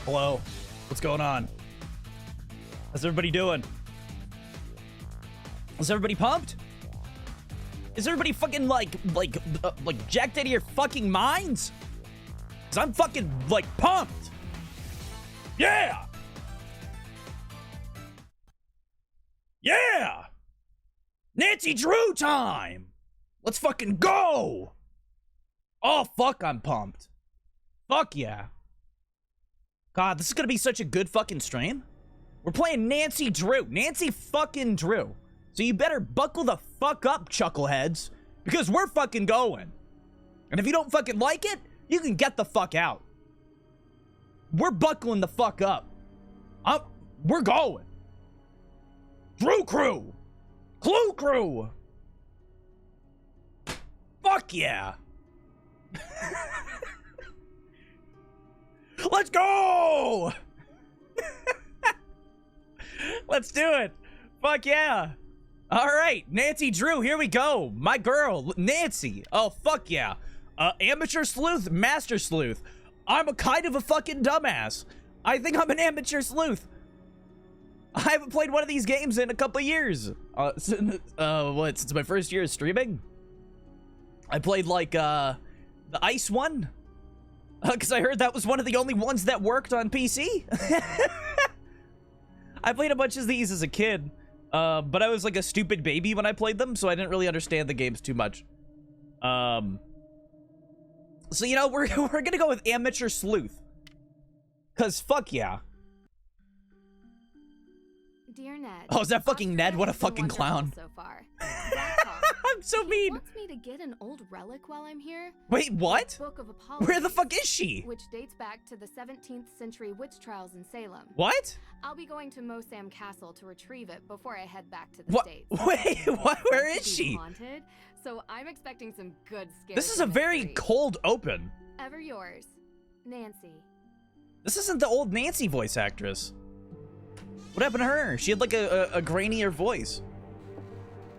Hello. What's going on? How's everybody doing? Is everybody pumped? Is everybody fucking like jacked out of your fucking minds? Cause I'm fucking like pumped. Yeah. Yeah. Nancy Drew time. Let's fucking go. Oh fuck, I'm pumped. Fuck yeah. God, this is gonna be such a good fucking stream. We're playing Nancy Drew. Nancy fucking Drew. So you better buckle the fuck up, chuckleheads, because we're fucking going. And if you don't fucking like it, you can get the fuck out. We're buckling the fuck up. We're going. Drew Crew. Clue Crew. Fuck yeah. Let's go. Let's do it. Fuck yeah. All right, Nancy Drew, here we go. My girl, Nancy. Oh, fuck yeah. Amateur sleuth, master sleuth. I'm a kind of a fucking dumbass. I think I'm an amateur sleuth. I haven't played one of these games in a couple years. Since my first year of streaming? I played like, the ice one. Because I heard that was one of the only ones that worked on PC. I played a bunch of these as a kid. But I was like a stupid baby when I played them, so I didn't really understand the games too much. So, you know, we're gonna go with amateur sleuth. Cause fuck yeah. Dear Ned. Oh, is that fucking Ned? What a fucking clown. So far. I'm so mean. Wants me to get an old relic while I'm here. Wait, what? Book of Apologies, where the fuck is she? Which dates back to the 17th century witch trials in Salem. What? I'll be going to Mosam Castle to retrieve it before I head back to the States. Wait, what? Where is she? Haunted, so I'm expecting some good scares. This is a very cold open. Ever yours, Nancy. This isn't the old Nancy voice actress. What happened to her? She had like a grainier voice.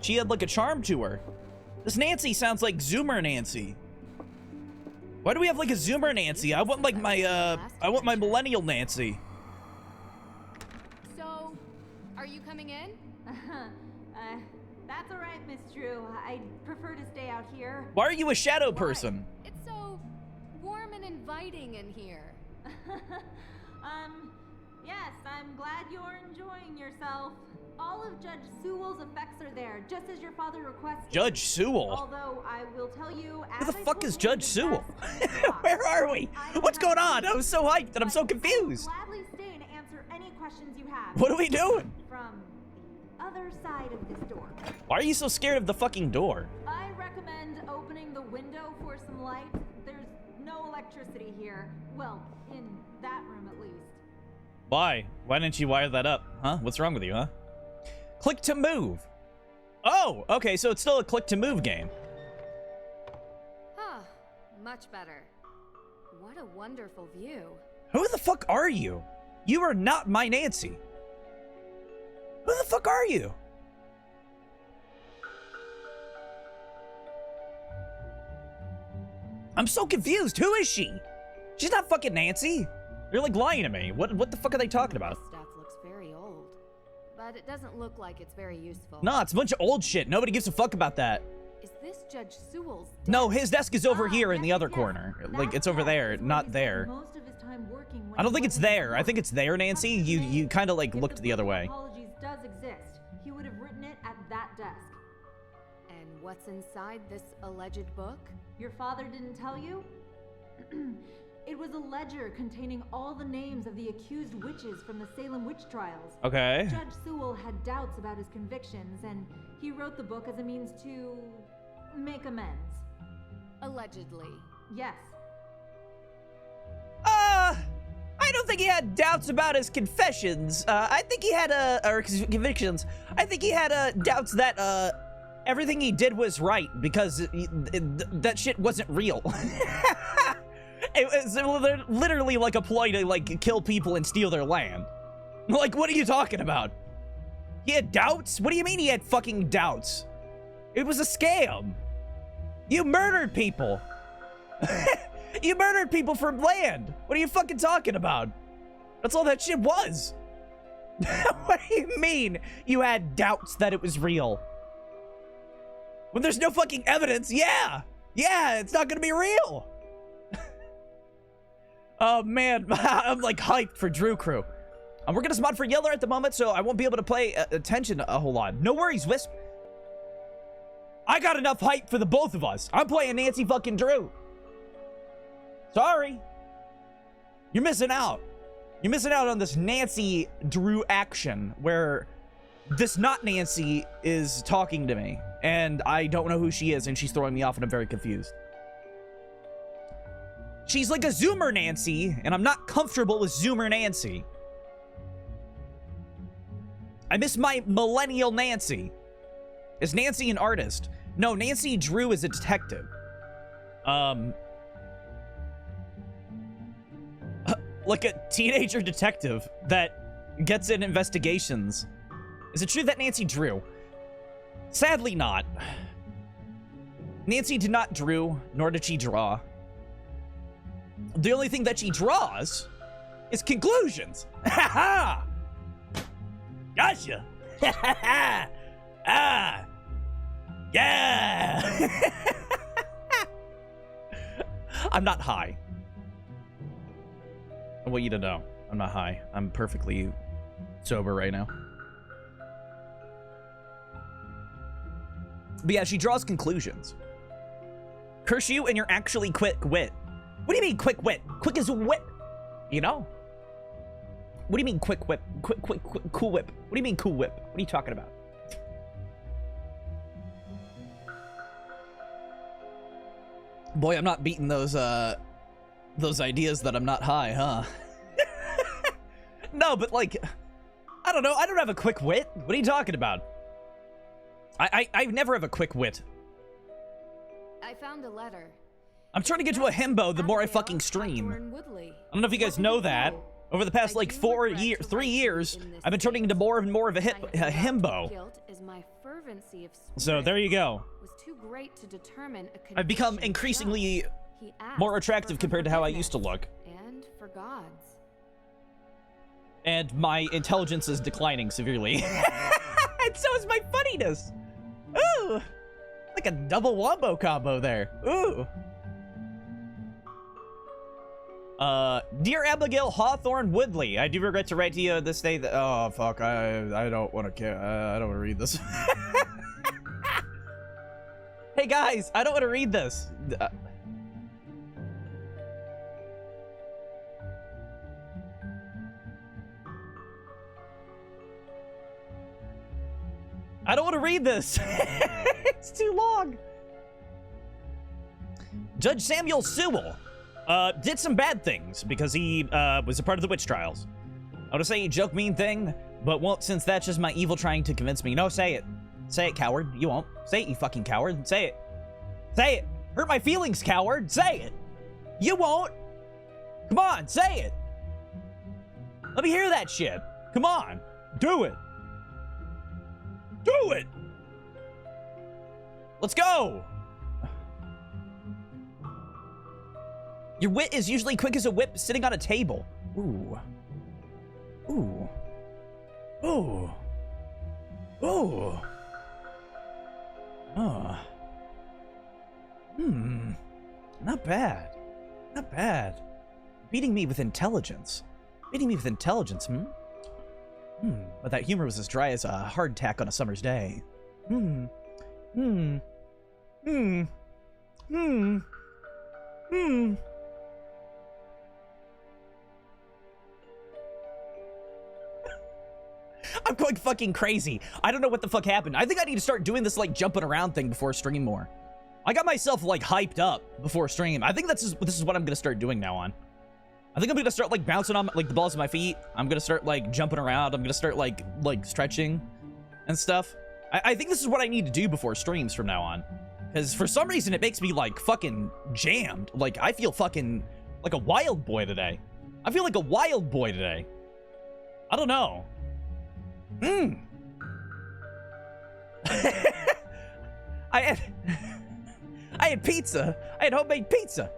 She had like a charm to her. This Nancy sounds like Zoomer Nancy. Why do we have like a Zoomer Nancy? I want like my I want my millennial Nancy. So, are you coming in? That's all right, Miss Drew. I'd prefer to stay out here. Why are you a shadow person? It's so warm and inviting in here. Yes, I'm glad you're enjoying yourself. All of Judge Sewell's effects are there, just as your father requested. Judge Sewell? Although I will tell you, who the fuck is Judge Sewell? Where are we? What's going on? I'm so hyped and I'm so confused. I'll gladly stay to answer any questions you have. What are we doing? From the other side of this door. Why are you so scared of the fucking door? I recommend opening the window for some light. There's no electricity here. Well, in that room at least. Why? Why didn't you wire that up? Huh? What's wrong with you, huh? Click to move. Oh, okay, so it's still a click to move game. Huh, much better. What a wonderful view. Who the fuck are you? You are not my Nancy. Who the fuck are you? I'm so confused. Who is she? She's not fucking Nancy. You're like lying to me. What the fuck are they talking about? This stats looks very old, but it doesn't look like it's very useful. No, it's a bunch of old shit. Nobody gives a fuck about that. Is this Judge Sewell's desk? No, his desk is over here in the other corner. Like, it's over there, not there. Most of his time working when I don't think it's there. I think it's there, Nancy. You kind of like looked the other way. Apologies does exist. He would have written it at that desk. And what's inside this alleged book? Your father didn't tell you? It was a ledger containing all the names of the accused witches from the Salem witch trials. Okay. Judge Sewell had doubts about his convictions, and he wrote the book as a means to make amends. Allegedly. Yes. I don't think he had doubts about his confessions. I think he had or his convictions. I think he had doubts that everything he did was right because that shit wasn't real. It was literally like a ploy to like kill people and steal their land. Like, what are you talking about? He had doubts? What do you mean he had fucking doubts? It was a scam. You murdered people. You murdered people for land. What are you fucking talking about? That's all that shit was. What do you mean you had doubts that it was real? When there's no fucking evidence, yeah, it's not gonna be real. Oh man, I'm like hyped for Drew Crew. I'm working as mod for Yeller at the moment, so I won't be able to pay attention a whole lot. No worries, Wisp. I got enough hype for the both of us. I'm playing Nancy fucking Drew. Sorry. You're missing out. You're missing out on this Nancy Drew action where this not Nancy is talking to me and I don't know who she is and she's throwing me off and I'm very confused. She's like a Zoomer Nancy and I'm not comfortable with Zoomer Nancy. I miss my millennial Nancy. Is Nancy an artist? No, Nancy Drew is a detective. Like a teenager detective that gets in investigations. Is it true that Nancy drew? Sadly not. Nancy did not drew, nor did she draw. The only thing that she draws is conclusions. Ha ha! Gotcha! Ha ha ha! Ah! Yeah! I'm not high. I want you to know, I'm not high. I'm perfectly sober right now. But yeah, she draws conclusions. Curse you and you're actually quick wit. What do you mean quick wit? Quick as a whip, you know? What do you mean quick whip? Quick, cool whip. What do you mean cool whip? What are you talking about? Boy, I'm not beating those ideas that I'm not high, huh? No, but like, I don't know. I don't have a quick wit. What are you talking about? I never have a quick wit. I found a letter. I'm trying to get to a himbo the more I fucking stream. I don't know if you guys know that. Over the past like 3 years, I've been turning into more and more of a himbo. So there you go. I've become increasingly more attractive compared to how I used to look. And for gods. And my intelligence is declining severely. And so is my funniness. Ooh. Like a double wombo combo there. Ooh. Dear Abigail Hawthorne Woodley, I do regret to write to you this day that— oh, fuck, I don't want to care. I don't want to read this. Hey, guys, I don't want to read this. I don't want to read this. It's too long. Judge Samuel Sewell did some bad things because he was a part of the witch trials. I want to say a joke mean thing, but won't, since that's just my evil trying to convince me. No, say it. Say it, coward. You won't. Say it, you fucking coward. Say it. Say it. Hurt my feelings, coward. Say it. You won't. Come on, say it. Let me hear that shit. Come on. Do it. Do it. Let's go. Your wit is usually quick as a whip sitting on a table. Ooh. Ooh. Ooh. Ooh. Oh. Not bad. Not bad. Beating me with intelligence. Beating me with intelligence, But that humor was as dry as a hardtack on a summer's day. I'm going fucking crazy. I don't know what the fuck happened. I think I need to start doing this like jumping around thing before stream more. I got myself like hyped up before stream. I think this is what I'm gonna start doing now on. I think I'm gonna start like bouncing on like the balls of my feet. I'm gonna start like jumping around. I'm gonna start like stretching and stuff. I think this is what I need to do before streams from now on. Because for some reason it makes me like fucking jammed. Like I feel fucking like a wild boy today. I feel like a wild boy today. I don't know. I had pizza. I had homemade pizza.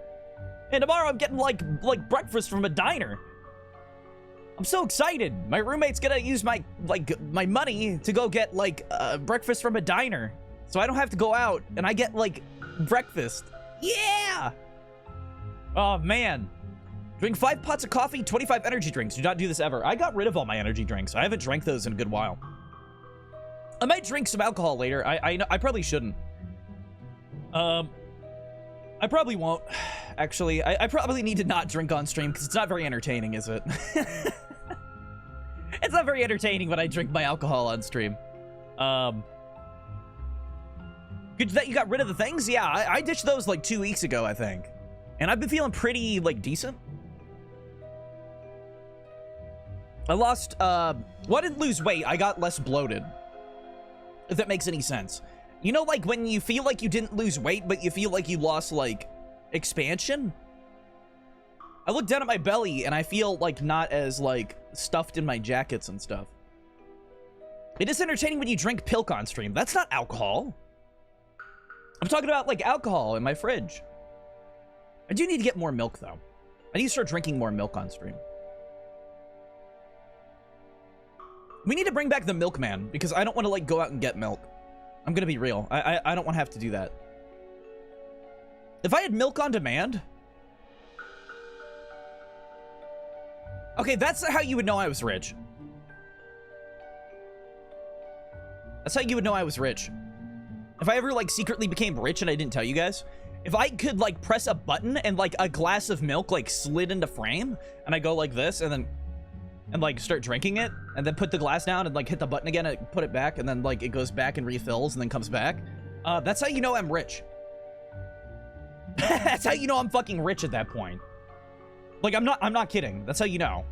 And tomorrow I'm getting like breakfast from a diner. I'm so excited. My roommate's gonna use my money to go get, like, breakfast from a diner. So I don't have to go out, and I get, like, breakfast. Yeah! Oh, man. Drink 5 pots of coffee, 25 energy drinks. Do not do this ever. I got rid of all my energy drinks. I haven't drank those in a good while. I might drink some alcohol later. I probably shouldn't. I probably won't, actually. I probably need to not drink on stream, because it's not very entertaining, is it? It's not very entertaining when I drink my alcohol on stream. Good that you got rid of the things? Yeah, I ditched those like 2 weeks ago, I think. And I've been feeling pretty, like, decent. I lost, well, I didn't lose weight. I got less bloated. If that makes any sense. You know, like, when you feel like you didn't lose weight, but you feel like you lost, like, expansion? I look down at my belly, and I feel, like, not as, like, stuffed in my jackets and stuff. It is entertaining when you drink Pilk on stream. That's not alcohol. I'm talking about, like, alcohol in my fridge. I do need to get more milk, though. I need to start drinking more milk on stream. We need to bring back the milkman, because I don't want to, like, go out and get milk. I'm gonna be real. I don't want to have to do that. If I had milk on demand... Okay, that's how you would know I was rich. That's how you would know I was rich. If I ever, like, secretly became rich and I didn't tell you guys, if I could, like, press a button and, like, a glass of milk, like, slid into frame, and I go like this, and then, and, like, start drinking it, and then put the glass down and, like, hit the button again and put it back, and then, like, it goes back and refills and then comes back, that's how you know I'm rich. That's how you know I'm fucking rich at that point. Like, I'm not kidding. That's how you know.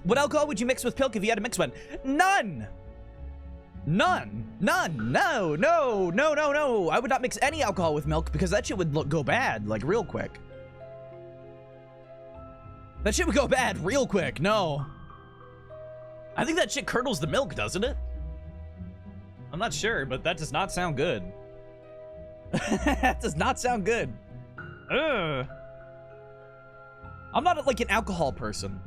What alcohol would you mix with Pilk if you had to mix one? None! None. None. No, no, no, no, no. I would not mix any alcohol with milk because that shit would go bad, like, real quick. That shit would go bad real quick. No. I think that shit curdles the milk, doesn't it? I'm not sure, but that does not sound good. That does not sound good. Ugh. I'm not, like, an alcohol person.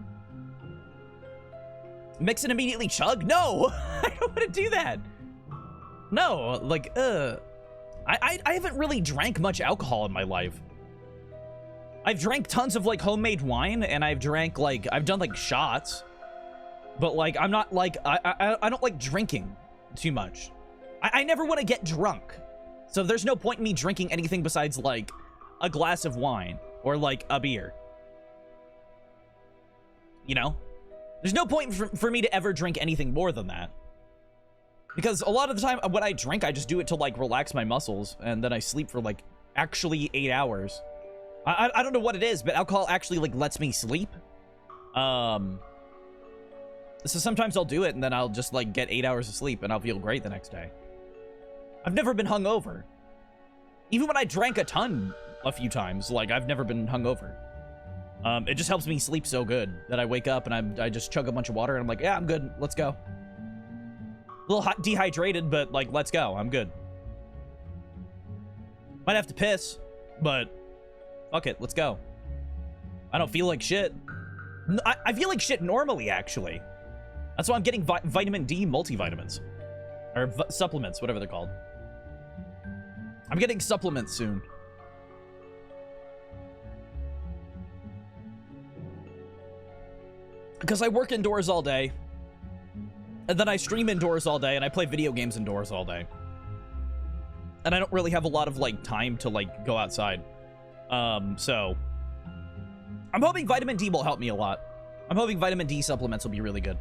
Mix and immediately chug? No! I don't want to do that. No, like, I haven't really drank much alcohol in my life. I've drank tons of, like, homemade wine, and I've drank, like, I've done, like, shots. But, like, I'm not, like, I don't like drinking too much. I never want to get drunk. So there's no point in me drinking anything besides, like, a glass of wine or, like, a beer. You know? There's no point for me to ever drink anything more than that. Because a lot of the time when I drink, I just do it to, like, relax my muscles, and then I sleep for, like, actually 8 hours. I don't know what it is, but alcohol actually, like, lets me sleep. So sometimes I'll do it, and then I'll just, like, get 8 hours of sleep, and I'll feel great the next day. I've never been hungover. Even when I drank a ton a few times, like, I've never been hungover. It just helps me sleep so good that I wake up and I just chug a bunch of water and I'm like, yeah, I'm good. Let's go. A little dehydrated, but, like, let's go. I'm good. Might have to piss, but fuck it. Let's go. I don't feel like shit. I feel like shit normally, actually. That's why I'm getting vitamin D multivitamins. Or supplements, whatever they're called. I'm getting supplements soon. Because I work indoors all day, and then I stream indoors all day, and I play video games indoors all day. And I don't really have a lot of, like, time to, like, go outside. So I'm hoping vitamin D will help me a lot. I'm hoping vitamin D supplements will be really good.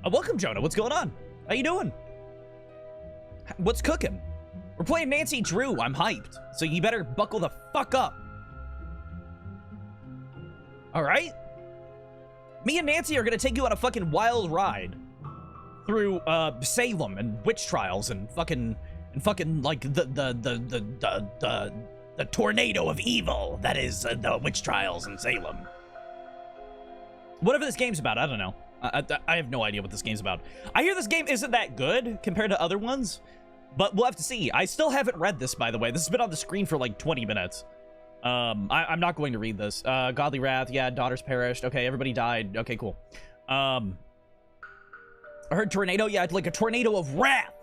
Welcome, Jonah. What's going on? How you doing? What's cooking? We're playing Nancy Drew. I'm hyped. So you better buckle the fuck up. All right? Me and Nancy are gonna take you on a fucking wild ride through Salem and witch trials and fucking like the tornado of evil that is the witch trials in Salem. Whatever this game's about, I don't know. I have no idea what this game's about. I hear this game isn't that good compared to other ones, but we'll have to see. I still haven't read this, by the way. This has been on the screen for like 20 minutes. I'm not going to read this. Godly wrath. Yeah, daughters perished. Okay, everybody died. Okay, cool. I heard tornado. Yeah, like a tornado of wrath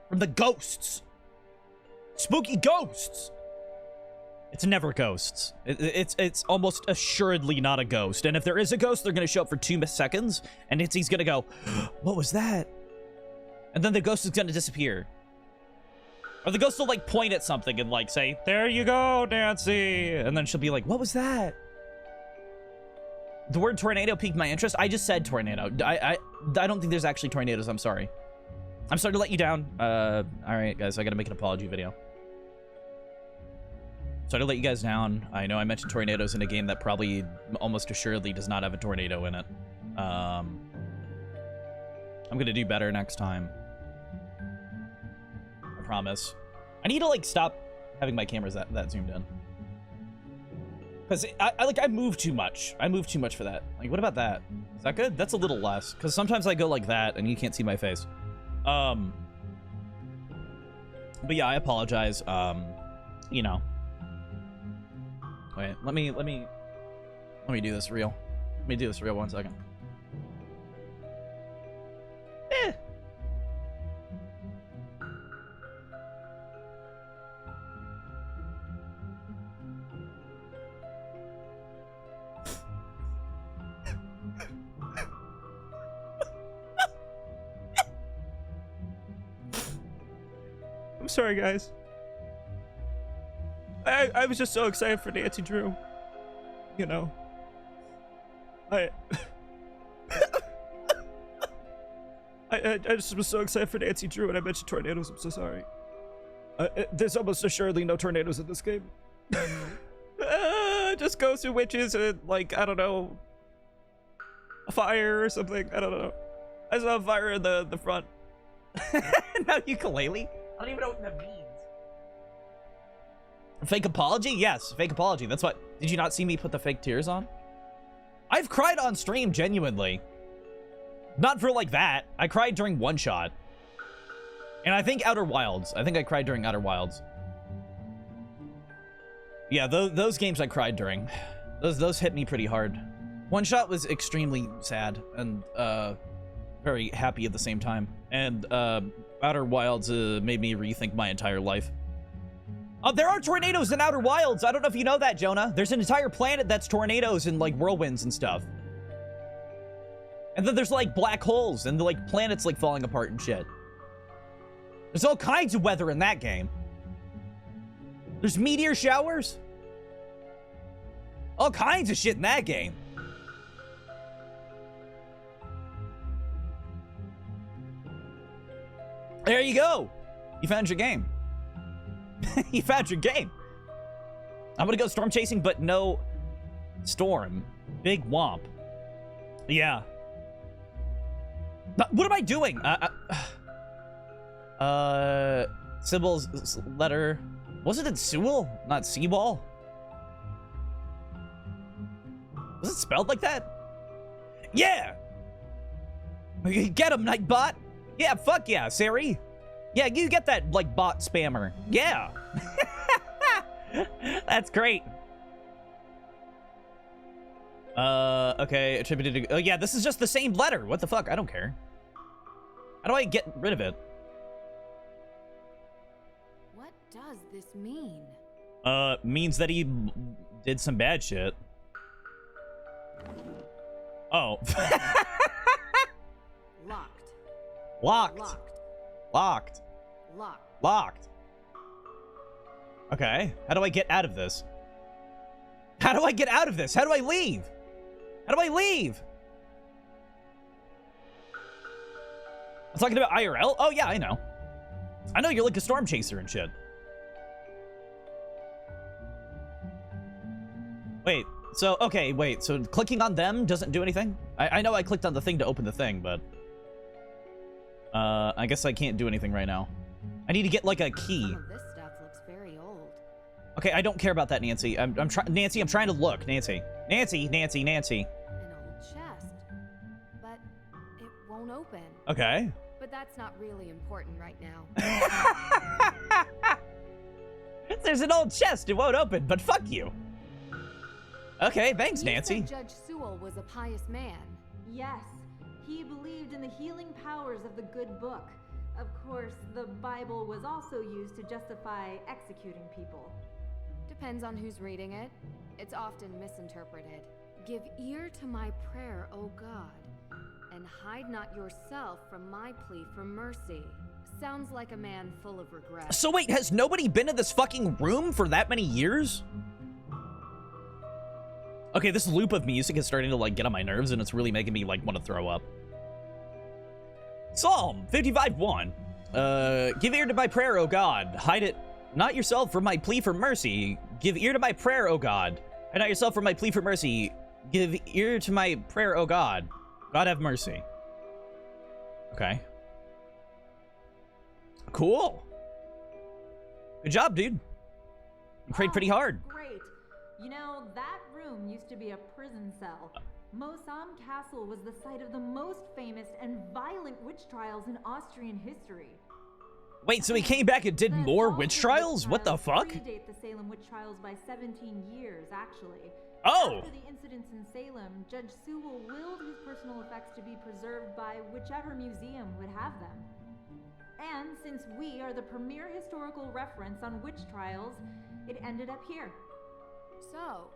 from the ghosts. Spooky ghosts. It's never ghosts. It's almost assuredly not a ghost. And if there is a ghost, they're gonna show up for 2 seconds, and Nancy's gonna go, "What was that?" And then the ghost is gonna disappear. Or the ghost will like point at something and like say, "There you go, Nancy," and then she'll be like, "What was that?" The word tornado piqued my interest. I just said tornado. I don't think there's actually tornadoes. I'm sorry. I'm sorry to let you down. All right, guys, I gotta make an apology video. Sorry to let you guys down. I know I mentioned tornadoes in a game that probably almost assuredly does not have a tornado in it. I'm gonna do better next time. I promise. I need to like stop having my cameras that zoomed in. Because I move too much. I move too much for that. Like, what about that? Is that good? That's a little less. Because sometimes I go like that and you can't see my face. But yeah, I apologize. You know. Wait, let me do this real. Let me do this real 1 second. I'm sorry, guys. I was just so excited for Nancy Drew. You know. I just was so excited for Nancy Drew and I mentioned tornadoes. I'm so sorry. There's almost assuredly no tornadoes in this game. Just ghosts and witches and, like, I don't know, a fire or something. I don't know. I saw a fire in the front. No ukulele? I don't even know what that means. Fake apology? Yes, fake apology. That's what. Did you not see me put the fake tears on? I've cried on stream, genuinely. Not for like that. I cried during One Shot. And I think Outer Wilds. I think I cried during Outer Wilds. Yeah, those games I cried during. Those hit me pretty hard. One Shot was extremely sad and very happy at the same time. And Outer Wilds made me rethink my entire life. There are tornadoes in Outer Wilds. I don't know if you know that, Jonah. There's an entire planet that's tornadoes and like whirlwinds and stuff. And then there's like black holes and like planets like falling apart and shit. There's all kinds of weather in that game. There's meteor showers. All kinds of shit in that game. There you go. You found your game. You found your game. I'm gonna go storm chasing, but no storm. Big womp. Yeah. What am I doing? Sybil's letter. Wasn't it Sewell? Not Seawall? Was it spelled like that? Yeah! Get him, Nightbot! Yeah, fuck yeah, Sari! Yeah, you get that, like, bot spammer. Yeah! That's great. Okay, attributed to... Oh, yeah, this is just the same letter. What the fuck? I don't care. How do I get rid of it? What does this mean? Means that he did some bad shit. Oh. Locked. Locked. Locked. Locked. Locked. Locked. Okay. How do I get out of this? How do I get out of this? How do I leave? How do I leave? I'm talking about IRL? Oh, yeah, I know. I know you're like a storm chaser and shit. Wait, so, okay, wait. So clicking on them doesn't do anything? I know I clicked on the thing to open the thing, but... I guess I can't do anything right now. I need to get, like, a key. Some of this stuff looks very old. Okay, I don't care about that, Nancy. Nancy, I'm trying to look. Nancy. Nancy. An old chest. But it won't open. Okay. But that's not really important right now. There's an old chest. It won't open, but fuck you. Okay, thanks, You said Nancy. Judge Sewell was a pious man. Yes, he believed in the healing powers of the good book. Of course, the Bible was also used to justify executing people. Depends on who's reading it. It's often misinterpreted. Give ear to my prayer, O God, and hide not yourself from my plea for mercy. Sounds like a man full of regret. So wait, has nobody been in this fucking room for that many years? Okay, this loop of music is starting to, like, get on my nerves, and it's really making me, like, want to throw up. Psalm 55:1. Give ear to my prayer, O God. Hide it not yourself from my plea for mercy. Give ear to my prayer, O God. Hide not yourself from my plea for mercy. Give ear to my prayer, O God. God have mercy. Okay. Cool. Good job, dude. You prayed pretty hard. Great. You know, that room used to be a prison cell. Mosam Castle was the site of the most famous and violent witch trials in Austrian history. Wait, so he came back and did more witch trials? What the fuck? Predate the Salem witch trials by 17 years, actually. Oh! After the incidents in Salem, Judge Sewell willed his personal effects to be preserved by whichever museum would have them. And since we are the premier historical reference on witch trials, it ended up here. So,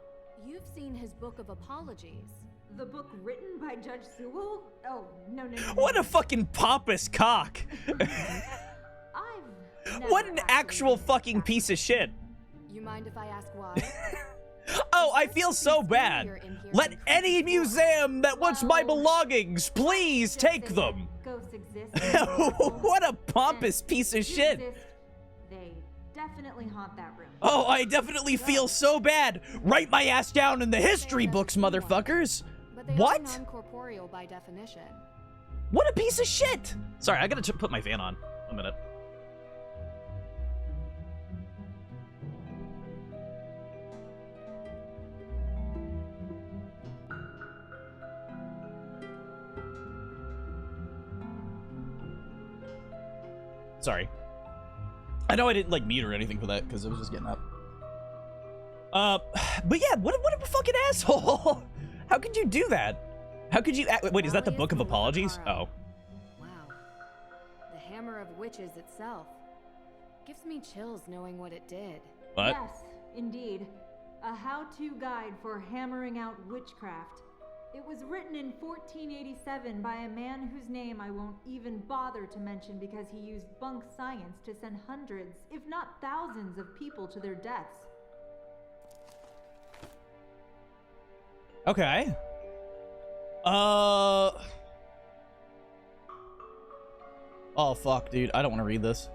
you've seen his Book of Apologies. The book written by Judge Sewell? Oh, no. What a fucking pompous cock! I've What never an actually actual read fucking that. piece of shit. You mind if I ask why? Oh, I feel so bad. Let any museum that wants my belongings, please Just take say them. that ghosts exist. What a pompous piece of shit. They definitely haunt that room. Oh, I definitely feel so bad. Write my ass down in the history books, motherfuckers. But they What? are non-corporeal by definition. What a piece of shit. Sorry, I gotta put my fan on. 1 minute. Sorry. I know I didn't, like, mute or anything for that, because I was just getting up. But yeah, what a fucking asshole! How could you do that? How could you wait, is that the Book of Apologies? Oh. Wow. The Hammer of Witches itself. Gives me chills knowing what it did. What? Yes, indeed. A how-to guide for hammering out witchcraft. It was written in 1487 by a man whose name I won't even bother to mention because he used bunk science to send hundreds, if not thousands, of people to their deaths. Okay. Oh, fuck, dude. I don't want to read this.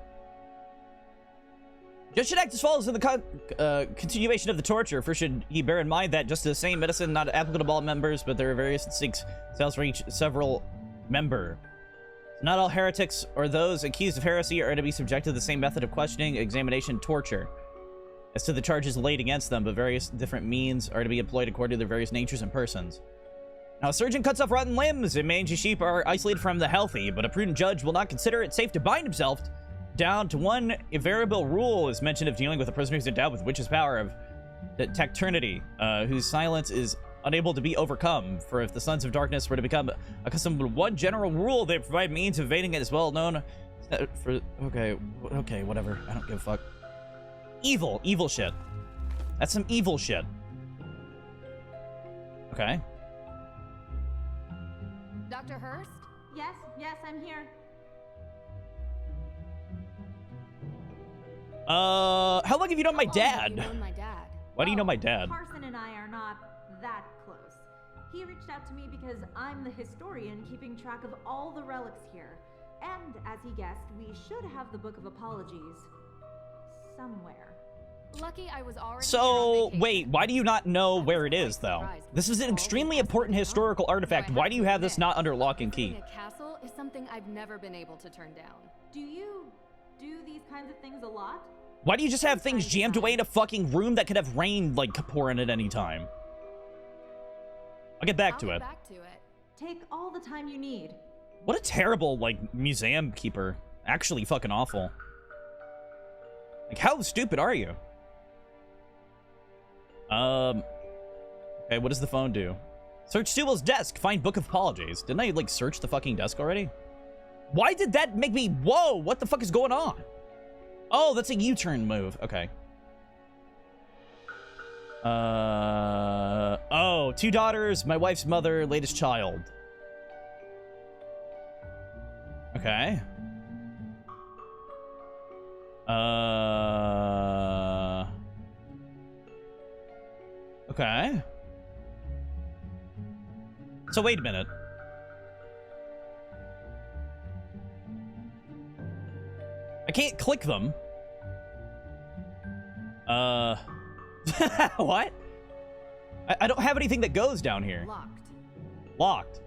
Judge should act as follows in the continuation of the torture. First, should he bear in mind that just the same medicine not applicable to all members, but there are various distinct styles for each several member. Not all heretics or those accused of heresy are to be subjected to the same method of questioning, examination, torture. As to the charges laid against them, but various different means are to be employed according to their various natures and persons. Now, a surgeon cuts off rotten limbs, and mangy sheep are isolated from the healthy, but a prudent judge will not consider it safe to bind himself down to one invariable rule is mentioned of dealing with a prisoner who's endowed with witch's power of taciturnity, whose silence is unable to be overcome. For if the sons of darkness were to become accustomed to one general rule, they provide means of evading it as well known for... Okay, whatever. I don't give a fuck. Evil shit. That's some evil shit. Okay. Dr. Hurst? Yes, I'm here. How long have you known my How long have dad? you known my dad? Why do you know my dad? Carson and I are not that close. He reached out to me because I'm the historian keeping track of all the relics here. And, as he guessed, we should have the Book of Apologies somewhere. Lucky I was already So, here on vacation. wait, why do you not know I was where it quite is, though? surprised This is an all extremely the important rest of them. historical artifact. Though I Why have do to you have this admit, not under lock and key? visiting a castle is something I've never been able to turn down. Do you do these kinds of things a lot? Why do you just have things jammed away in a fucking room that could have rain, like, pour in at any time? I'll get back I'll to get it. back to it. Take all the time you need. What a terrible, like, museum keeper. Actually fucking awful. Like, how stupid are you? Okay, what does the phone do? Search Sewell's desk. Find Book of Apologies. Didn't I, like, search the fucking desk already? Why did that make me... Whoa, what the fuck is going on? Oh, that's a U-turn move. Okay. Oh, 2 daughters, my wife's mother, latest child. Okay. Okay. So wait a minute. I can't click them. What? I don't have anything that goes down here. Locked. Locked.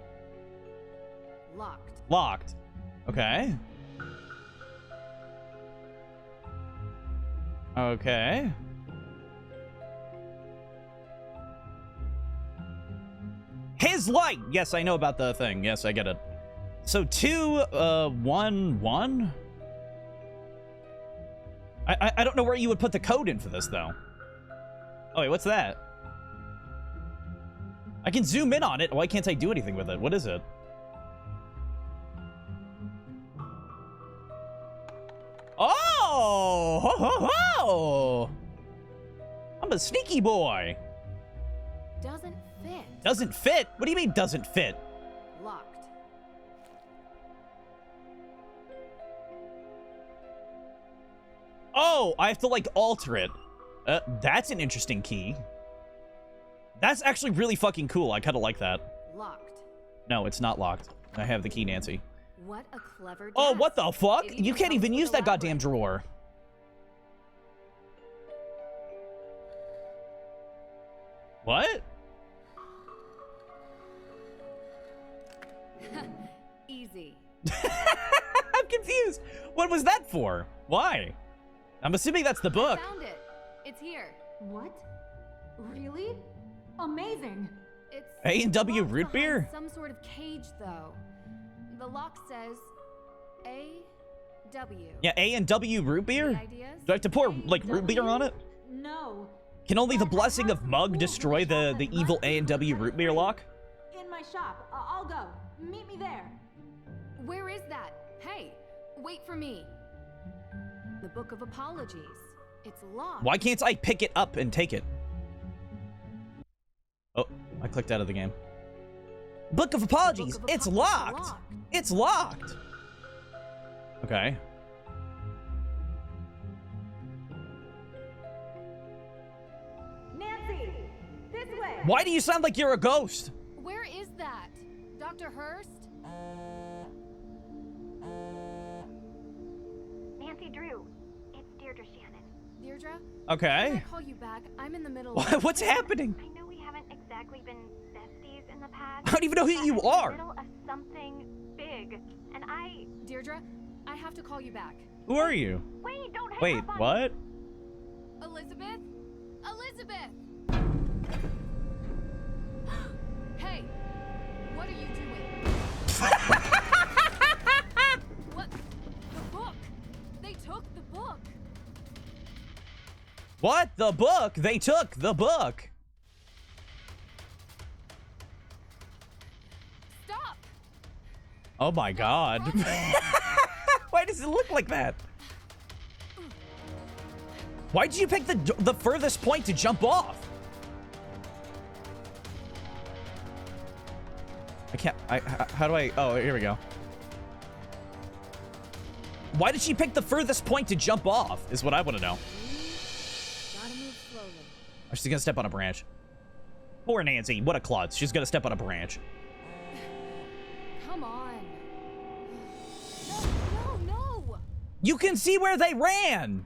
Locked. Locked. Okay. Okay. His light! Yes, I know about the thing. Yes, I get it. So 2, 1, 1? I don't know where you would put the code in for this, though. Oh, wait, what's that? I can zoom in on it. Why can't I do anything with it? What is it? Oh! Ho, ho, ho! I'm a sneaky boy. Doesn't fit. Doesn't fit? What do you mean doesn't fit? Locked. Oh, I have to, like, alter it. That's an interesting key. That's actually really fucking cool. I kind of like that. Locked. No, it's not locked. I have the key, Nancy. What a clever Oh, desk. what the fuck? It even You can't comes even with use a that goddamn labyrinth. drawer. What? Easy. I'm confused. What was that for? Why? I'm assuming that's the book. Found it. It's here. What? Really? Amazing! It's A&W locked root behind beer? Some sort of cage, though. The lock says A-W. Yeah, A&W root beer? Any ideas? Do I have to pour, like, root beer on it? No. Can only the But I blessing have of some Mug tools in destroy the the shop that evil must be A&W root beer lock? In my shop. I'll go. Meet me there. Where is that? Hey, wait for me. The Book of Apologies. It's locked. Why can't I pick it up and take it? Oh, I clicked out of the game. Book of Apologies. Book of It's Apologies locked. locked. It's locked. Okay. Nancy! This way! Why do you sound like you're a ghost? Where is that? Dr. Hurst? Nancy Drew, it's Deirdre Shannon. Deirdre? Okay. Can I call you back? I'm in the middle of... What's happening? I know we haven't exactly been besties in the past. I don't even know who but you I'm in the are. middle of something big, and I... Deirdre, I have to call you back. Who are you? Wait, don't hang Wait, up on what? Elizabeth? Elizabeth! Hey, what are you doing? What? The book! They took the book! What? The book? They took the book. Stop! Oh my god. Why does it look like that? Why did you pick the furthest point to jump off? I can't. How do I? Oh, here we go. Why did she pick the furthest point to jump off? Is what I want to know. Gotta move slowly. Oh, she's gonna step on a branch. Poor Nancy. What a klutz. She's gonna step on a branch. Come on. No! You can see where they ran.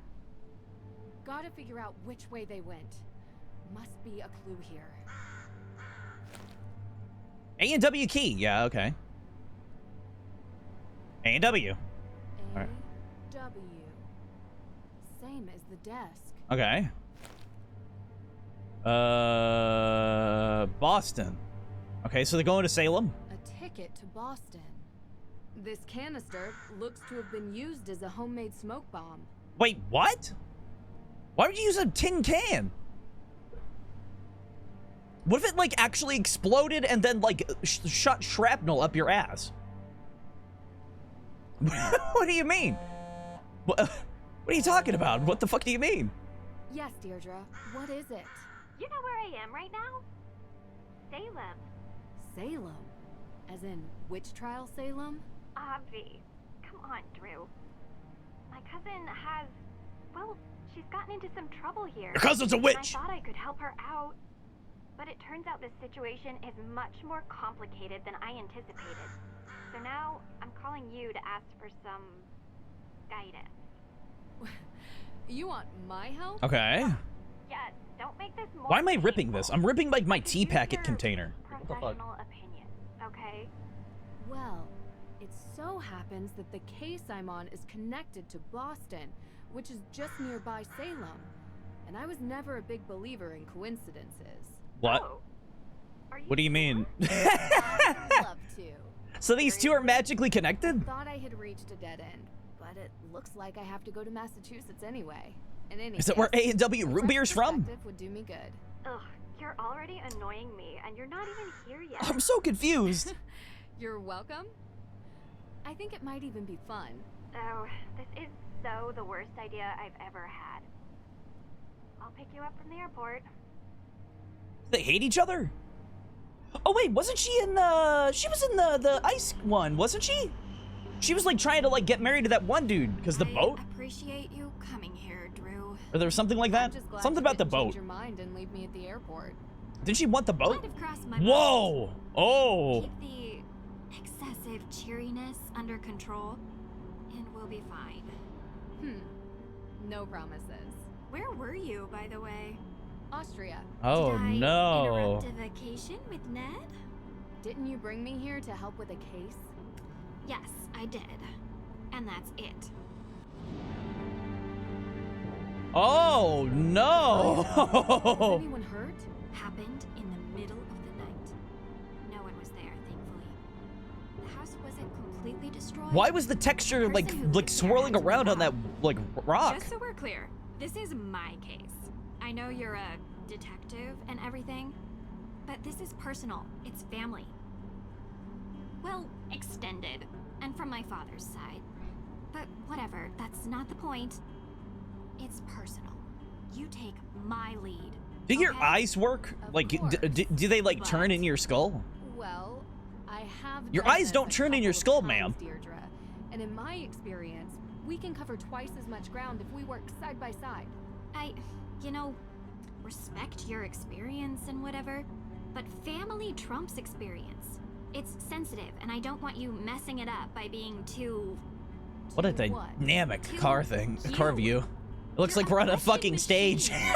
Gotta figure out which way they went. Must be a clue here. A&W key. Yeah, okay. A&W. Alright. A-W. Same as the desk. Okay. Boston. Okay, so they're going to Salem. A ticket to Boston. This canister looks to have been used as a homemade smoke bomb. Wait, what? Why would you use a tin can? What if it, like, actually exploded and then, like, shot shrapnel up your ass? What do you mean? What are you talking about? What the fuck do you mean? Yes, Deirdre. What is it? You know where I am right now? Salem. Salem? As in, witch trial Salem? Avi. Come on, Drew. My cousin has... Well, she's gotten into some trouble here. Your cousin's a witch! I thought I could help her out. But it turns out this situation is much more complicated than I anticipated. So now, I'm calling you to ask for some... guidance. You want my help? Okay. Yes, don't make this more Why am I ripping painful. this? I'm ripping, like, my I could tea use packet your container. What the fuck? Professional opinion, okay? Well, it so happens that the case I'm on is connected to Boston, which is just nearby Salem. And I was never a big believer in coincidences. What? Oh. Are What do you mean? I'd love to. So these two are magically connected? Thought I had reached a dead end, but it looks like I have to go to Massachusetts anyway. In any Is that where case, A&W root fresh beer's from? perspective would do me good. Ugh, you're already annoying me, and you're not even here yet. I'm so confused. You're welcome. I think it might even be fun. Oh, this is so the worst idea I've ever had. I'll pick you up from the airport. They hate each other? Oh wait, wasn't she in she was in the ice one, wasn't she? She was like trying to like get married to that one dude because the boat? I appreciate you coming here, Drew. Or there was something like that? I'm just glad Something you about the didn't change boat. your mind and leave me at the airport. Didn't she want the boat? Might have crossed my mind. Whoa! Oh! Keep the excessive cheeriness under control, and we'll be fine. No promises. Where were you, by the way? Austria. Oh Did I no. interrupt a vacation with Ned? Didn't you bring me here to help with a case? Yes, I did. And that's it. Oh Was no! anyone hurt? Happened in the middle of the night. No one was there, thankfully. The house wasn't completely destroyed. Why was the texture The like person who lived swirling there around on that died. like rock? Just so we're clear, this is my case. I know you're a detective and everything, but this is personal. It's family. Well, extended, and from my father's side. But whatever, that's not the point. It's personal. You take my lead. Do your okay? eyes work? Of Like, course. do they like turn But- in your skull? Well, I have. Your done eyes this don't a turn in your couple of skull, times, ma'am. Deirdre. And in my experience, we can cover twice as much ground if we work side by side. You know, respect your experience and whatever, but family trumps experience. It's sensitive, and I don't want you messing it up by being too... What a To what? dynamic To car thing, car you. view. It looks You're like we're on a electric fucking stage. machine.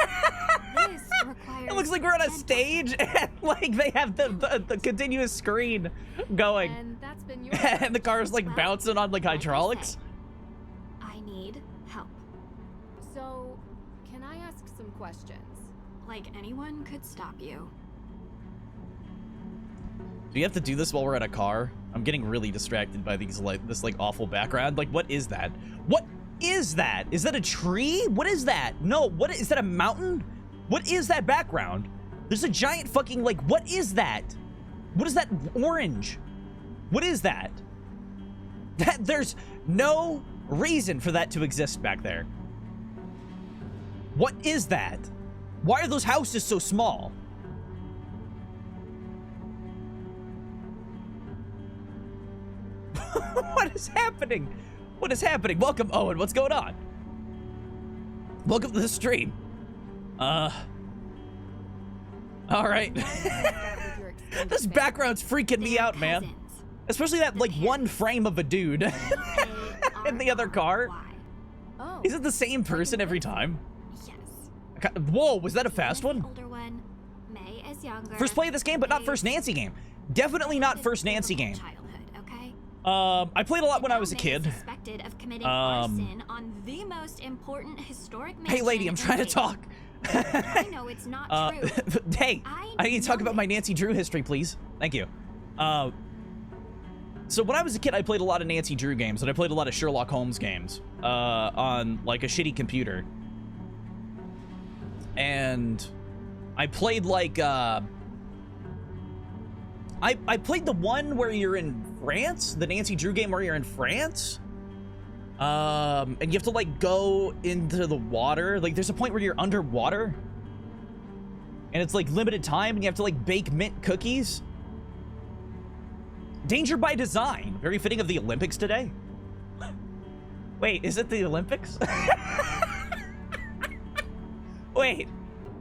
This requires It looks like we're on a gentle- stage and like they have the continuous screen going. And that's been your. And the car's like Well, bouncing on like like I hydraulics. say, I need help. So, can I ask some questions? Like anyone could stop you. Do you have to do this while we're in a car? I'm getting really distracted by these this awful background. Like, what is that? What is that? Is that a tree? What is that? No, what is that? A mountain? What is that background? There's a giant fucking like. What is that? What is that orange? What is that? There's no reason for that to exist back there. What is that? Why are those houses so small? What is happening? What is happening? Welcome, Owen. What's going on? Welcome to the stream. All right. Start with your extended This family. background's freaking me They're out, man. cousins. Especially that like one frame of a dude in the other car. Why? Oh. Is it the same person every time? Yes. Whoa, was that a fast The one? older one, May is younger. First play of this game, but not They first Nancy game. Definitely not had a first Nancy difficult game. Childhood, okay? I played a lot when I was a Now May kid. is suspected of committing Um, arson on the most important historic Hey, lady, mansion I'm in trying to Salem. talk. I know it's not true. Hey, I need to talk know about my it. Nancy Drew history, please. Thank you. So when I was a kid, I played a lot of Nancy Drew games, and I played a lot of Sherlock Holmes games on like a shitty computer. And I played like I played the one where you're in France, the Nancy Drew game where you're in France. And you have to like go into the water. Like there's a point where you're underwater. And it's like limited time and you have to like bake mint cookies. Danger by design. Very fitting of the Olympics today. Wait, is it the Olympics? Wait.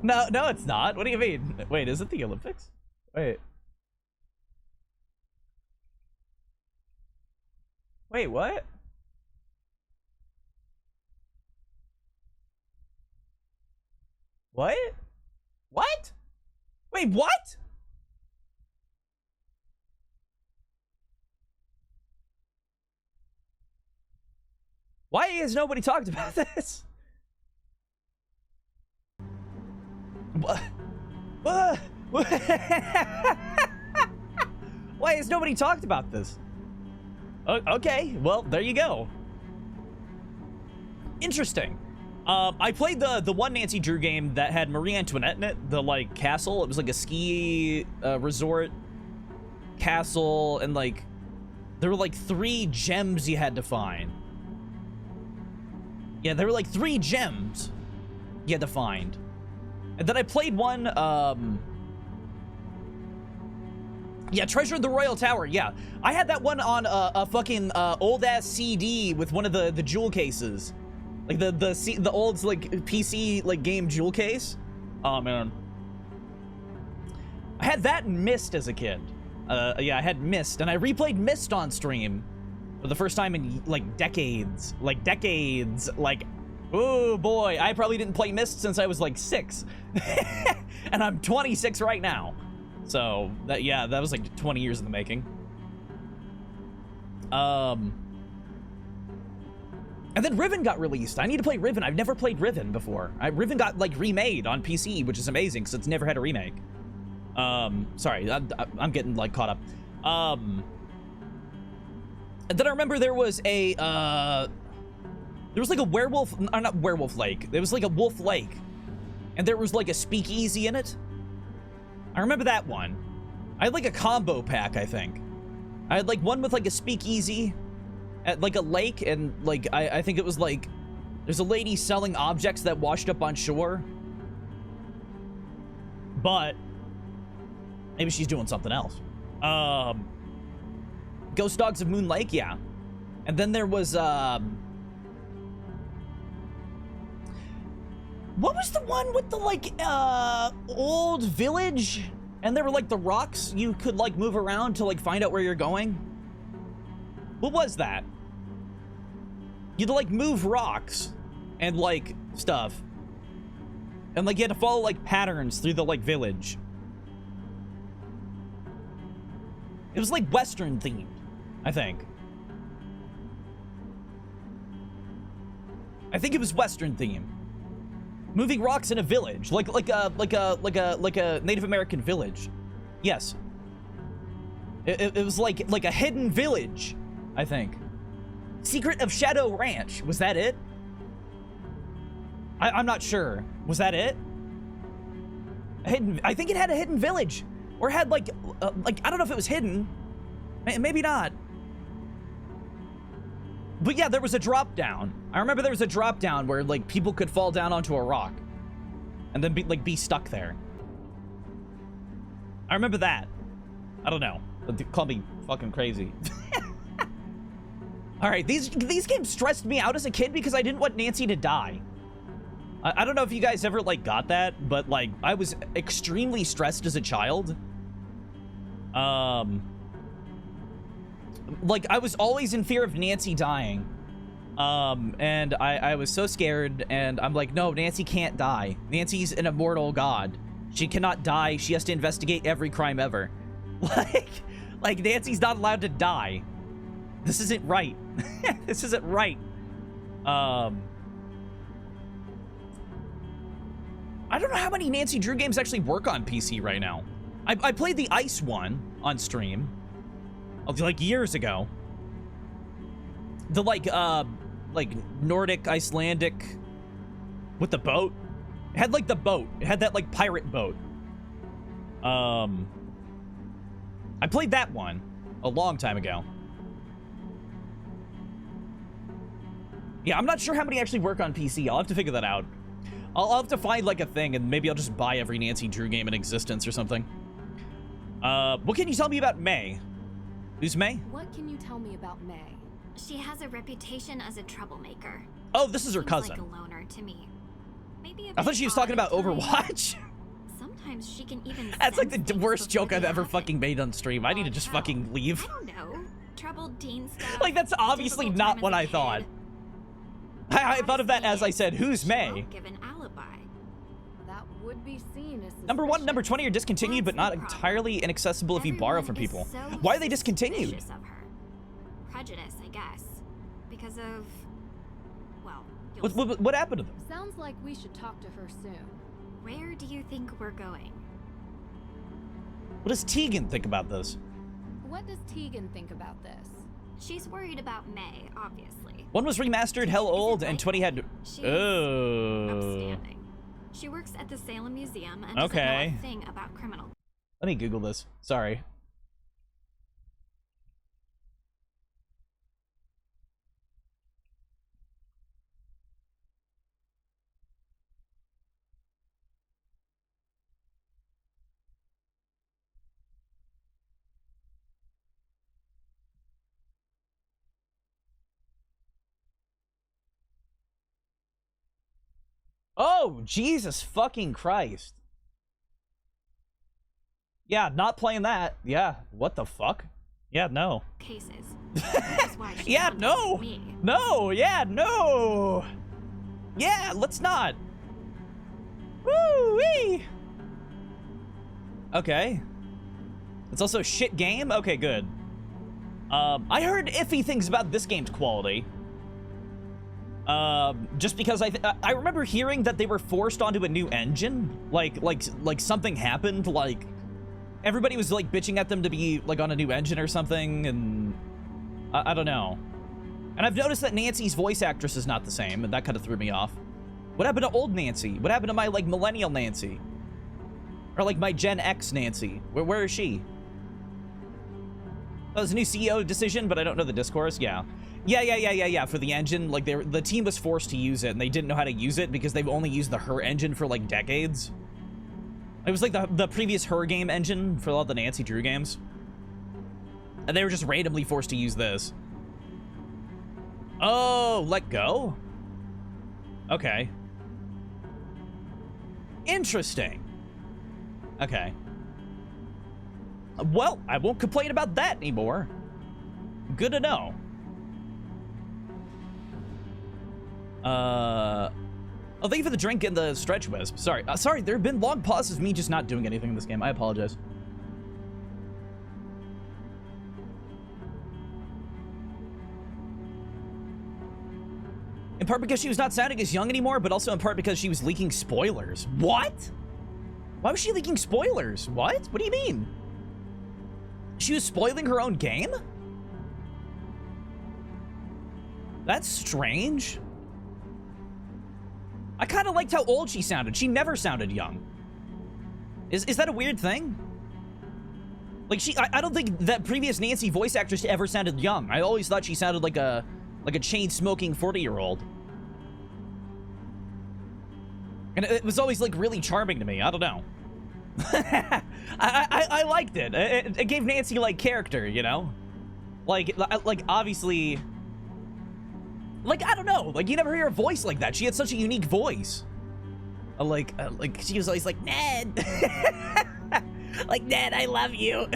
No, it's not. What do you mean? Wait, is it the Olympics? Wait. Wait, what? What? What? Wait, what? Why has nobody talked about this? What? Why has nobody talked about this? Okay, well, there you go. Interesting. I played the one Nancy Drew game that had Marie Antoinette in it, the like castle. It was like a ski resort castle, and like there were like 3 gems you had to find. Yeah, there were like 3 gems you had to find. And then I played one, yeah, Treasure of the Royal Tower, yeah. I had that one on a fucking old-ass CD with one of the jewel cases. Like the old, like, PC, like, game jewel case. Oh, man. I had that and Myst as a kid. Yeah, I had Myst, and I replayed Myst on stream for the first time in, like, decades. Like, decades. Like, oh, boy. I probably didn't play Myst since I was, like, 6. And I'm 26 right now. So, that, yeah, that was, like, 20 years in the making. And then Riven got released. I need to play Riven. I've never played Riven before. Riven got, like, remade on PC, which is amazing, because it's never had a remake. Sorry, I'm getting, like, caught up. And then I remember there was a, there was, like, a werewolf, not werewolf lake. There was, like, a wolf lake. And there was, like, a speakeasy in it. I remember that one. I had, like, a combo pack, I think. I had, like, one with, like, a speakeasy at, like, a lake, and, like, I think it was, like, there's a lady selling objects that washed up on shore. But maybe she's doing something else. Ghost Dogs of Moon Lake, yeah. And then there was, what was the one with the, like, old village? And there were, like, the rocks you could, like, move around to, like, find out where you're going? What was that? You'd, like, move rocks and, like, stuff. And, like, you had to follow, like, patterns through the, like, village. It was, like, Western themed, I think. I think it was Western themed. Moving rocks in a village, like a Native American village. Yes. It was like a hidden village, I think. Secret of Shadow Ranch, was that it? I'm not sure. Was that it? I think it had a hidden village, or had like I don't know if it was hidden. Maybe not. But yeah, there was a drop down. I remember there was a drop down where like people could fall down onto a rock and then be stuck there. I remember that. I don't know. Call me fucking crazy. All right, these games stressed me out as a kid because I didn't want Nancy to die. I don't know if you guys ever like got that, but like I was extremely stressed as a child. Like, I was always in fear of Nancy dying. And I was so scared, and I'm like, no, Nancy can't die. Nancy's an immortal god. She cannot die. She has to investigate every crime ever. Like Nancy's not allowed to die. This isn't right. This isn't right. I don't know how many Nancy Drew games actually work on PC right now. I played the Ice one on stream. Like years ago. The like Nordic, Icelandic with the boat. It had like the boat. It had that like pirate boat. I I played that one a long time ago. Yeah, I'm not sure how many actually work on PC. I'll have to figure that out. I'll have to find, like, a thing, and maybe I'll just buy every Nancy Drew game in existence or something. What can you tell me about May? Who's May? What can you tell me about May? She has a reputation as a troublemaker. Oh, this is her Seems cousin. like a loner to me. Maybe I thought she was talking about Overwatch. Sometimes she can even. That's like sense the things worst before joke I've they ever happen. fucking made on stream. I need to just Hell, fucking leave. I don't know. Troubled teen stuff. Like, that's obviously difficult not time what as a I thought. kid. I thought of that as I said, who's She May? won't give an alibi. That would be seen as Number 1 and number suspicious. 20 are discontinued, but That's not the problem. entirely inaccessible if you borrow from Everyone people. is so Why are they discontinued? suspicious of her. Prejudice, I guess. Because of, well, you'll What happened to them? Sounds like we should talk to her soon. Where do you think we're going? What does Tegan think about this? What does Tegan think about this? She's worried about May, obviously. 1 was remastered, hell old, and 20 had... She's Oh. upstanding. She works at the Salem Museum and doesn't know Okay. a thing about criminal. Let me Google this. Sorry. Oh, Jesus fucking Christ. Yeah, not playing that. Yeah, what the fuck? Yeah, no. Cases. That's why she Yeah, contacted no. me. No, yeah, no. Yeah, let's not. Woo-wee. Okay. It's also a shit game? Okay, good. I heard iffy things about this game's quality. Just because I remember hearing that they were forced onto a new engine. Like something happened, like everybody was like bitching at them to be like on a new engine or something, and I don't know. And I've noticed that Nancy's voice actress is not the same, and that kind of threw me off. What happened to old Nancy? What happened to my like millennial Nancy? Or like my Gen X Nancy? Where is she? That was a new CEO decision, but I don't know the discourse. Yeah. For the engine, like the team was forced to use it, and they didn't know how to use it because they've only used the Her engine for like decades. It was like the previous Her game engine for all the Nancy Drew games, and they were just randomly forced to use this. Oh, let go? Okay. Interesting. Okay. Well, I won't complain about that anymore. Good to know. Oh, thank you for the drink and the stretch wisp. Sorry. Sorry, there have been long pauses of me just not doing anything in this game. I apologize. In part because she was not sounding as young anymore, but also in part because she was leaking spoilers. What? Why was she leaking spoilers? What? What do you mean? She was spoiling her own game? That's strange. I kind of liked how old she sounded. She never sounded young. Is that a weird thing? Like I don't think that previous Nancy voice actress ever sounded young. I always thought she sounded like a chain-smoking 40-year-old. And it was always like really charming to me. I don't know. I liked it. It gave Nancy like character, you know? Like obviously, like, I don't know, like you never hear a voice like that. She had such a unique voice. Like she was always like, Ned. Like, Ned, I love you.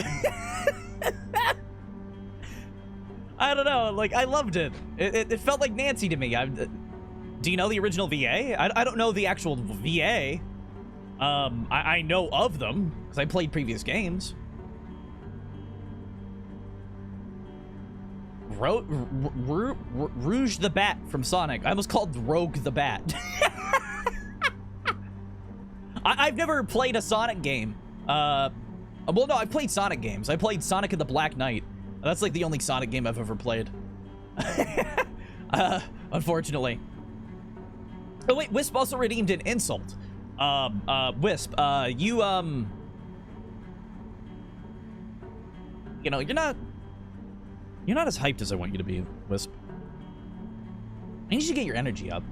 I don't know, like I loved it. It felt like Nancy to me. Do you know the original VA? I don't know the actual VA. I know of them because I played previous games. Rouge the Bat from Sonic. I almost called Rogue the Bat. I've never played a Sonic game. Well, no, I played Sonic games. I played Sonic and the Black Knight. That's like the only Sonic game I've ever played. Unfortunately. Oh wait, Wisp also redeemed an insult. Wisp, you You know, you're not as hyped as I want you to be, Wisp. I need you to get your energy up.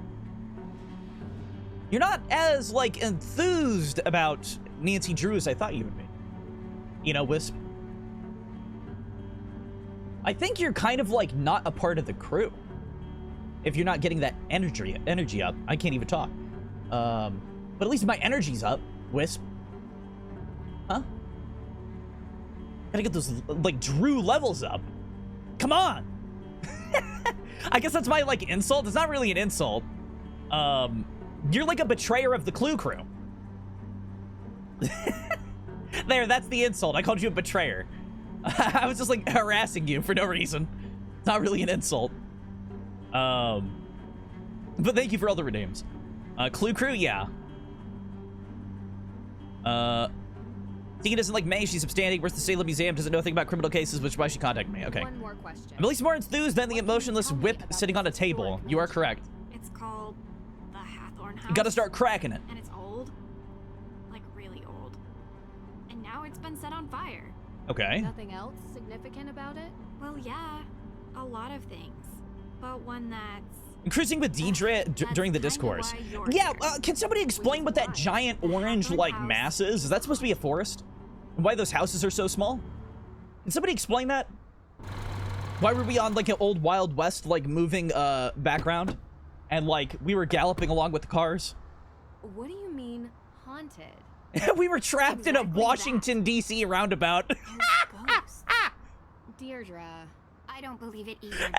You're not as, like, enthused about Nancy Drew as I thought you would be. You know, Wisp. I think you're kind of, like, not a part of the crew. If you're not getting that energy up. I can't even talk. But at least my energy's up, Wisp. Huh? Gotta get those, like, Drew levels up. Come on! I guess that's my, like, insult. It's not really an insult. You're like a betrayer of the Clue crew. There, that's the insult. I called you a betrayer. I was just, like, harassing you for no reason. It's not really an insult. But thank you for all the redeems. Clue crew, yeah. Tika doesn't like May. She's upstanding. Works the Salem Museum. Doesn't know a thing about criminal cases, which is why she contacted me. Okay. One more question. I'm at least more enthused than the emotionless whip sitting on a table. You are correct. It's called the Hathorn House. You gotta start cracking it. And it's old. Like, really old. And now it's been set on fire. Okay. Nothing else significant about it? Well, yeah. A lot of things. But one that's... I'm cruising with Deidre during the discourse. Yeah, can somebody explain what that giant orange, like, mass is? Is that supposed to be a forest? And why those houses are so small? Can somebody explain that? Why were we on, like, an old Wild West, like, moving, background? And, like, we were galloping along with the cars? What do you mean, haunted? We were trapped in a Washington, D.C. roundabout. Ghosts. Deirdre. I don't believe it either. But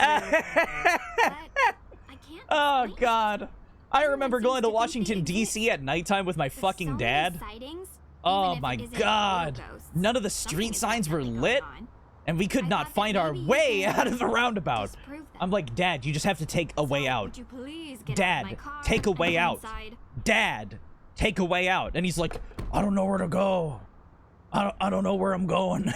I can't. Oh, explain it. God. I remember Everyone going to seems to think Washington, they D.C. at nighttime with my With fucking so many dad. sightings, Oh even if my it isn't God. real ghosts, None of the something street is signs were definitely lit, going on. and we could I not thought that find our maybe you way could out of the roundabout. disprove that. I'm like, Dad, you just have to take a way So, out. would you please get out of Dad, my car take a and way come out. inside? Dad, take a way out. And he's like, I don't know where to go. I don't know where I'm going.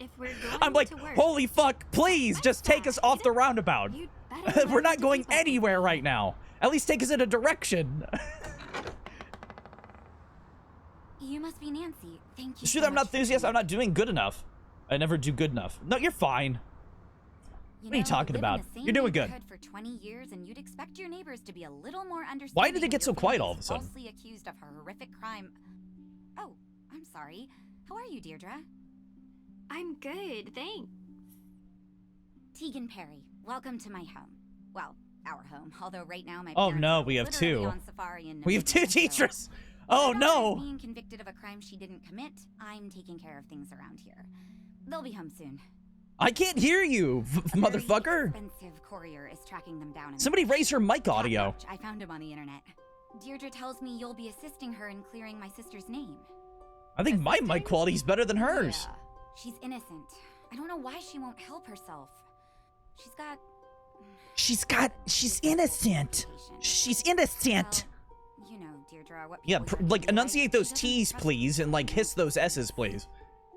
If we're going I'm like, to work, holy fuck, please just take us off the roundabout. you'd better We're learn not to going keep up with anywhere me. right now. At least take us in a direction. You must be Nancy. Thank you. It's true so that I'm not much for enthusiastic. I'm coming. not doing good enough. I never do good enough. No, you're fine. What are you talking about? You're doing good. For 20 years, and you'd expect your neighbors to be a little more understanding. Why did they get when so your quiet family all of a is sudden? Falsely accused of a horrific crime. Oh, I'm sorry. How are you, Deirdre? I'm good, thanks. Tegan Perry. Welcome to my home. Well, our home. Although right now my Oh, parents no, are we have literally two. on safari in We have two Namibia, so teachers. while Oh my daughter is no. being convicted of a crime she didn't commit, I'm taking care of things around here. They'll be home soon. I can't hear you, A very motherfucker. expensive courier is tracking them down. in the Somebody bush. raise her mic Top audio. notch. I found him on the internet. Deirdre tells me you'll be assisting her in clearing my sister's name. I think my mic quality is better than hers. Yeah. She's innocent. I don't know why she won't help herself. She's got... She's innocent. She's innocent. Well, you know, Deirdre, what Yeah, people usually like like, enunciate she those doesn't T's, trust please, people and like hiss those S's, please.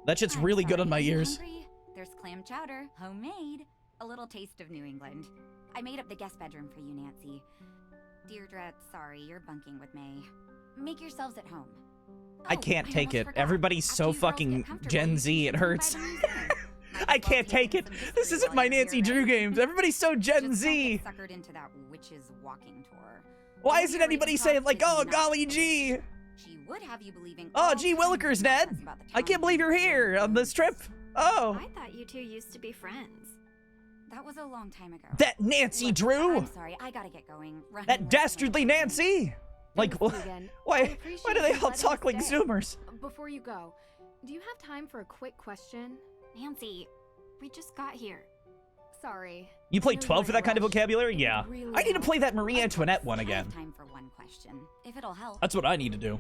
That shit's I'm really good sorry, on my are you ears. hungry? There's clam chowder, homemade. A little taste of New England. I made up the guest bedroom for you, Nancy. Deirdre, sorry, you're bunking with May. Make yourselves at home. I can't take almost it. forgot. Everybody's After so you girls fucking get comfortable, Gen you Z, can it swing by hurts. the museum. Might I as well can't take it. in some This history isn't while my you're Nancy here, Drew right? games. Everybody's so Gen Just Z. don't get suckered into that witch's walking tour. Why Olivia isn't anybody Ravencroft saying like, is oh, not golly a gee. witch. She would have you believing Oh, all gee kinds of willikers, nonsense Ned. about the I can't town believe you're here on this trip. Oh, I thought you two used to be friends. That was a long time ago. that Nancy Look, Drew. I'm sorry, I gotta get going. Running That late dastardly tonight. Nancy. Like, Thanks, Tegan. I why appreciate do they you all letting talk us like stay. Zoomers? Before you go, do you have time for a quick question? Nancy, we just got here. Sorry. You I played know you 12 were for in a that kind of rush. vocabulary? It Yeah. would really I need to help. play that Marie Of Antoinette course, one I have again. time for one question, if it'll help. That's what I need to do.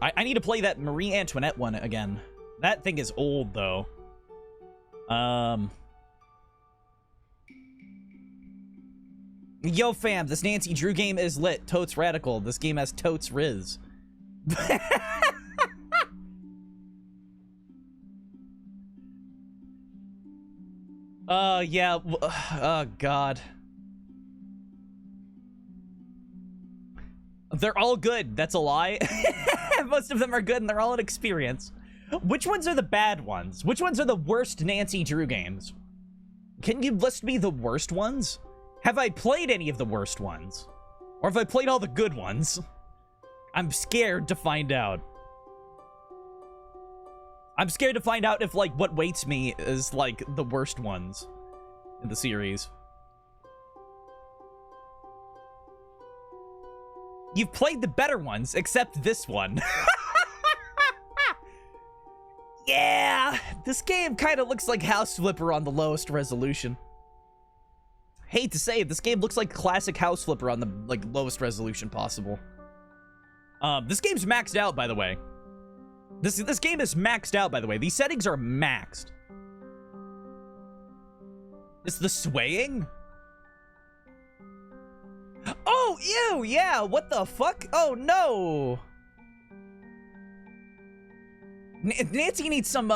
I need to play that Marie Antoinette one again. That thing is old, though. Yo, fam, this Nancy Drew game is lit. Totes radical. This game has totes riz. Yeah. Oh, God. They're all good. That's a lie. Most of them are good and they're all an experience. Which ones are the bad ones? Which ones are the worst Nancy Drew games? Can you list me the worst ones? Have I played any of the worst ones? Or have I played all the good ones? I'm scared to find out. I'm scared to find out if, like, what waits me is, like, the worst ones in the series. You've played the better ones, except this one. Yeah, this game kind of looks like House Flipper on the lowest resolution. Hate to say it, this game looks like classic House Flipper on the, like, lowest resolution possible. This game's maxed out, by the way. This game is maxed out, by the way. These settings are maxed. Is the swaying? Oh, ew, yeah, what the fuck? Oh, no. Nancy needs some,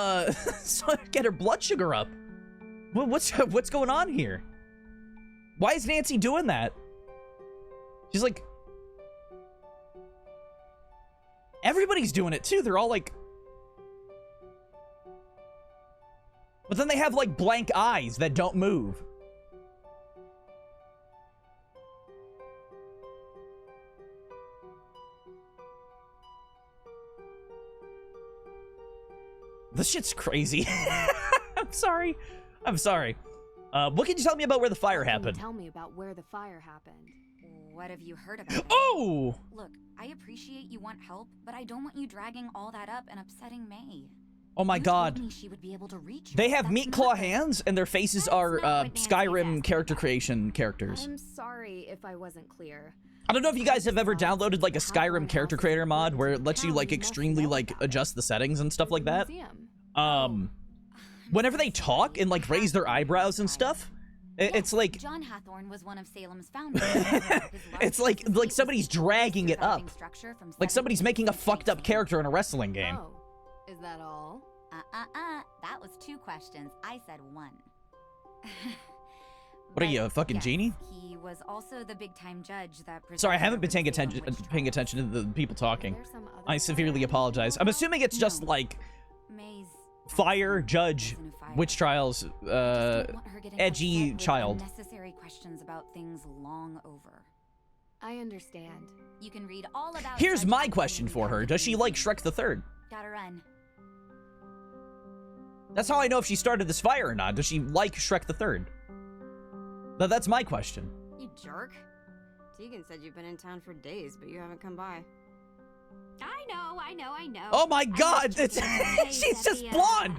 get her blood sugar up. What's going on here? Why is Nancy doing that? She's like... Everybody's doing it, too. They're all, like... But then they have, like, blank eyes that don't move. This shit's crazy. I'm sorry. I'm sorry. What can you tell me about where the fire happened? Tell me about where the fire happened. What have you heard about it? Oh! Look, I appreciate you want help, but I don't want you dragging all that up and upsetting May. Oh my god. Told me she would be able to reach you. They have That's meat not claw the- hands, and their faces That's are not what Nancy's Skyrim asking character about. creation characters. I'm sorry if I wasn't clear. I don't know if you guys have ever downloaded like a Skyrim character creator mod where it lets you like extremely like adjust the settings and stuff like that. Whenever they talk and like raise their eyebrows and stuff, it's like John Hathorne was one of Salem's founders. it's like somebody's dragging it up. Like somebody's making a fucked up character in a wrestling game. Oh, is that all? That was 2 questions. I said 1. What are you, a fucking Yes, genie? He was also the big-time judge that. Sorry, I haven't been presided paying over the attention Salem paying witch attention to the people talking. Are there some other I severely apologize. I'm assuming it's just No. like May's fire, judge, in a fire. witch trials, I just don't want her getting edgy upset with child. Unnecessary questions about things long over. I understand. You can read all about. Here's Judge my Hathorne question in for her. the Does she like Shrek the Third? Gotta run. That's how I know if she started this fire or not. Does she like Shrek the Third? That's my question. You jerk. Tegan said you've been in town for days, but you haven't come by. I know. Oh my I god, just it's took the case she's at just the, blonde.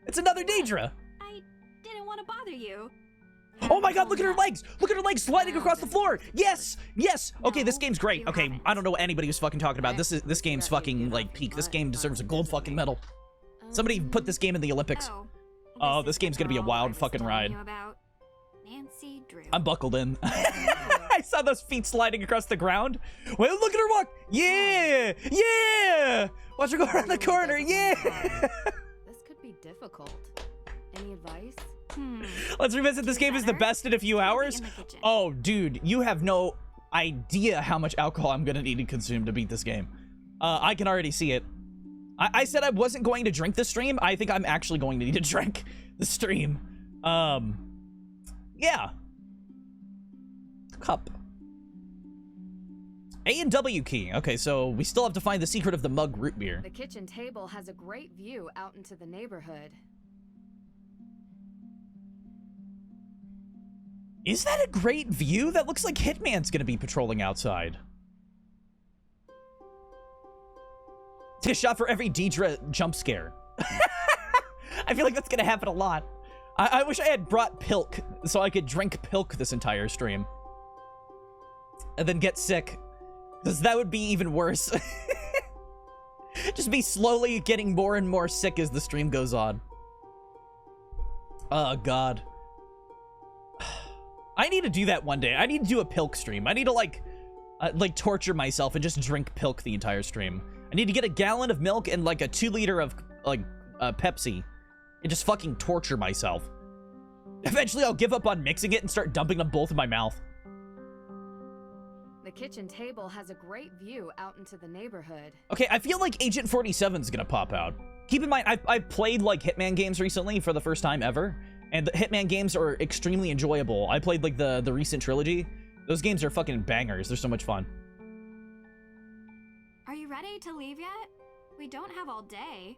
It's another Daedra. I didn't want to bother you. Oh my god, look at her legs! Look at her legs sliding across the floor! Yes! Yes! Okay, this game's great. you Okay, haven't. I don't know what anybody was fucking talking about. This game's fucking, like, peak. This game deserves a gold fucking medal. Somebody put this game in the Olympics. Oh, this is game's the gonna be a girl wild I was fucking telling ride. you about. Nancy Drew. I'm buckled in. I saw those feet sliding across the ground. Well, look at her walk! Yeah! Yeah! Watch her go around the corner, yeah! This could be difficult. Any advice? Let's revisit this game is the best in a few hours. in the kitchen. Oh, dude, you have no idea how much alcohol I'm gonna need to consume to beat this game. I can already see it. I said I wasn't going to drink the stream. I think I'm actually going to need to drink the stream. Yeah. Cup. A and W key. Okay, so we still have to find the secret of the mug root beer. The kitchen table has a great view out into the neighborhood. Is that a great view? That looks like Hitman's gonna be patrolling outside. Take a shot for every Deidre jump scare. I feel like that's gonna happen a lot. I wish I had brought Pilk so I could drink Pilk this entire stream. And then get sick. Because that would be even worse. Just be slowly getting more and more sick as the stream goes on. Oh, God. I need to do that one day. I need to do a Pilk stream. I need to, like torture myself and just drink Pilk the entire stream. I need to get a gallon of milk and, like, a 2 liter of, like, Pepsi. And just fucking torture myself. Eventually, I'll give up on mixing it and start dumping them both in my mouth. The kitchen table has a great view out into the neighborhood. Okay, I feel like Agent 47's gonna pop out. Keep in mind, I've played like Hitman games recently for the first time ever, and the Hitman games are extremely enjoyable. I played like the recent trilogy. Those games are fucking bangers. They're so much fun. Are you ready to leave yet? We don't have all day.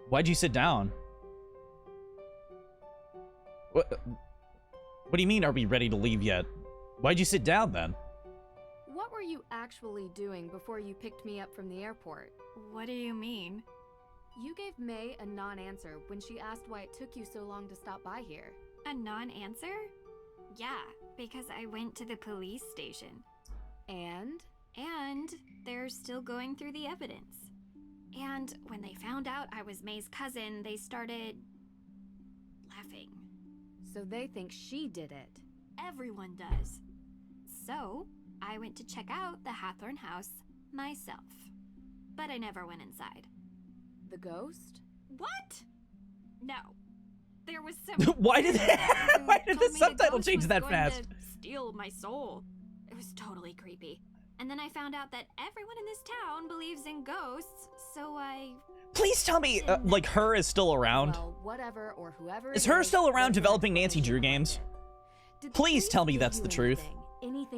Why'd you sit down? What do you mean, are we ready to leave yet? Why'd you sit down then? What were you actually doing before you picked me up from the airport? What do you mean? You gave May a non-answer when she asked why it took you so long to stop by here. A non-answer? Yeah, because I went to the police station. And? And they're still going through the evidence. And when they found out I was May's cousin, they started laughing. So they think she did it. Everyone does. So I went to check out the Hathorn house myself. But I never went inside. The ghost? What? No. There was some Why did the subtitle change that fast? Steal my soul. It was totally creepy. And then I found out that everyone in this town believes in ghosts, so I... Please tell me, like, her is still around. Well, whatever or whoever Is her still around developing Nancy Drew games? Please tell me that's the truth.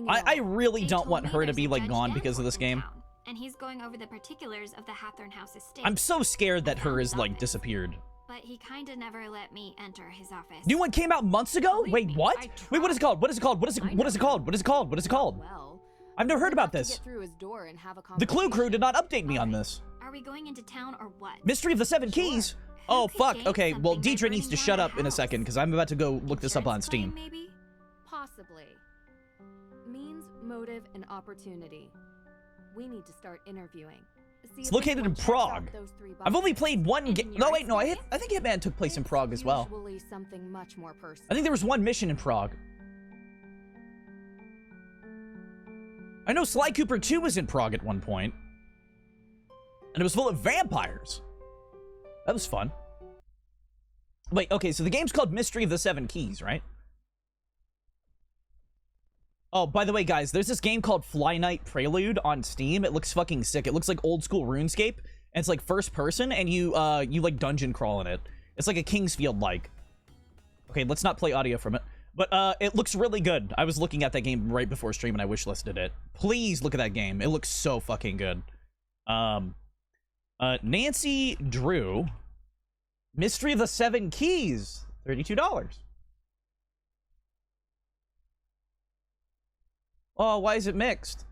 I really don't want her to be, like, gone because of this game. And he's going over the particulars of the Hathorn house estate. I'm so scared that her is, like, disappeared. But he kinda never let me enter his office. New one came out months ago? Wait, what? Wait, what is it called? What is it called? What is it called? What is it called? What is it called? Well, I've never heard about this. The Clue Crew did not update me on this. Are we going into town or what? Mystery of the Seven Keys? Oh, fuck. Okay, well, Deidre needs to shut up in a second, because I'm about to go look this up on Steam. Maybe? Possibly. Means, motive, and opportunity. We need to start interviewing. It's located in Prague. I've only played one game. No, wait, no, I think Hitman took place in Prague as well. Something much more personal. I think there was one mission in Prague. I know Sly Cooper 2 was in Prague at one point. And it was full of vampires. That was fun. Wait, okay, so the game's called Mystery of the Seven Keys, right? Oh, by the way, guys, there's this game called Fly Night Prelude on Steam. It looks fucking sick. It looks like old school RuneScape, and it's like first person, and you like dungeon crawl in it. It's like a Kingsfield-like. Okay, let's not play audio from it. But it looks really good. I was looking at that game right before stream, and I wishlisted it. Please look at that game. It looks so fucking good. Nancy Drew, Mystery of the Seven Keys, $32. Oh, why is it mixed?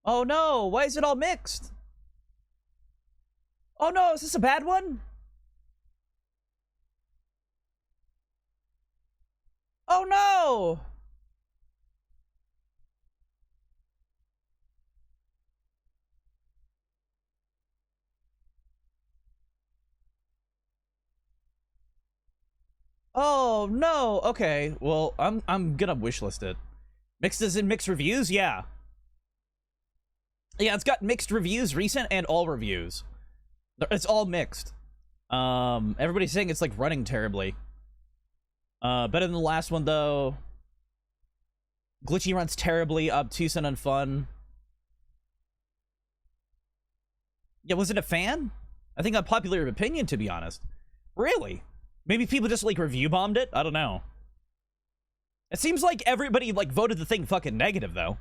Oh no, why is it all mixed? Oh no, is this a bad one? Oh no! Oh no. Okay. Well, I'm gonna wishlist it. Mixed as in mixed reviews? Yeah. Yeah, it's got mixed reviews, recent and all reviews. It's all mixed. Everybody's saying it's like running terribly. Better than the last one though. Glitchy runs terribly, obtuse and unfun. Yeah, was it a fan? I think unpopular opinion, to be honest. Really? Maybe people just, like, review bombed it? I don't know. It seems like everybody, like, voted the thing fucking negative, though.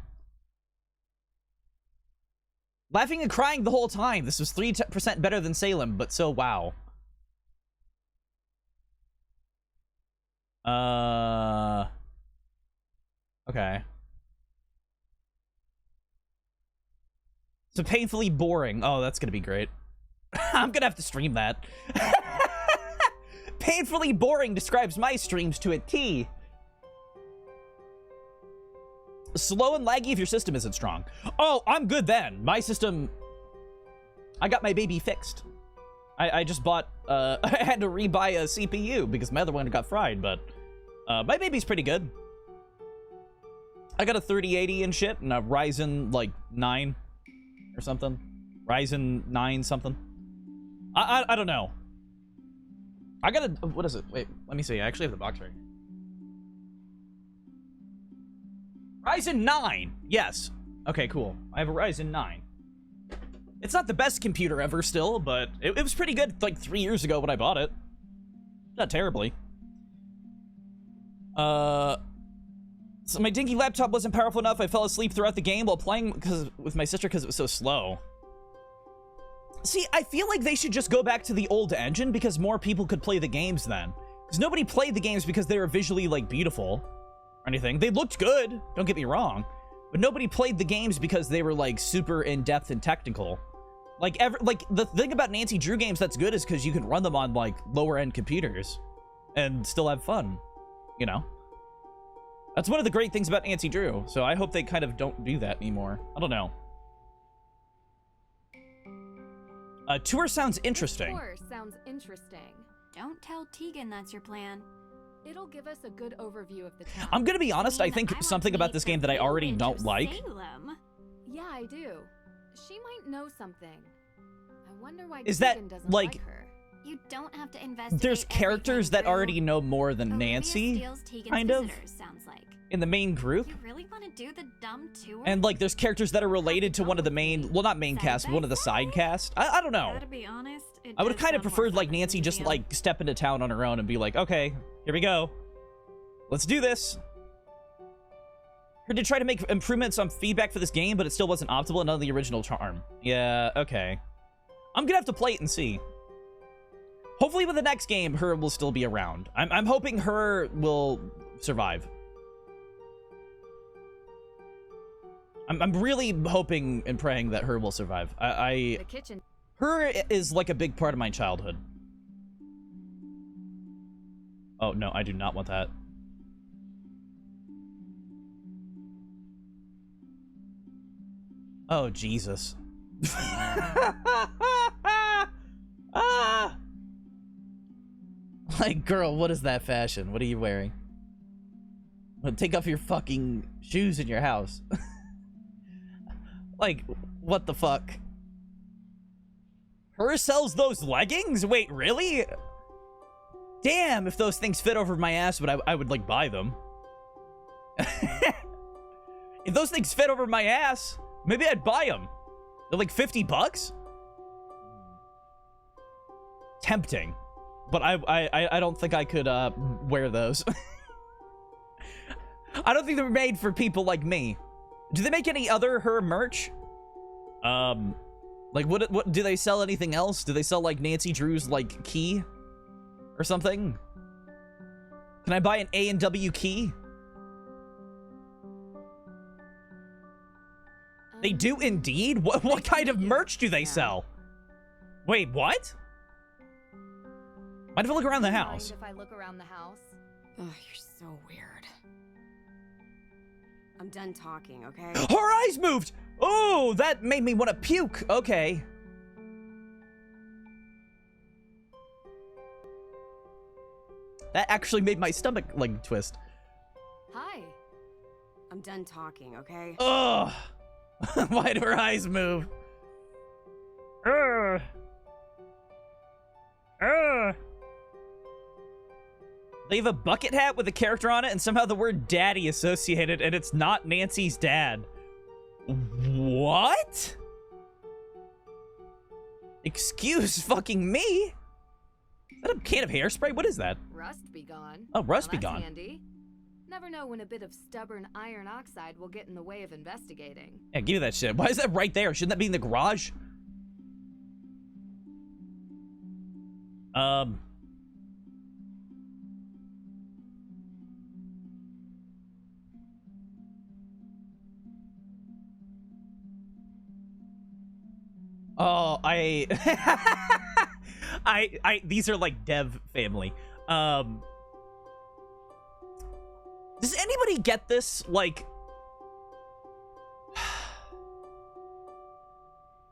Laughing and crying the whole time. This was 3% better than Salem, but so wow. Okay. So painfully boring. Oh, that's gonna be great. I'm gonna have to stream that. Painfully boring describes my streams to a T. Slow and laggy if your system isn't strong. Oh, I'm good then. My system... I got my baby fixed. I just bought... I had to rebuy a CPU because my other one got fried, but... my baby's pretty good. I got a 3080 and shit, and a Ryzen, like, 9 or something. Ryzen 9 something. I don't know. I gotta, what is it? Wait, let me see. I actually have the box right here. Ryzen 9. Yes. Okay, cool. I have a Ryzen 9. It's not the best computer ever still, but it was pretty good like 3 years ago when I bought it. Not terribly. So my dinky laptop wasn't powerful enough. I fell asleep throughout the game while playing with my sister because it was so slow. See, I feel like they should just go back to the old engine because more people could play the games then. Because nobody played the games because they were visually, like, beautiful or anything. They looked good, don't get me wrong. But nobody played the games because they were, like, super in-depth and technical. Like, the thing about Nancy Drew games that's good is because you can run them on, like, lower-end computers and still have fun, you know? That's one of the great things about Nancy Drew, so I hope they kind of don't do that anymore. I don't know. Tour sounds interesting. Tour sounds interesting. Don't tell Tegan that's your plan. It'll give us a good overview of the town. I'm gonna be honest, I mean, think want something to about meet this the game that I already village don't of like. Salem. Yeah, I do. She might know something. I wonder why Is that, Tegan doesn't like, her. You don't have to investigate. There's characters everything that already through know more than Olivia Nancy, steals Tegan's kind of, visitors, sounds like. in the main group. You really want to do the dumb tour? And, like, there's characters that are related to one of the main, well, not main cast, but one of the side cast. I don't know. Gotta be honest, it I would have does kind of sound more preferred, fun like, than Nancy just, museum. like, step into town on her own and be like, okay, here we go. Let's do this. Her to try to make improvements on feedback for this game, but it still wasn't optimal and none of the original charm. Yeah, okay. I'm gonna have to play it and see. Hopefully with the next game, her will still be around. I'm hoping her will survive. I'm really hoping and praying that her will survive. The kitchen. Her is like a big part of my childhood. Oh, no, I do not want that. Oh, Jesus. Ah! Like, girl, what is that fashion? What are you wearing? Well, take off your fucking shoes in your house. Like, what the fuck? Her sells those leggings? Wait, really? Damn, if those things fit over my ass, but I would, like, buy them. If those things fit over my ass, maybe I'd buy them. They're like 50 bucks? Tempting. But I don't think I could, wear those. I don't think they were made for people like me. Do they make any other her merch? Like, what do they sell anything else? Do they sell, like, Nancy Drew's, like, key? Or something? Can I buy an A&W key? They do indeed? What kind of merch do they sell? Wait, what? Mind if I look around the house? If I look around the house. Ugh, you're so weird. I'm done talking, okay? Her eyes moved! Oh, that made me want to puke. Okay. That actually made my stomach, like, twist. Hi. I'm done talking, okay? Ugh. Why do her eyes move? Ugh. Ugh. They have a bucket hat with a character on it and somehow the word daddy associated, and it's not Nancy's dad. What? Excuse fucking me? Is that a can of hairspray? What is that? Rust be gone. Oh, rust Well, be that's gone. handy. Never know when a bit of stubborn iron oxide will get in the way of investigating. Yeah, give me that shit. Why is that right there? Shouldn't that be in the garage? Oh, these are like dev family. Does anybody get this? Like,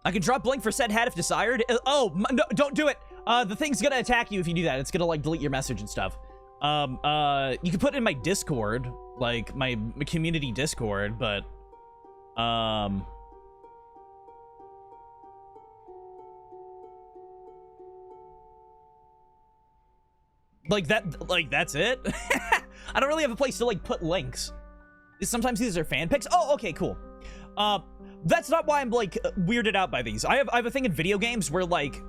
I can drop blink for said hat if desired. Oh, no, don't do it. The thing's gonna attack you if you do that. It's gonna, like, delete your message and stuff. You can put it in my Discord, like, my community Discord, but, Like that's it? I don't really have a place to, like, put links. Sometimes these are fan pics. Oh, okay, cool. That's not why I'm, like, weirded out by these. I have a thing in video games where, like,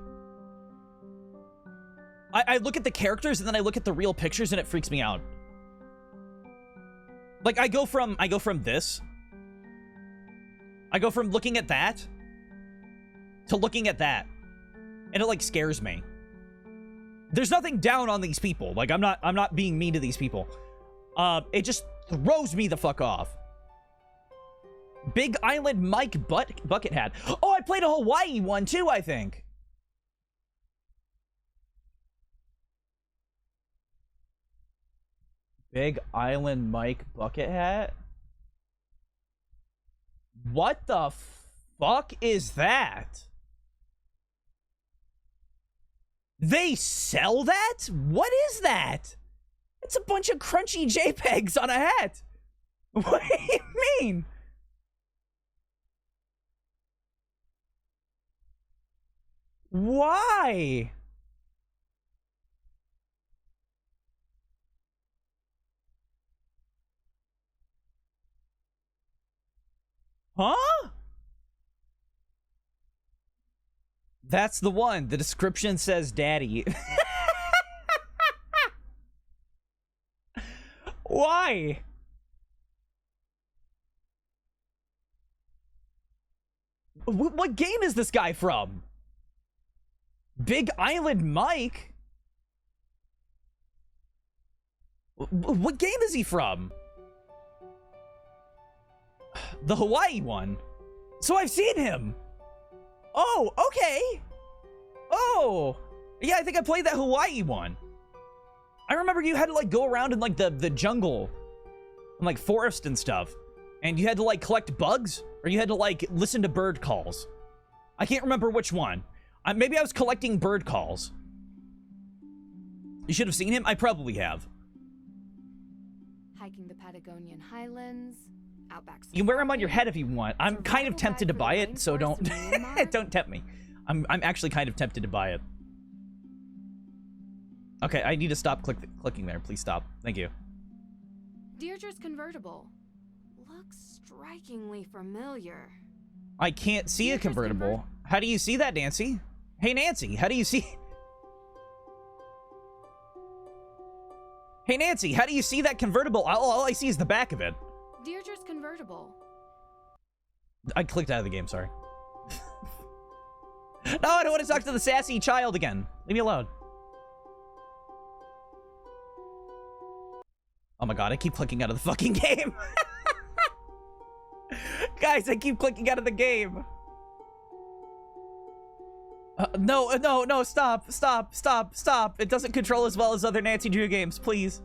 I look at the characters and then I look at the real pictures and it freaks me out. Like, I go from this. I go from looking at that to looking at that. And it, like, scares me. There's nothing down on these people. Like, I'm not being mean to these people. It just throws me the fuck off. Big Island Mike Bucket Hat. Oh, I played a Hawaii one too, I think. Big Island Mike Bucket Hat? What the fuck is that? They sell that? What is that? It's a bunch of crunchy JPEGs on a hat. What do you mean? Why? Huh? That's the one. The description says daddy. Why? What game is this guy from? Big Island Mike? What game is he from? The Hawaii one. So I've seen him. Oh, okay. Oh, yeah, I think I played that Hawaii one. I remember you had to, like, go around in, like, the jungle and, like, forest and stuff. And you had to, like, collect bugs, or you had to, like, listen to bird calls. I can't remember which one. Maybe I was collecting bird calls. You should have seen him. I probably have. Hiking the Patagonian highlands, outback. You can wear them on your head if you want. I'm kind of tempted to buy it, so don't don't tempt me. I'm actually kind of tempted to buy it. Okay, I need to stop clicking there. Please stop. Thank you. Deirdre's convertible looks strikingly familiar. I can't see a convertible. How do you see that, Nancy? Hey, Nancy, how do you see? Hey, Nancy, how do you see that convertible? All I see is the back of it. Deirdre's convertible. I clicked out of the game, sorry. No, I don't want to talk to the sassy child again. Leave me alone. Oh my god, I keep clicking out of the fucking game. Guys, I keep clicking out of the game. No, stop. It doesn't control as well as other Nancy Drew games, please.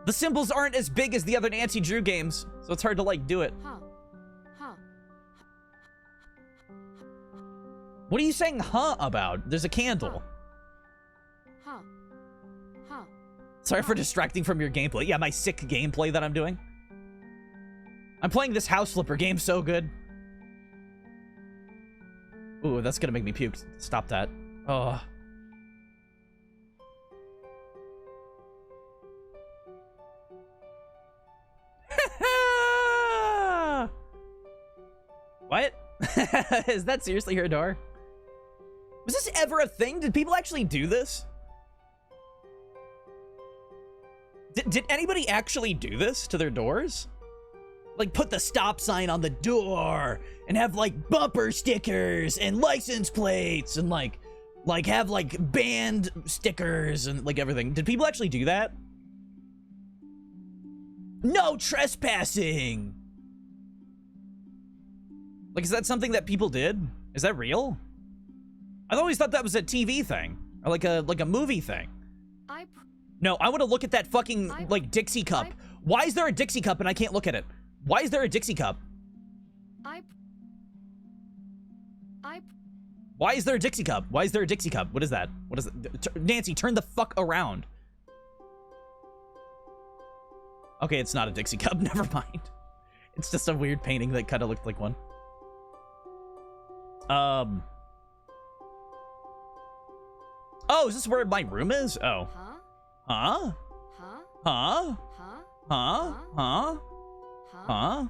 The symbols aren't as big as the other Nancy Drew games, so it's hard to, like, do it. What are you saying, huh, about? There's a candle. Sorry for distracting from your gameplay. Yeah, my sick gameplay that I'm doing. I'm playing this house flipper game so good. Ooh, that's gonna make me puke. Stop that. Oh. What? Is that seriously her door? Was this ever a thing? Did people actually do this? Did anybody actually do this to their doors? Like, put the stop sign on the door and have, like, bumper stickers and license plates and, like have, like, band stickers and, like, everything. Did people actually do that? No trespassing! Like, is that something that people did? Is that real? I always thought that was a TV thing. Or, like a movie thing. No, I want to look at that fucking, like, Dixie cup. Why is there a Dixie cup and I can't look at it? Why is there a Dixie cup? Why is there a Dixie cup? Why is there a Dixie cup? What is that? What is it? Nancy, turn the fuck around. Okay, it's not a Dixie cup. Never mind. It's just a weird painting that kind of looked like one. Oh, is this where my room is? Oh. Huh? Huh? Huh? Huh? Huh? Huh? Huh?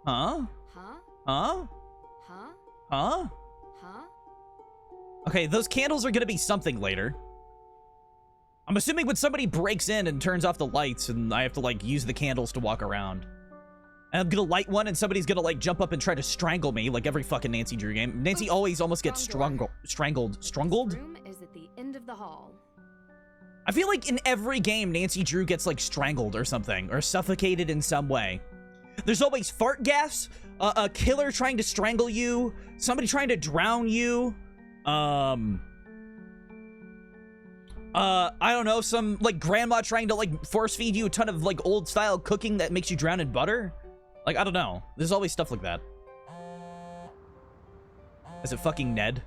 Huh? Huh? Huh? Huh? Huh? Huh? Okay, those candles are gonna be something later. I'm assuming when somebody breaks in and turns off the lights and I have to, like, use the candles to walk around. And I'm gonna light one and somebody's gonna, like, jump up and try to strangle me like every fucking Nancy Drew game. Nancy always almost gets strangled. This room is at the end of the hall. I feel like in every game, Nancy Drew gets, like, strangled or something, or suffocated in some way. There's always fart gas, a killer trying to strangle you, somebody trying to drown you, I don't know, some, like, grandma trying to, like, force feed you a ton of, like, old-style cooking that makes you drown in butter. Like, I don't know. There's always stuff like that. Is it fucking Ned?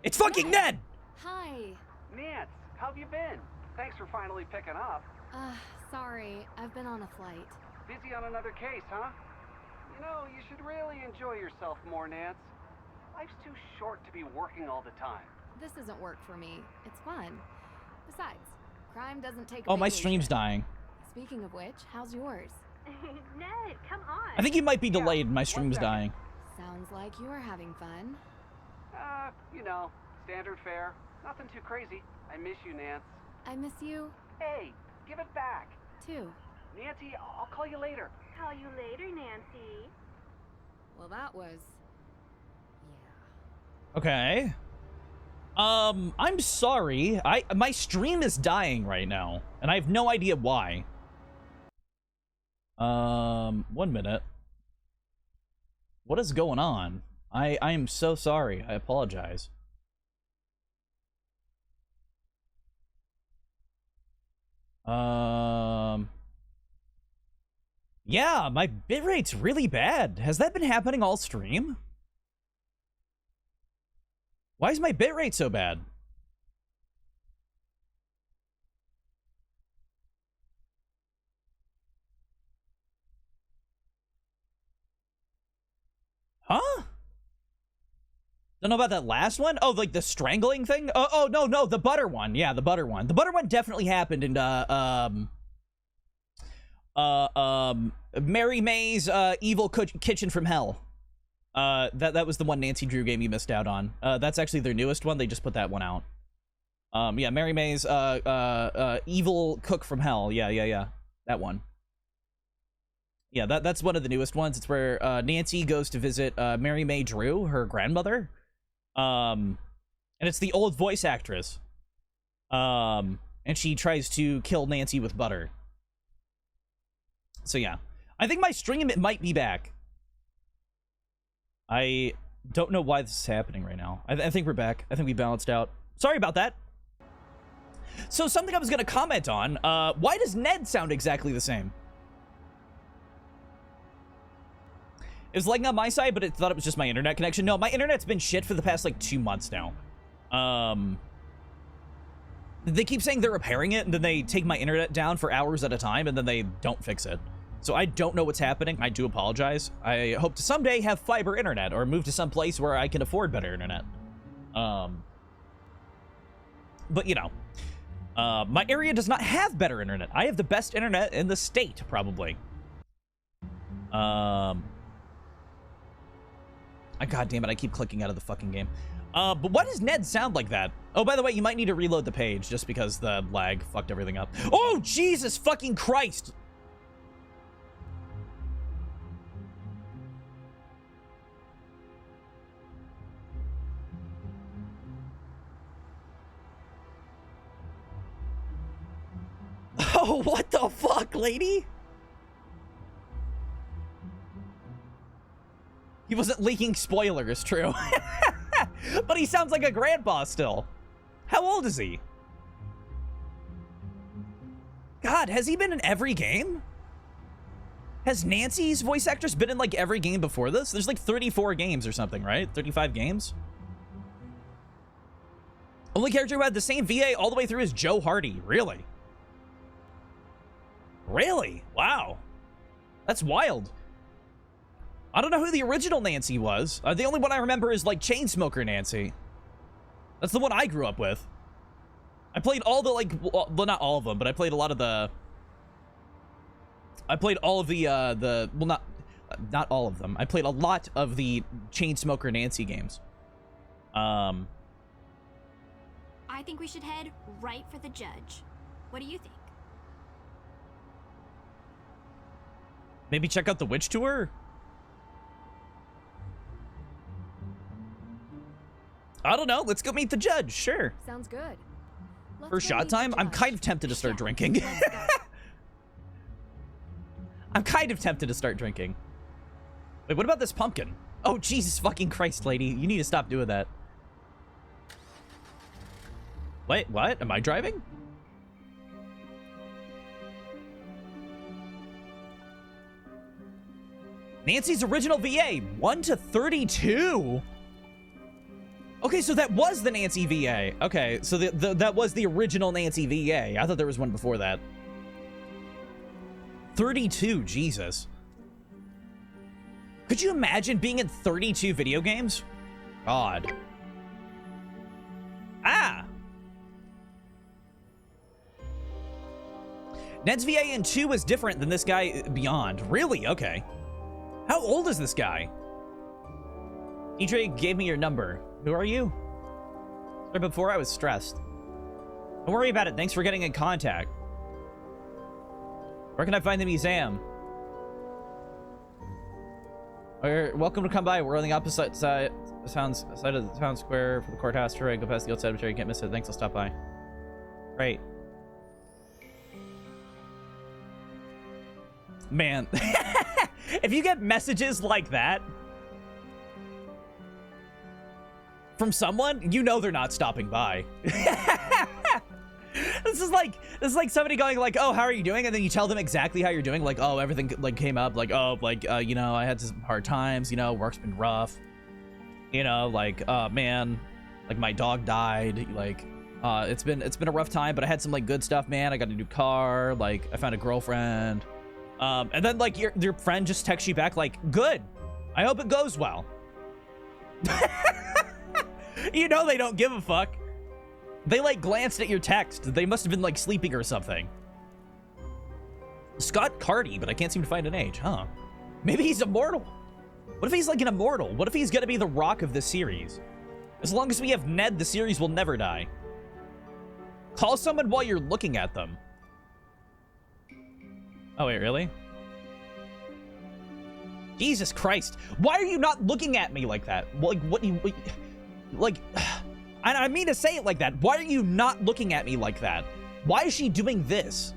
It's fucking Ned! Hi. Nance, how have you been? Thanks for finally picking up. Sorry. I've been on a flight. Busy on another case, huh? You know, you should really enjoy yourself more, Nance. Life's too short to be working all the time. This isn't work for me. It's fun. Besides, crime doesn't take a Oh, my vacation. stream's dying. Speaking of which, how's yours? Ned, come on. I think you might be delayed. My stream's dying. Sounds like you're having fun. You know, standard fare. Nothing too crazy. I miss you, Nance. I miss you, Hey, give it back. too. Nancy, I'll call you later. Call you later, Nancy. Well, that was... yeah. Okay. I'm sorry. My stream is dying right now, and I have no idea why. 1 minute. What is going on? I am so sorry. I apologize. Yeah, my bitrate's really bad. Has that been happening all stream? Why is my bitrate so bad? Huh? Don't know about that last one? Oh, like the strangling thing? Oh, no, the butter one. Yeah, the butter one. The butter one definitely happened in, Mary May's, Evil Kitchen from Hell. That was the one Nancy Drew game you missed out on. That's actually their newest one. They just put that one out. Yeah, Mary May's, Evil Cook from Hell. Yeah. That one. Yeah, that's one of the newest ones. It's where, Nancy goes to visit, Mary May Drew, her grandmother. And it's the old voice actress. And she tries to kill Nancy with butter. So yeah. I think my stream, it might be back. I don't know why this is happening right now. I think we're back. I think we balanced out. Sorry about that. So something I was going to comment on. Why does Ned sound exactly the same? It was lagging on my side, but it thought it was just my internet connection. No, my internet's been shit for the past, like, 2 months now. They keep saying they're repairing it, and then they take my internet down for hours at a time, and then they don't fix it. So I don't know what's happening. I do apologize. I hope to someday have fiber internet, or move to some place where I can afford better internet. But, you know, my area does not have better internet. I have the best internet in the state, probably. God damn it, I keep clicking out of the fucking game. But why does Ned sound like that? Oh, by the way, you might need to reload the page just because the lag fucked everything up. Oh, Jesus fucking Christ! Oh, what the fuck, lady? He wasn't leaking spoilers, true. But he sounds like a grandpa still. How old is he? God, has he been in every game? Has Nancy's voice actress been in, like, every game before this? There's, like, 34 games or something, right? 35 games? Only character who had the same VA all the way through is Joe Hardy. Really? Really? Wow. That's wild. I don't know who the original Nancy was. The only one I remember is, like, Chainsmoker Nancy. That's the one I grew up with. I played all the, like, well, not all of them, but I played a lot of the... I played all of the, well, not all of them. I played a lot of the Chainsmoker Nancy games. I think we should head right for the judge. What do you think? Maybe check out the Witch Tour? I don't know. Let's go meet the judge. Sure. Sounds good. Let's For go shot meet the time? I'm judge. kind of tempted to start drinking. I'm kind of tempted to start drinking. Wait, what about this pumpkin? Oh, Jesus fucking Christ, lady. You need to stop doing that. Wait, what? Am I driving? Nancy's original VA, 1 to 32. Okay, so that was the Nancy VA. Okay, so that was the original Nancy VA. I thought there was one before that. 32, Jesus. Could you imagine being in 32 video games? God. Ah! Ned's VA in 2 is different than this guy beyond. Really? Okay. How old is this guy? EJ gave me your number. Who are you? Sorry, before I was stressed. Don't worry about it. Thanks for getting in contact. Where can I find the museum? You're welcome to come by. We're on the opposite side of the town square for the courthouse. Sure, I go past the old cemetery. Can't miss it. Thanks, I'll stop by. Great. Man. If you get messages like that from someone, you know they're not stopping by. This is like somebody going like, oh, how are you doing? And then you tell them exactly how you're doing. Like, oh, everything like came up. Like, oh, like, you know, I had some hard times, you know, work's been rough. You know, like, man, like my dog died. Like, it's been a rough time, but I had some like good stuff, man. I got a new car. Like, I found a girlfriend. And then like your friend just texts you back like, good. I hope it goes well. You know they don't give a fuck. They like glanced at your text. They must have been like sleeping or something. Scott Carty, but I can't seem to find an age, huh? Maybe he's immortal. What if he's like an immortal? What if he's gonna be the Rock of this series? As long as we have Ned, the series will never die. Call someone while you're looking at them. Oh, wait, really? Jesus Christ. Why are you not looking at me like that? Like, what you... Like... I mean to say it like that. Why are you not looking at me like that? Why is she doing this?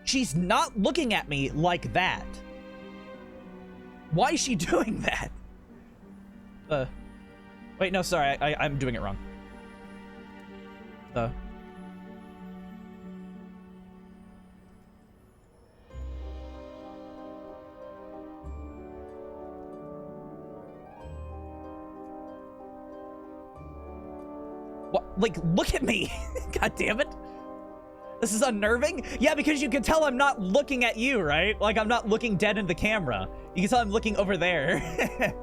She's not looking at me like that. Why is she doing that? Wait, no, sorry. I'm doing it wrong. What? Like, look at me. God damn it. This is unnerving? Yeah, because you can tell I'm not looking at you, right? Like, I'm not looking dead in the camera. You can tell I'm looking over there.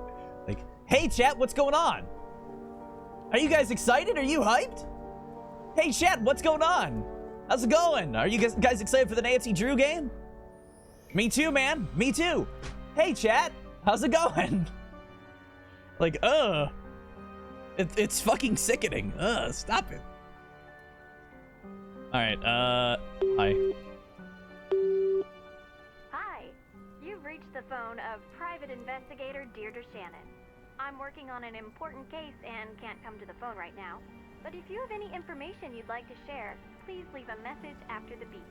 Like, hey, chat, what's going on? Are you guys excited? Are you hyped? Hey, chat, what's going on? How's it going? Are you guys excited for the Nancy Drew game? Me too, man. Me too. Hey, chat, how's it going? Like, It's fucking sickening. Stop it. Alright, hi. Hi. You've reached the phone of Private Investigator Deirdre Shannon. I'm working on an important case and can't come to the phone right now. But if you have any information you'd like to share, please leave a message after the beep.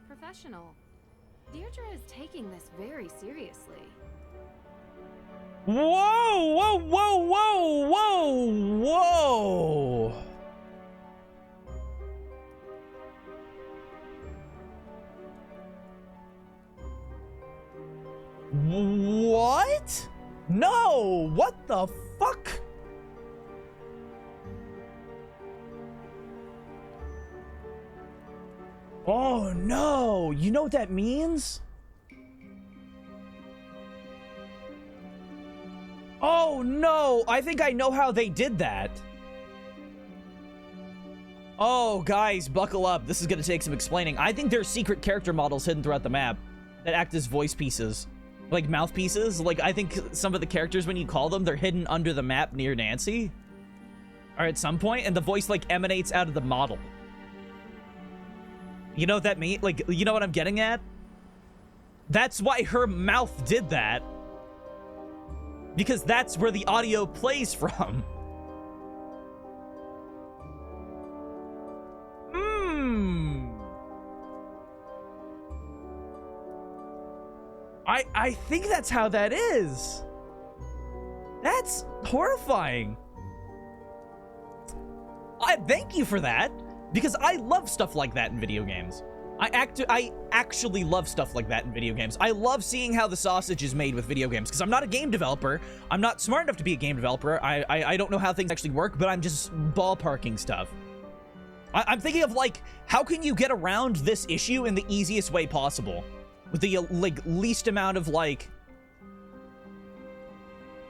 Professional. Deirdre is taking this very seriously. Whoa, whoa, whoa, whoa, whoa, whoa. What? No, what the fuck? Oh no, you know what that means? Oh no, I think I know how they did that. Oh, guys, buckle up. This is gonna take some explaining. I think there's secret character models hidden throughout the map that act as voice pieces. Like mouthpieces. Like, I think some of the characters, when you call them, they're hidden under the map near Nancy. Or at some point, and the voice, like, emanates out of the model. You know what that means? Like, you know what I'm getting at? That's why her mouth did that. Because that's where the audio plays from. I think that's how that is. That's horrifying. I thank you for that, because I love stuff like that in video games. I actually love stuff like that in video games. I love seeing how the sausage is made with video games, because I'm not a game developer. I'm not smart enough to be a game developer. I don't know how things actually work, but I'm just ballparking stuff. I'm thinking of, like, how can you get around this issue in the easiest way possible? With the, like, least amount of, like,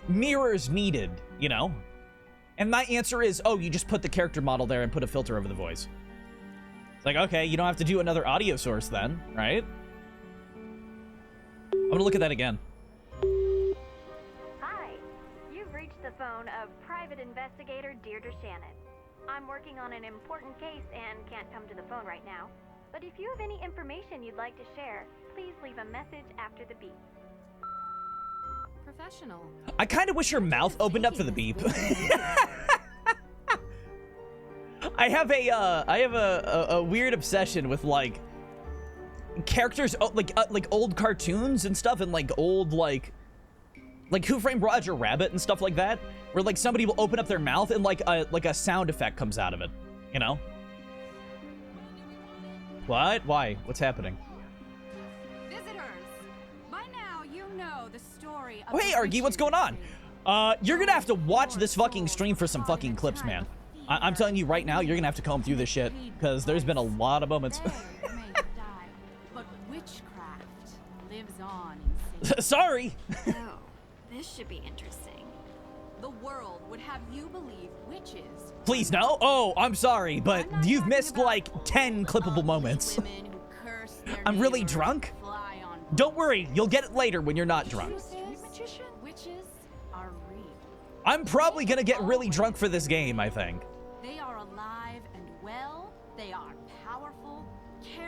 mirrors needed, you know? And my answer is, oh, you just put the character model there and put a filter over the voice. It's like, okay, you don't have to do another audio source then, right? I'm gonna look at that again. Hi, you've reached the phone of Private Investigator Deirdre Shannon. I'm working on an important case and can't come to the phone right now. But if you have any information you'd like to share, please leave a message after the beep. Professional. I kind of wish her mouth opened up for the beep. I have a weird obsession with, like, characters, like old cartoons and stuff, and like old like Who Framed Roger Rabbit and stuff like that, where like somebody will open up their mouth and like a sound effect comes out of it, you know? What? Why? What's happening? Visitors, by now you know the story of Oh, hey, Argy, what's going on? You're gonna have to watch this fucking stream for some fucking clips, man. I'm telling you right now, you're gonna have to comb through this shit, because there's been a lot of moments. But witchcraft lives on in Sorry. Oh, this should be interesting. the world would have you believe witches. Please, no. Oh, I'm sorry, but you've missed like 10 clippable moments. I'm really drunk? Don't worry, you'll get it later when you're not drunk. Witches are real. I'm probably gonna get really drunk for this game, I think. They are alive and well. They are powerful.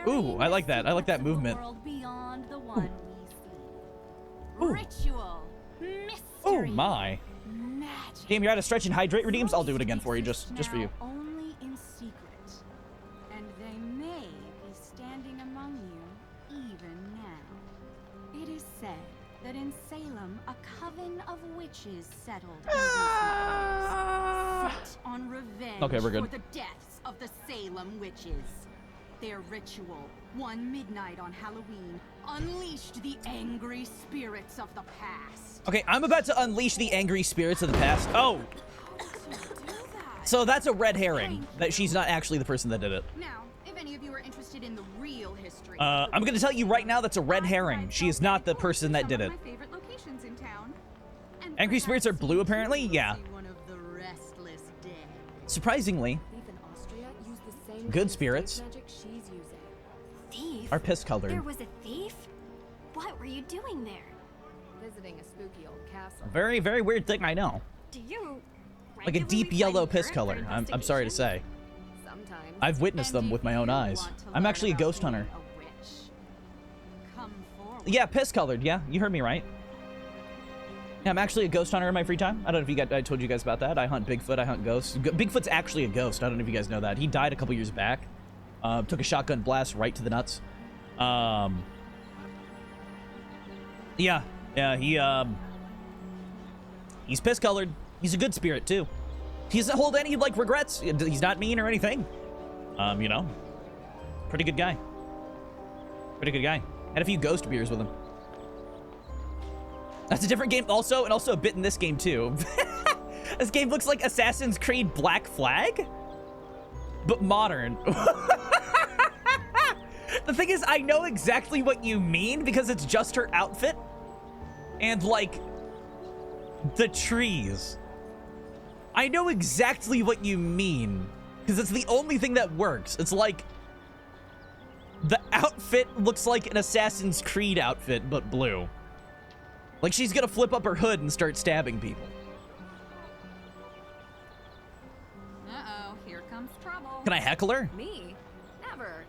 Ooh, I like that. I like that movement. World beyond the one we see. Ooh. Ritual, mystery. Oh my. Magic. Game, you're out of stretch and hydrate redeems? I'll do it again for you, just for you. Only in secret, and they may be standing among you even now. It is said that in Salem, a coven of witches settled in recent years, set on revenge Okay, we're good. for the deaths of the Salem witches. Their ritual, one midnight on Halloween, unleashed the angry spirits of the past. Okay, I'm about to unleash the angry spirits of the past. Oh, so that's a red herring, that she's not actually the person that did it. Now, if any of you are interested in the real history, I'm gonna tell you right now that's a red herring. She is not the person that did it. my favorite locations in town. And Angry spirits are blue, apparently? Yeah. one of the restless dead. Surprisingly, Thief in Austria used the same Good kind of spirits. stage magic she's using. Thief? are piss colored. There was a thief? What were you doing there? Visiting a spooky old castle. Very, very weird thing, I know. Do you Like a deep regularly yellow find piss dirt color. for I'm sorry to say. Sometimes. I've witnessed And them if with my own you eyes. want to I'm learn actually a about ghost being hunter. a witch, come forward. Yeah, piss colored. Yeah, you heard me right. Yeah, I'm actually a ghost hunter in my free time. I don't know if I told you guys about that. I hunt Bigfoot. I hunt ghosts. Bigfoot's actually a ghost. I don't know if you guys know that. He died a couple years back. Took a shotgun blast right to the nuts. Yeah, he's piss colored. He's a good spirit too. He doesn't hold any like regrets. He's not mean or anything. You know, pretty good guy. Pretty good guy. Had a few ghost beers with him. That's a different game also, and also a bit in this game too. This game looks like Assassin's Creed Black Flag, but modern. The thing is, I know exactly what you mean because it's just her outfit and like the trees. I know exactly what you mean. Because it's the only thing that works. It's like the outfit looks like an Assassin's Creed outfit, but blue. Like she's gonna flip up her hood and start stabbing people. Uh-oh, here comes trouble. Can I heckle her? Me? Never.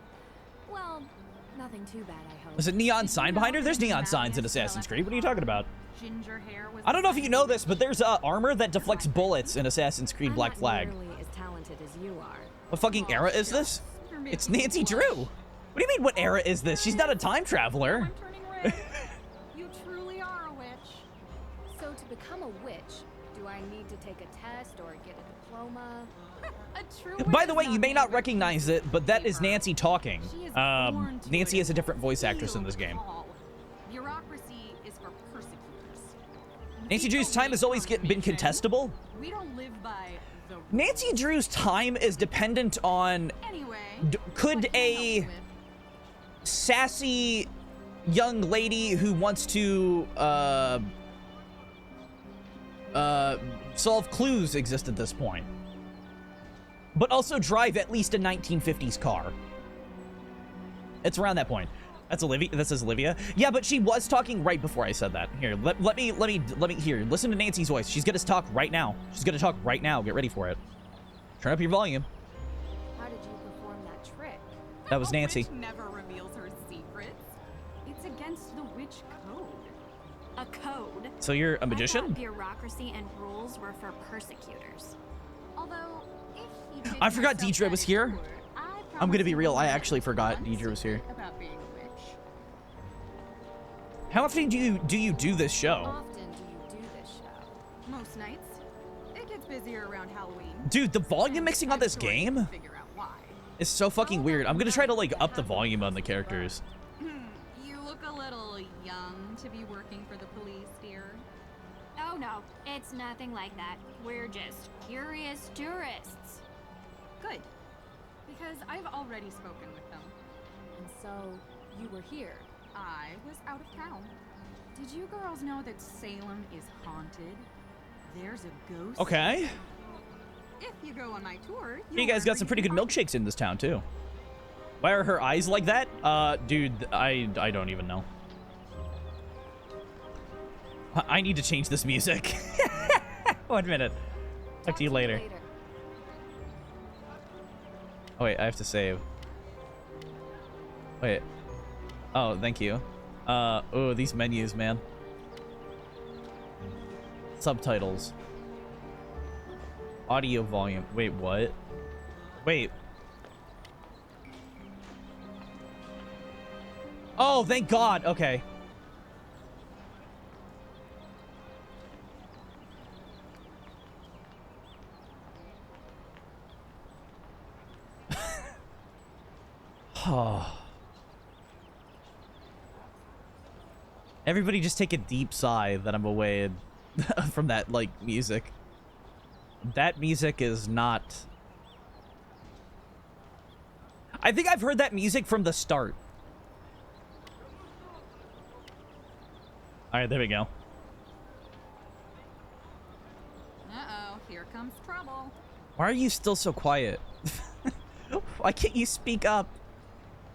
Well, nothing too bad, I hope. Is it neon sign behind her? There's neon signs in Assassin's Creed. What are you talking about? Ginger hair was I don't know if you know this, but there's armor that deflects bullets in Assassin's Creed Black Flag. I'm not nearly as talented as you are. What fucking era is this? It's Nancy Drew. What do you mean, what era is this? She's not a time traveler. I'm turning red. You truly are a witch. So to become a witch, do I need to take a test or get a diploma? A true By witch the way, is you may made not with recognize it, but that is Nancy talking. She is born to Nancy it. is a different voice actress in this game. Call. Bureaucracy is for persecutors. Nancy We Drew's don't time live has always for been mission. contestable. We don't live by the rules. Nancy Drew's time is dependent on Anyway, could what can I help a you with? sassy young lady who wants to solve clues exist at this point, but also drive at least a 1950s car. It's around that point. That's Olivia. This is Olivia. Yeah, but she was talking right before I said that. Here, let me here. Listen to Nancy's voice. She's gonna talk right now. She's gonna talk right now. Get ready for it. Turn up your volume. How did you perform that trick? That was Nancy. A witch never reveals her secrets. It's against the witch code. A code. So you're a I magician? thought bureaucracy and rules were for persecutors. Although, if you take I forgot myself Deidre at was its here. word, I I'm gonna be promise real. you I won't actually forgot one Deidre was here. secret about being a witch. How often do you do this How show? often do you do this show? Most nights, it gets busier around Halloween. Dude, the volume mixing on I'm this sure you can game figure out why. is so fucking weird. I'm gonna try to like up the volume on the characters. You look a little young to be working for the police, dear. Oh no, it's nothing like that. We're just curious tourists. Good, because I've already spoken with them. And so, you were here. I was out of town. Did you girls know that Salem is haunted? There's a ghost. Okay. If you go on my tour, You guys got some pretty good milkshakes in this town too. Why are her eyes like that? Dude, I don't even know. I need to change this music. 1 minute. Talk to you later. Oh wait, I have to save. Wait. Oh, thank you. Oh, these menus, man. Subtitles. Audio volume. Wait, what? Wait. Oh, thank God. Okay. Oh. Everybody just take a deep sigh that I'm away from that, like, music. That music is not... I think I've heard that music from the start. Alright, there we go. Uh-oh, here comes trouble. Why are you still so quiet? Why can't you speak up?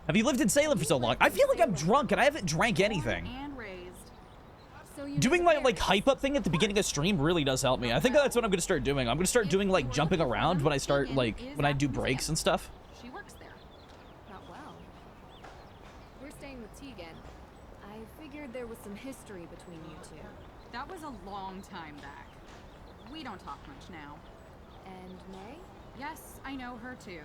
Have you lived in Salem for so long? I feel like I'm drunk and I haven't drank anything. And raised. So you Doing know my, the like, Paris. hype up thing at the beginning of stream really does help me. I think that's what I'm gonna start doing. I'm gonna start doing, like, jumping around when I start, like, when I do breaks and stuff. She works there. Not well. We're staying with Tegan. I figured there was some history between you two. That was a long time back. We don't talk much now. And May? Yes, I know her too.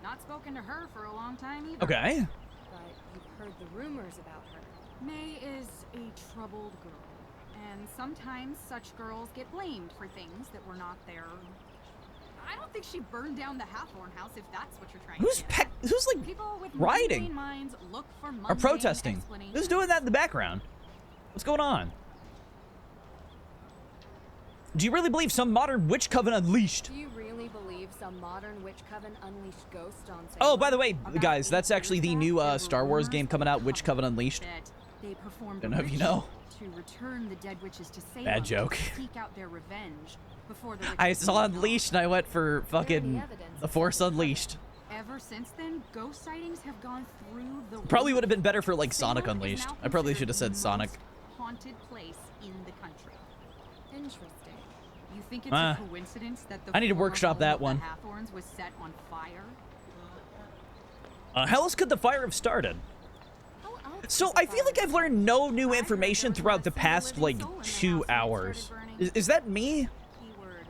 Not spoken to her for a long time either. Okay. But you've heard the rumors about her. May is a troubled girl, and sometimes such girls get blamed for things that were not their... I don't think she burned down the Hathorn house, if that's what you're trying Who's to get at. who's like People with riding mundane minds look for or mundane protesting? explanations. Who's doing that in the background? What's going on? Do you really believe some modern witch coven unleashed? Do you really believe some modern witch coven unleashed ghosts on Salem? Oh, by the way, About guys, 8 that's actually years the back, new there were Star Wars rumors game coming of out, Witch Coven Unleashed. that they performed Don't a know if you ritual know. to return the dead witches to Salem Bad joke. to seek out their revenge. before the I witches saw moved on. Unleashed and I went for fucking evidence. The Force Unleashed. Ever since then, ghost sightings have gone through the Probably roof. would have been better for like Sonic Salem is Unleashed. now I probably should considered have said the Sonic. most haunted place in the country. Interesting. You think it's Ah. a coincidence that the I need to former workshop home that of the one. Hathorns was set on fire? How else could the fire have started? How else So did the I feel like fire I've learned no new I heard information there was throughout not the a single past living like soul in the 2 house when it hours. started burning. Is that me? Keyword.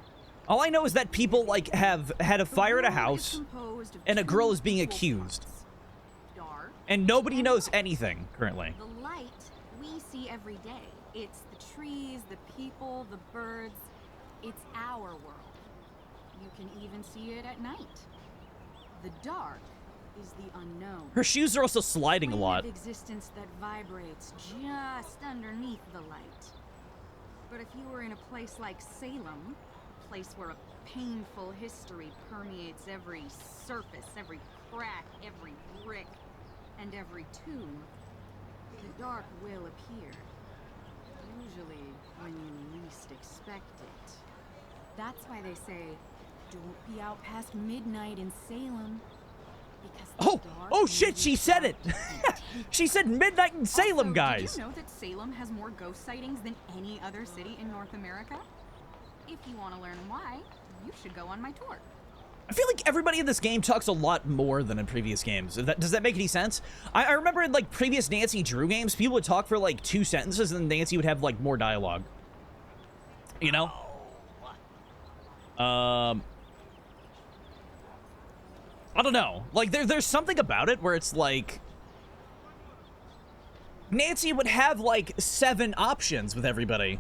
All I know is that people like have had a The fire at a world is house composed of and a two girl is being equal accused. parts. Dark. And nobody knows anything currently. The light we see every day. It's the trees, the people, the birds. It's our world. You can even see it at night. The dark is the unknown. Her shoes are also sliding a Plane lot. of existence that vibrates just underneath the light. But if you were in a place like Salem, a place where a painful history permeates every surface, every crack, every brick, and every tomb, the dark will appear. Usually when you least expect it. That's why they say, don't be out past midnight in Salem. Because the dark Oh will shit, be she said it. trapped and taken. She said midnight in Salem, Also, guys. Did you know that Salem has more ghost sightings than any other city in North America? If you want to learn why, you should go on my tour. I feel like everybody in this game talks a lot more than in previous games. Does that make any sense? I remember in like previous Nancy Drew games, people would talk for like 2 sentences and Nancy would have like more dialogue. You know? I don't know. Like there's something about it where it's like Nancy would have like 7 options with everybody.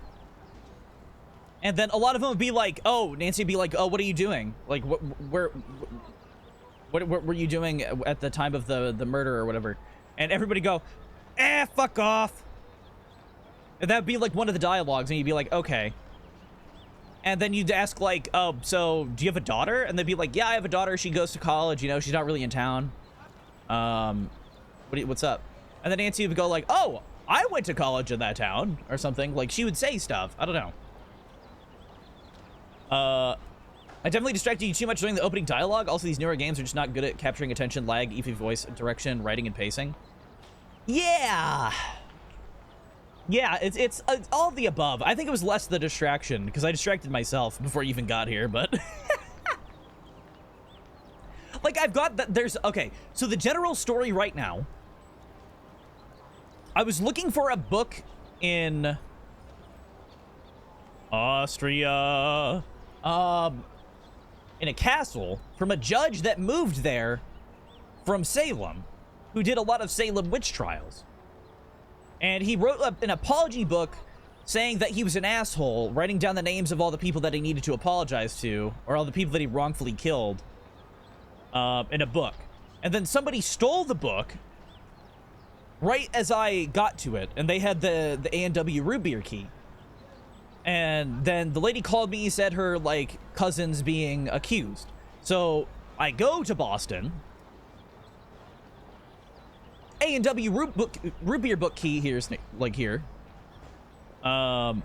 And then a lot of them would be like, oh, Nancy would be like, oh, what are you doing? Like, what were you doing at the time of the murder or whatever? And everybody go, fuck off. And that'd be like one of the dialogues, and you'd be like, okay. And then you'd ask like, oh, so do you have a daughter? And they'd be like, yeah, I have a daughter. She goes to college. You know, she's not really in town. What's up? And then Nancy would go like, oh, I went to college in that town or something. Like she would say stuff. I don't know. I definitely distracted you too much during the opening dialogue. Also, these newer games are just not good at capturing attention, lag, EV voice, direction, writing, and pacing. Yeah. Yeah, it's all of the above. I think it was less the distraction, because I distracted myself before you even got here, but... like, I've got that, okay, so the general story right now... I was looking for a book in... Austria... in a castle from a judge that moved there from Salem, who did a lot of Salem witch trials. And he wrote an apology book saying that he was an asshole, writing down the names of all the people that he needed to apologize to, or all the people that he wrongfully killed, in a book. And then somebody stole the book right as I got to it, and they had the A&W root beer key. And then the lady called me, said her, like, cousin's being accused. So I go to Boston. A&W root beer book key here's like here. That's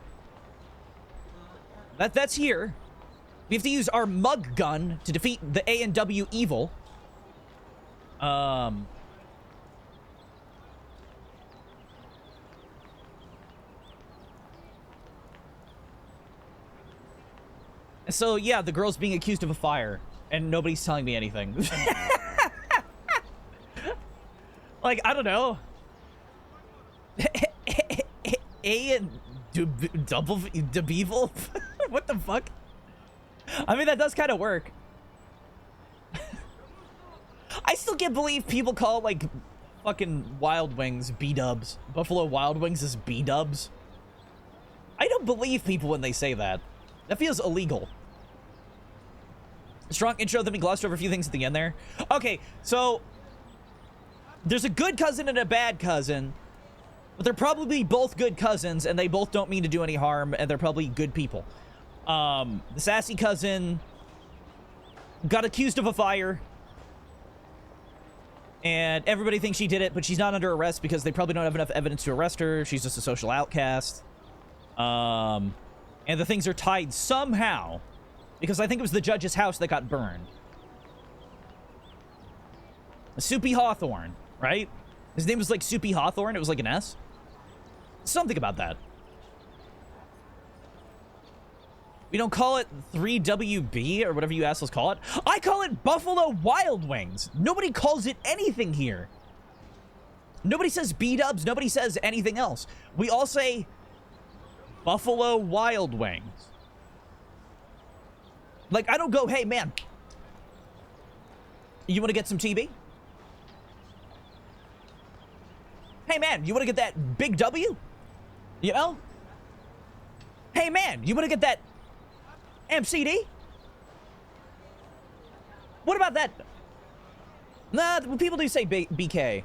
here. We have to use our mug gun to defeat the A&W evil. So yeah, the girl's being accused of a fire, and nobody's telling me anything. Like, I don't know. A and double Devil? What the fuck? I mean, that does kind of work. I still can't believe people call, like, fucking Wild Wings B-dubs. Buffalo Wild Wings is B-dubs. I don't believe people when they say that. That feels illegal. Strong intro, then we glossed over a few things at the end there. Okay, so... there's a good cousin and a bad cousin, but they're probably both good cousins, and they both don't mean to do any harm, and they're probably good people. The sassy cousin got accused of a fire, and everybody thinks she did it, but she's not under arrest because they probably don't have enough evidence to arrest her. She's just a social outcast. And the things are tied somehow. Because I think it was the judge's house that got burned. Soupy Hawthorne, right? His name was like Soupy Hawthorne. It was like an S. Something about that. We don't call it 3WB or whatever you assholes call it. I call it Buffalo Wild Wings. Nobody calls it anything here. Nobody says B-dubs. Nobody says anything else. We all say Buffalo Wild Wings. Like, I don't go, hey, man, you want to get some TB? Hey, man, you want to get that big W? You know? Hey, man, you want to get that MCD? What about that? Nah, people do say BK.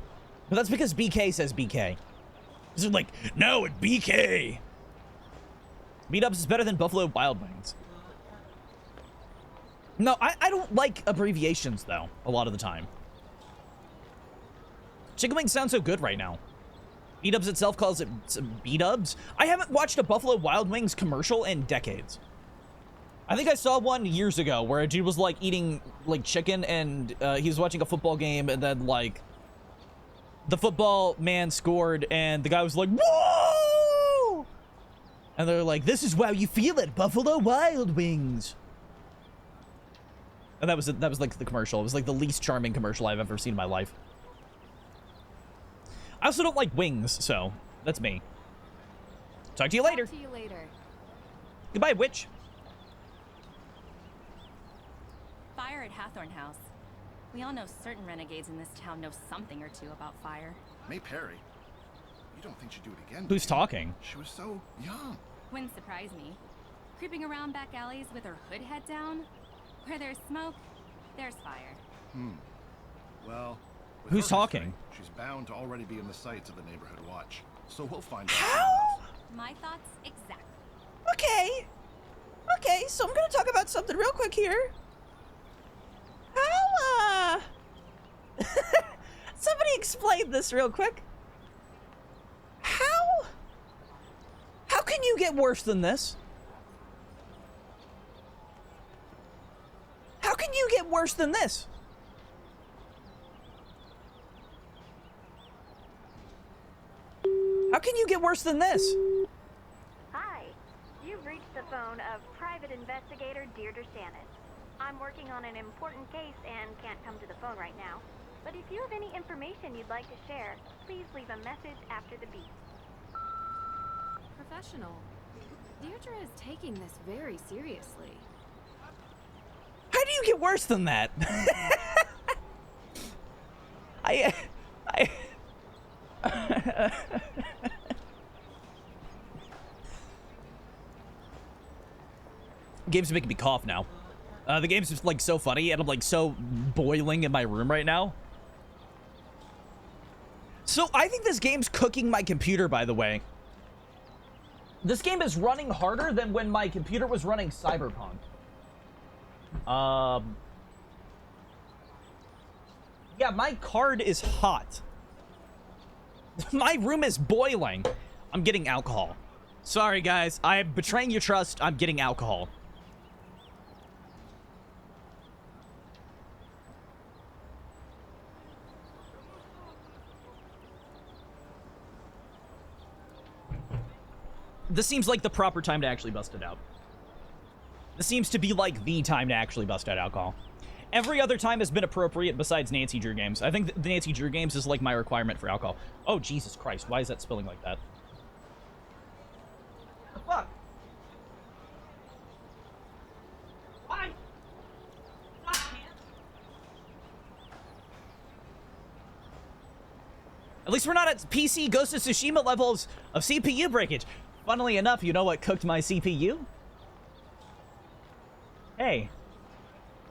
But that's because BK says BK. They're like, no, it's BK. Meetups is better than Buffalo Wild Wings. No, I don't like abbreviations, though, a lot of the time. Chicken wings sound so good right now. B-dubs itself calls it B-dubs. I haven't watched a Buffalo Wild Wings commercial in decades. I think I saw one years ago where a dude was, like, eating, like, chicken, and he was watching a football game, and then, like, the football man scored, and the guy was like, whoa! And they're like, this is how you feel it, Buffalo Wild Wings. And that was like the commercial. It was like the least charming commercial I've ever seen in my life. I also don't like wings, so that's me. Talk to you later. Talk to you later. Goodbye, witch. Fire at Hathorn House. We all know certain renegades in this town know something or two about fire. May Perry. You don't think she'd do it again? Who's talking? She was so young. Wouldn't surprise me. Creeping around back alleys with her hood head down? Where there's smoke, there's fire. Well, with Who's her talking? history, she's bound to already be in the sights of the neighborhood watch. So we'll find out. How? My thoughts exactly. Okay. Okay, so I'm gonna talk about something real quick here. How, somebody explain this real quick. How can you get worse than this? How can you get worse than this? How can you get worse than this? Hi. You've reached the phone of Private Investigator Deirdre Shannon. I'm working on an important case and can't come to the phone right now. But if you have any information you'd like to share, please leave a message after the beep. Professional. Deirdre is taking this very seriously. How do you get worse than that? Game's making me cough now. The game's just like so funny, and I'm like so boiling in my room right now. So I think this game's cooking my computer, by the way. This game is running harder than when my computer was running Cyberpunk. Yeah, my card is hot. My room is boiling. I'm getting alcohol. Sorry, guys. I'm betraying your trust. I'm getting alcohol. This seems like the proper time to actually bust it out. This seems to be like the time to actually bust out alcohol. Every other time has been appropriate besides Nancy Drew games. I think the Nancy Drew games is like my requirement for alcohol. Oh, Jesus Christ. Why is that spilling like that? The fuck? Why? At least we're not at PC Ghost of Tsushima levels of CPU breakage. Funnily enough, you know what cooked my CPU? Hey.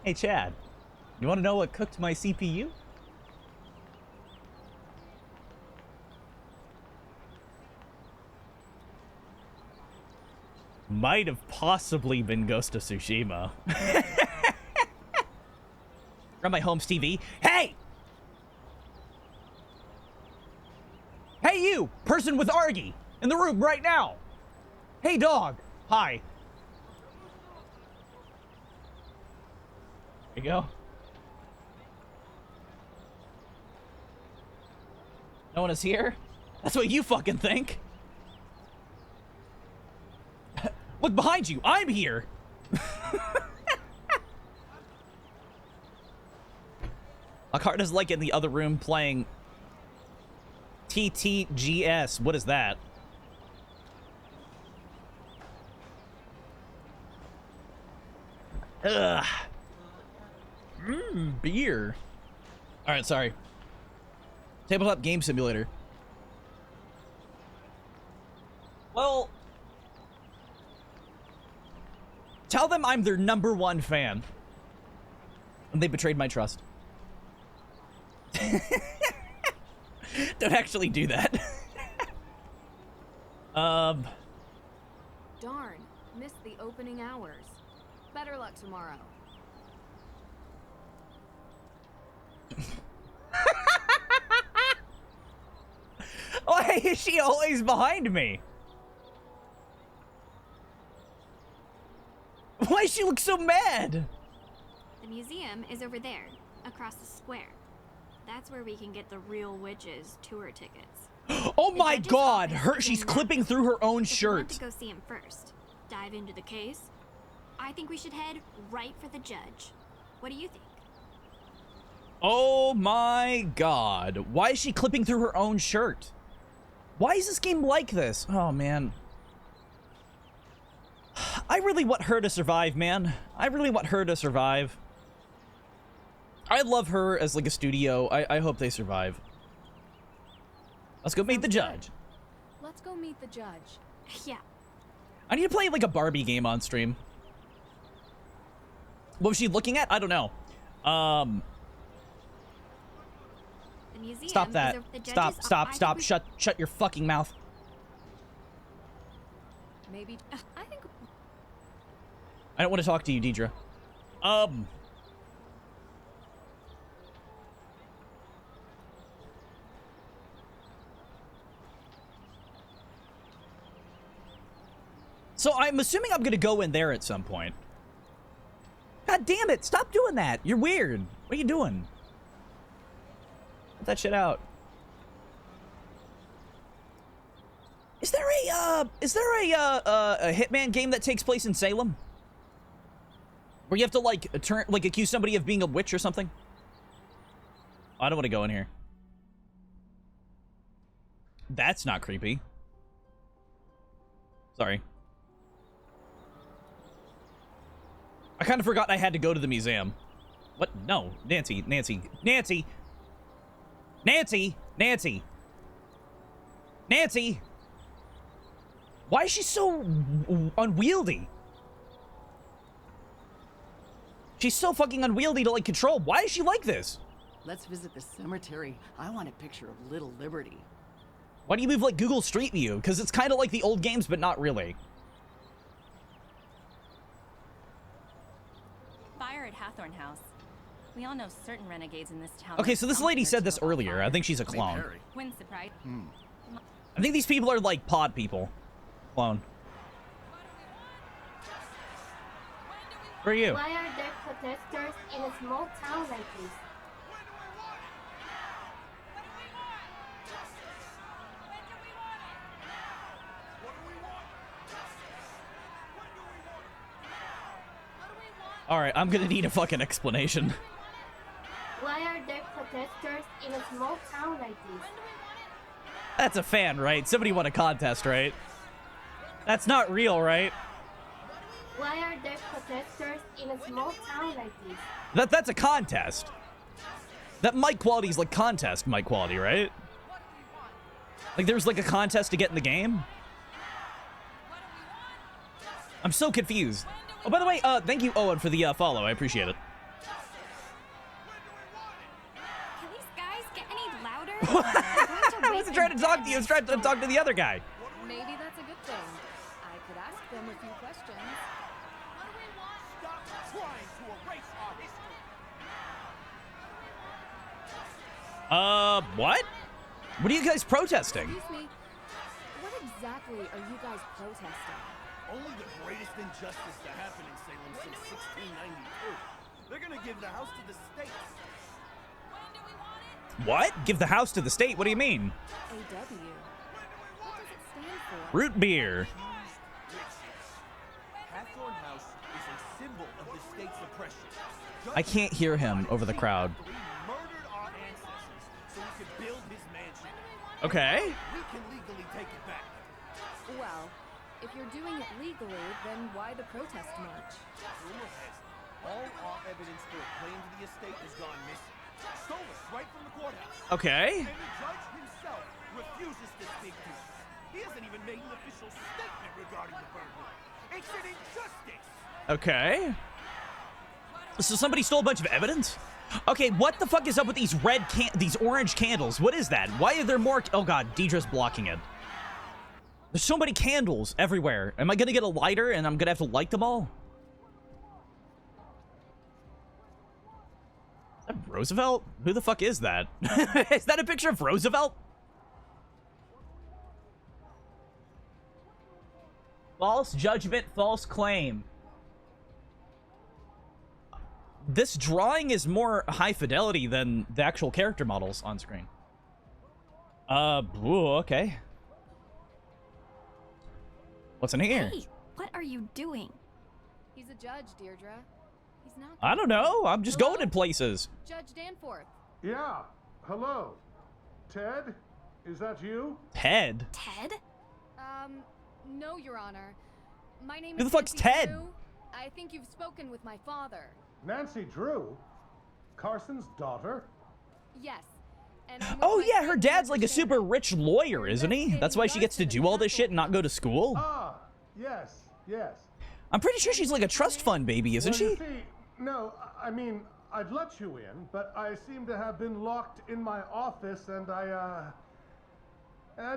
Hey, Chad. You want to know what cooked my CPU? Might have possibly been Ghost of Tsushima. From my home's TV. Hey! Hey, you! Person with Argy! In the room right now! Hey, dog! Hi. There you go. No one is here? That's what you fucking think. Look behind you. I'm here. Akarta's like in the other room playing TTGS. What is that? Ugh. Beer. Alright, sorry. Tabletop game simulator. Well, tell them I'm their #1 fan. And they betrayed my trust. Don't actually do that. Darn, missed the opening hours. Better luck tomorrow. Why is she always behind me? Why does she look so mad? The museum is over there, across the square. That's where we can get the Real Witches tour tickets. Oh my god, she's clipping through her own If you want shirt. to go see him first, dive into the case, I think we should head right for the judge. What do you think? Oh my god. Why is she clipping through her own shirt? Why is this game like this? Oh man. I really want her to survive, man. I really want her to survive. I love her as like a studio. I hope they survive. Let's go meet the judge. Let's go meet the judge. Yeah. I need to play like a Barbie game on stream. What was she looking at? I don't know. The museum Stop that. is over the Stop, judge's stop, I stop. think Shut your fucking mouth. Maybe. I think. I don't want to talk to you, Deidre. So I'm assuming I'm gonna go in there at some point. God damn it, stop doing that. You're weird. What are you doing? Put that shit out. Is there a Hitman game that takes place in Salem? Where you have to like accuse somebody of being a witch or something? I don't want to go in here. That's not creepy. Sorry. I kind of forgot I had to go to the museum. What? No. Nancy. Why is she so unwieldy? She's so fucking unwieldy to like control. Why is she like this? Let's visit the cemetery. I want a picture of Little Liberty. Why do you move like Google Street View? Because it's kind of like the old games, but not really. Fire at Hathorn House. We all know certain renegades in this town. Okay, so this lady said this earlier. I think she's a clone. Wouldn't surprise. I think these people are like pod people. Clone. Who are you? Why are there protesters in a small town like this? Alright, I'm gonna need a fucking explanation. Why are there protesters in a small town like this? That's a fan, right? Somebody won a contest, right? That's not real, right? Why are there protesters in a small town like this? That's a contest. That mic quality is like contest mic quality, right? Like there's like a contest to get in the game? I'm so confused. Oh, by the way, thank you, Owen, for the follow. I appreciate it. Can these guys get any louder? I wasn't trying to talk to you. I was trying to talk to the other guy. Maybe that's a good thing. I could ask them a few questions. Stop trying to erase our history. What? What are you guys protesting? Excuse me. What exactly are you guys protesting? Only the greatest injustice to happen in Salem since 1692. They're gonna give the house to the states. What? Give the house to the state? What do you mean? AW. What does it stand for? Root beer. Hathorn House is a symbol of the state's oppression. I can't hear him over the crowd. We murdered our ancestors so we could build his mansion. Okay. We can legally take it back. Well, if you're doing it legally, then why the protest march? Rumor has it, all our evidence for a claim to the estate has gone missing. Stolen right from the courthouse. Okay. And the judge himself refuses to speak to us. He hasn't even made an official statement regarding the burglary. It's an injustice. Okay. So somebody stole a bunch of evidence? Okay, what the fuck is up with these these orange candles? What is that? Why are there more? Oh god, Deidre's blocking it. There's so many candles everywhere. Am I gonna get a lighter and I'm gonna have to light them all? Is that Roosevelt? Who the fuck is that? Is that a picture of Roosevelt? False judgment, false claim. This drawing is more high fidelity than the actual character models on screen. Ooh, okay. What's in here? Hey, what are you doing? He's a judge, Deirdre. He's not. I don't know. I'm just going in places. Judge Danforth. Yeah. Hello. Ted? Is that you? Ted? Ted? No, Your Honor. My name Who is the fuck's Nancy Ted? Drew. I think you've spoken with my father. Nancy Drew? Carson's daughter? Yes. And I'm with Oh my yeah, her friend dad's like a Shannon. super rich lawyer, isn't he? That's why she gets to do all this shit and not go to school. Ah, yes, yes. I'm pretty sure she's like a trust fund baby, isn't Well, you she? see, no, I mean, I'd let you in, but I seem to have been locked in my office and I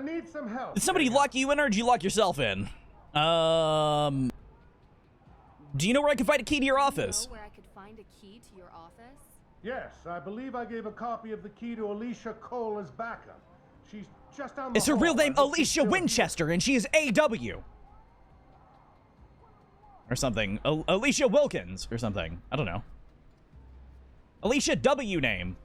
need some help. Did somebody lock you in or did you lock yourself in? Do you know where I can find a key to your office? Know where I could find a key to your office? Yes, I believe I gave a copy of the key to Alicia Cole as backup. She's just down the Is her hall. real name I hope she's Alicia still Winchester and she is AW? Or something. Alicia Wilkins or something. I don't know. Alicia W name.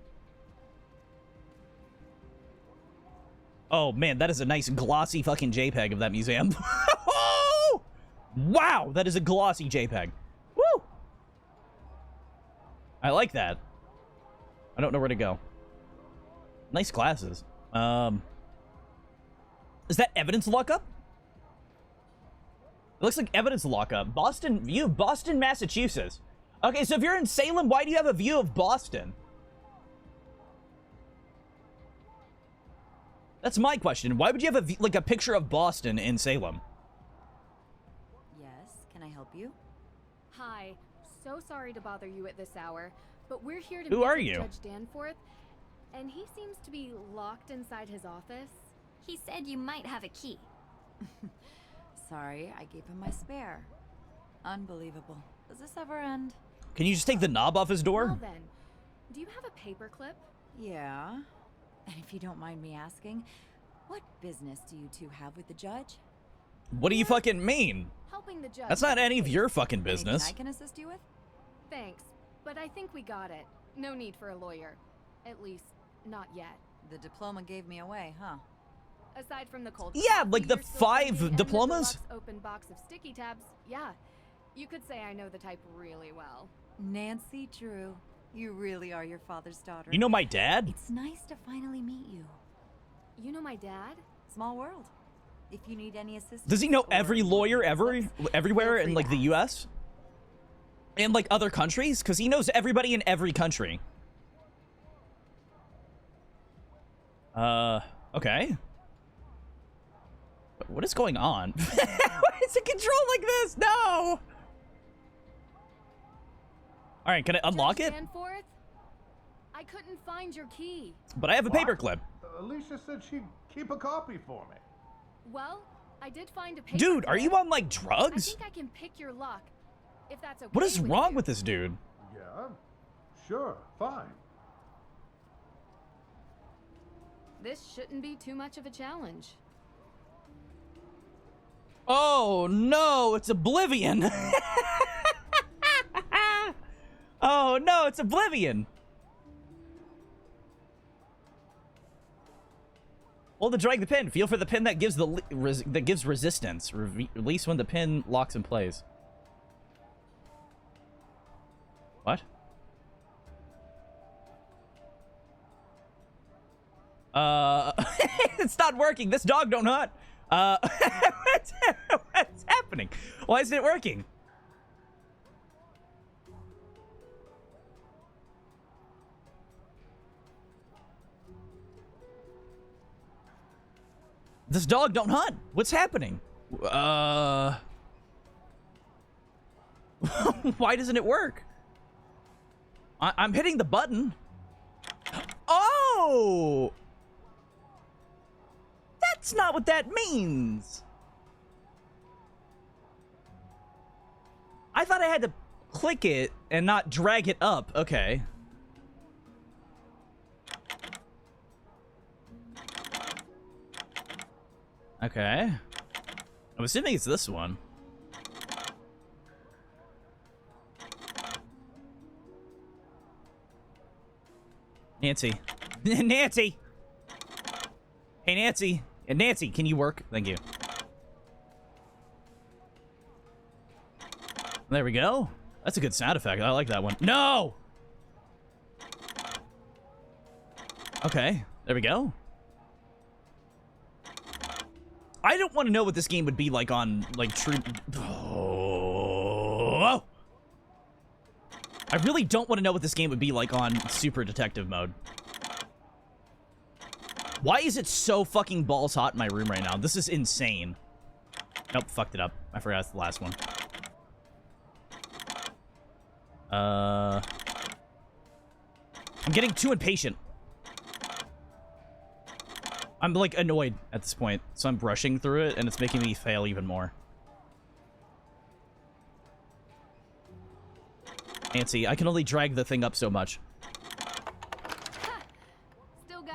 Oh man, that is a nice glossy fucking JPEG of that museum. Wow, that is a glossy JPEG. Woo! I like that. I don't know where to go. Nice glasses. Is that evidence lockup? It looks like evidence lockup. Boston, view of Boston, Massachusetts. Okay, so if you're in Salem, why do you have a view of Boston? That's my question. Why would you have a picture of Boston in Salem? Yes, can I help you? Hi. So sorry to bother you at this hour, but we're here to Who meet are with you? Judge Danforth, and he seems to be locked inside his office. He said you might have a key. Sorry, I gave him my spare. Unbelievable. Does this ever end? Can you just take the knob off his door? Well then, do you have a paperclip? Yeah. And if you don't mind me asking, what business do you two have with the judge? What do you fucking mean? Helping the judge. That's not with any the of case. your fucking business. Anything I can assist you with? Thanks, but I think we got it. No need for a lawyer. At least, not yet. The diploma gave me away, huh? Aside from the cold Yeah, coffee, like the your social 5 media, and the diplomas? deluxe open box of sticky tabs, yeah. You could say I know the type really well. Nancy Drew, you really are your father's daughter. You know my dad? It's nice to finally meet you. You know my dad? Small world. If you need any assistance. Does he know or every lawyer looks, everywhere feel in free like to the ask. US? And like other countries? Because he knows everybody in every country. Okay. What is going on? Why is it controlled like this? No! Alright, can I unlock Judge it? Danforth? I couldn't find your key. But I have a paperclip. Alicia said she'd keep a copy for me. Well, I did find a paper. Dude, are you on like I drugs? think I can pick your lock, if that's okay. What is wrong you. with this dude? Yeah, sure, fine. This shouldn't be too much of a challenge. Oh no, it's Oblivion. Oh no, it's Oblivion. Hold to drag the pin. Feel for the pin that gives resistance. Release when the pin locks in place. What? It's not working. This dog don't hunt. What's happening? Why isn't it working? This dog don't hunt. What's happening? Why doesn't it work? I'm hitting the button. Oh! That's not what that means. I thought I had to click it and not drag it up. Okay. Okay. I'm assuming it's this one. Nancy. Nancy! Hey, Nancy. Nancy, can you work? Thank you. There we go. That's a good sound effect. I like that one. No! Okay. There we go. I don't want to know what this game would be like on, like, true... Oh! I really don't want to know what this game would be like on super detective mode. Why is it so fucking balls hot in my room right now? This is insane. Nope, fucked it up. I forgot it's the last one. I'm getting too impatient. I'm, like, annoyed at this point, so I'm rushing through it, and it's making me fail even more. Nancy, I can only drag the thing up so much.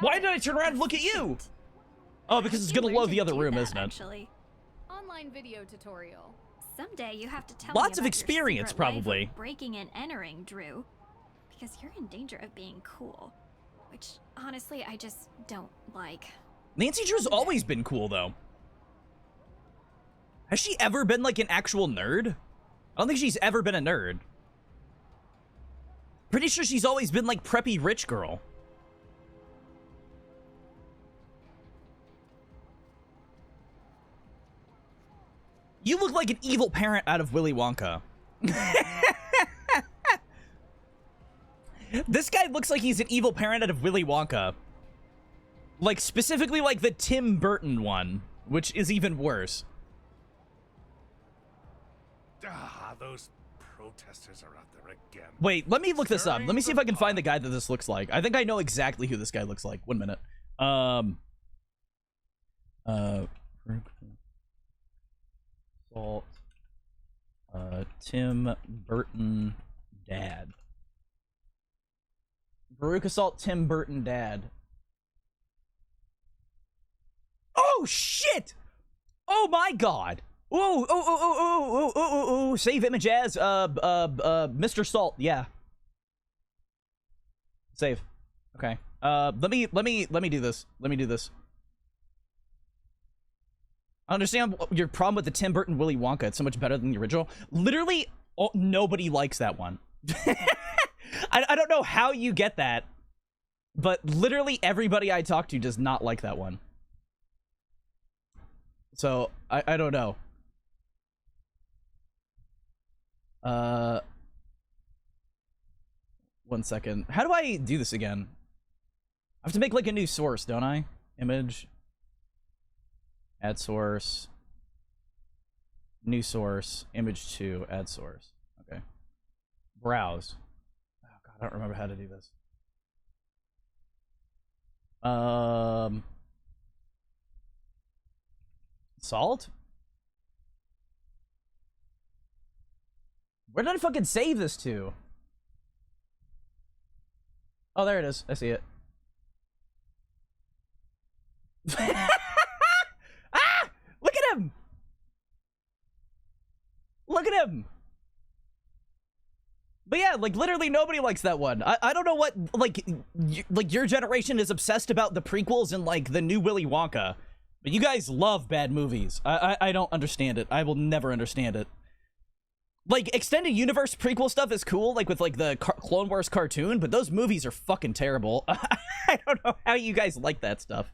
Why did I turn around and look at you? Oh, because it's gonna load the other room, isn't it? Actually. Online video tutorial. Someday you have to tell Lots me of about experience, your secret life probably. of breaking and entering, Drew. Because you're in danger of being cool. Which, honestly, I just don't like. Nancy Drew's always been cool, though. Has she ever been, like, an actual nerd? I don't think she's ever been a nerd. Pretty sure she's always been, like, preppy rich girl. You look like an evil parent out of Willy Wonka. This guy looks like he's an evil parent out of Willy Wonka. Like, specifically like the Tim Burton one, which is even worse. Ah, those protesters are out there again. Wait, let me look this up. Let me see if I can find the guy that this looks like. I think I know exactly who this guy looks like. 1 minute. Salt. Tim Burton dad. Veruca Salt, Tim Burton dad. Oh shit! Oh my god! Oh, save image as Mr. Salt, yeah. Save. Okay. Let me do this. Let me do this. I understand your problem with the Tim Burton Willy Wonka. It's so much better than the original. Literally, nobody likes that one. I don't know how you get that, but literally everybody I talk to does not like that one. So, I don't know. 1 second. How do I do this again? I have to make like a new source, don't I? Image. Add source. New source. Image 2. Add source. Okay. Browse. Oh god, I don't remember how to do this. Salt? Where did I fucking save this to? Oh, there it is. I see it. Ah! Look at him! Look at him! But yeah, like literally nobody likes that one. I don't know what like your generation is obsessed about the prequels and like the new Willy Wonka, but you guys love bad movies. I don't understand it. I will never understand it. Like extended universe prequel stuff is cool, like with like the Clone Wars cartoon, but those movies are fucking terrible. I don't know how you guys like that stuff.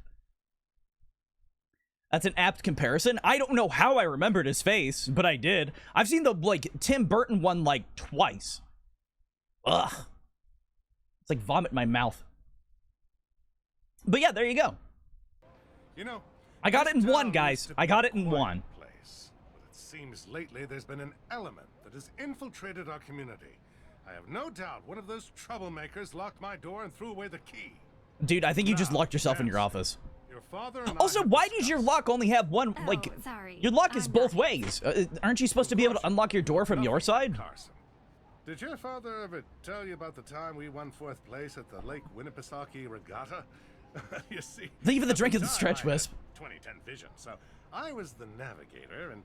That's an apt comparison. I don't know how I remembered his face, but I did. I've seen the like Tim Burton one like twice. Ugh. It's like vomit in my mouth. But yeah, there you go. You know, I got it in one, guys. I got it in one. Place, but it seems lately there's been an element that has infiltrated our community. I have no doubt one of those troublemakers locked my door and threw away the key. Dude, I think you just locked yourself in your office. Your father and also, why does your lock only have one, like, sorry. your lock is both ways. Aren't you supposed to be able to unlock your door from your side? Carson. Did your father ever tell you about the time we won 4th place at the Lake Winnipesaukee Regatta? You see, even the drink of the stretch wisp. 2010 vision, so I was the navigator and...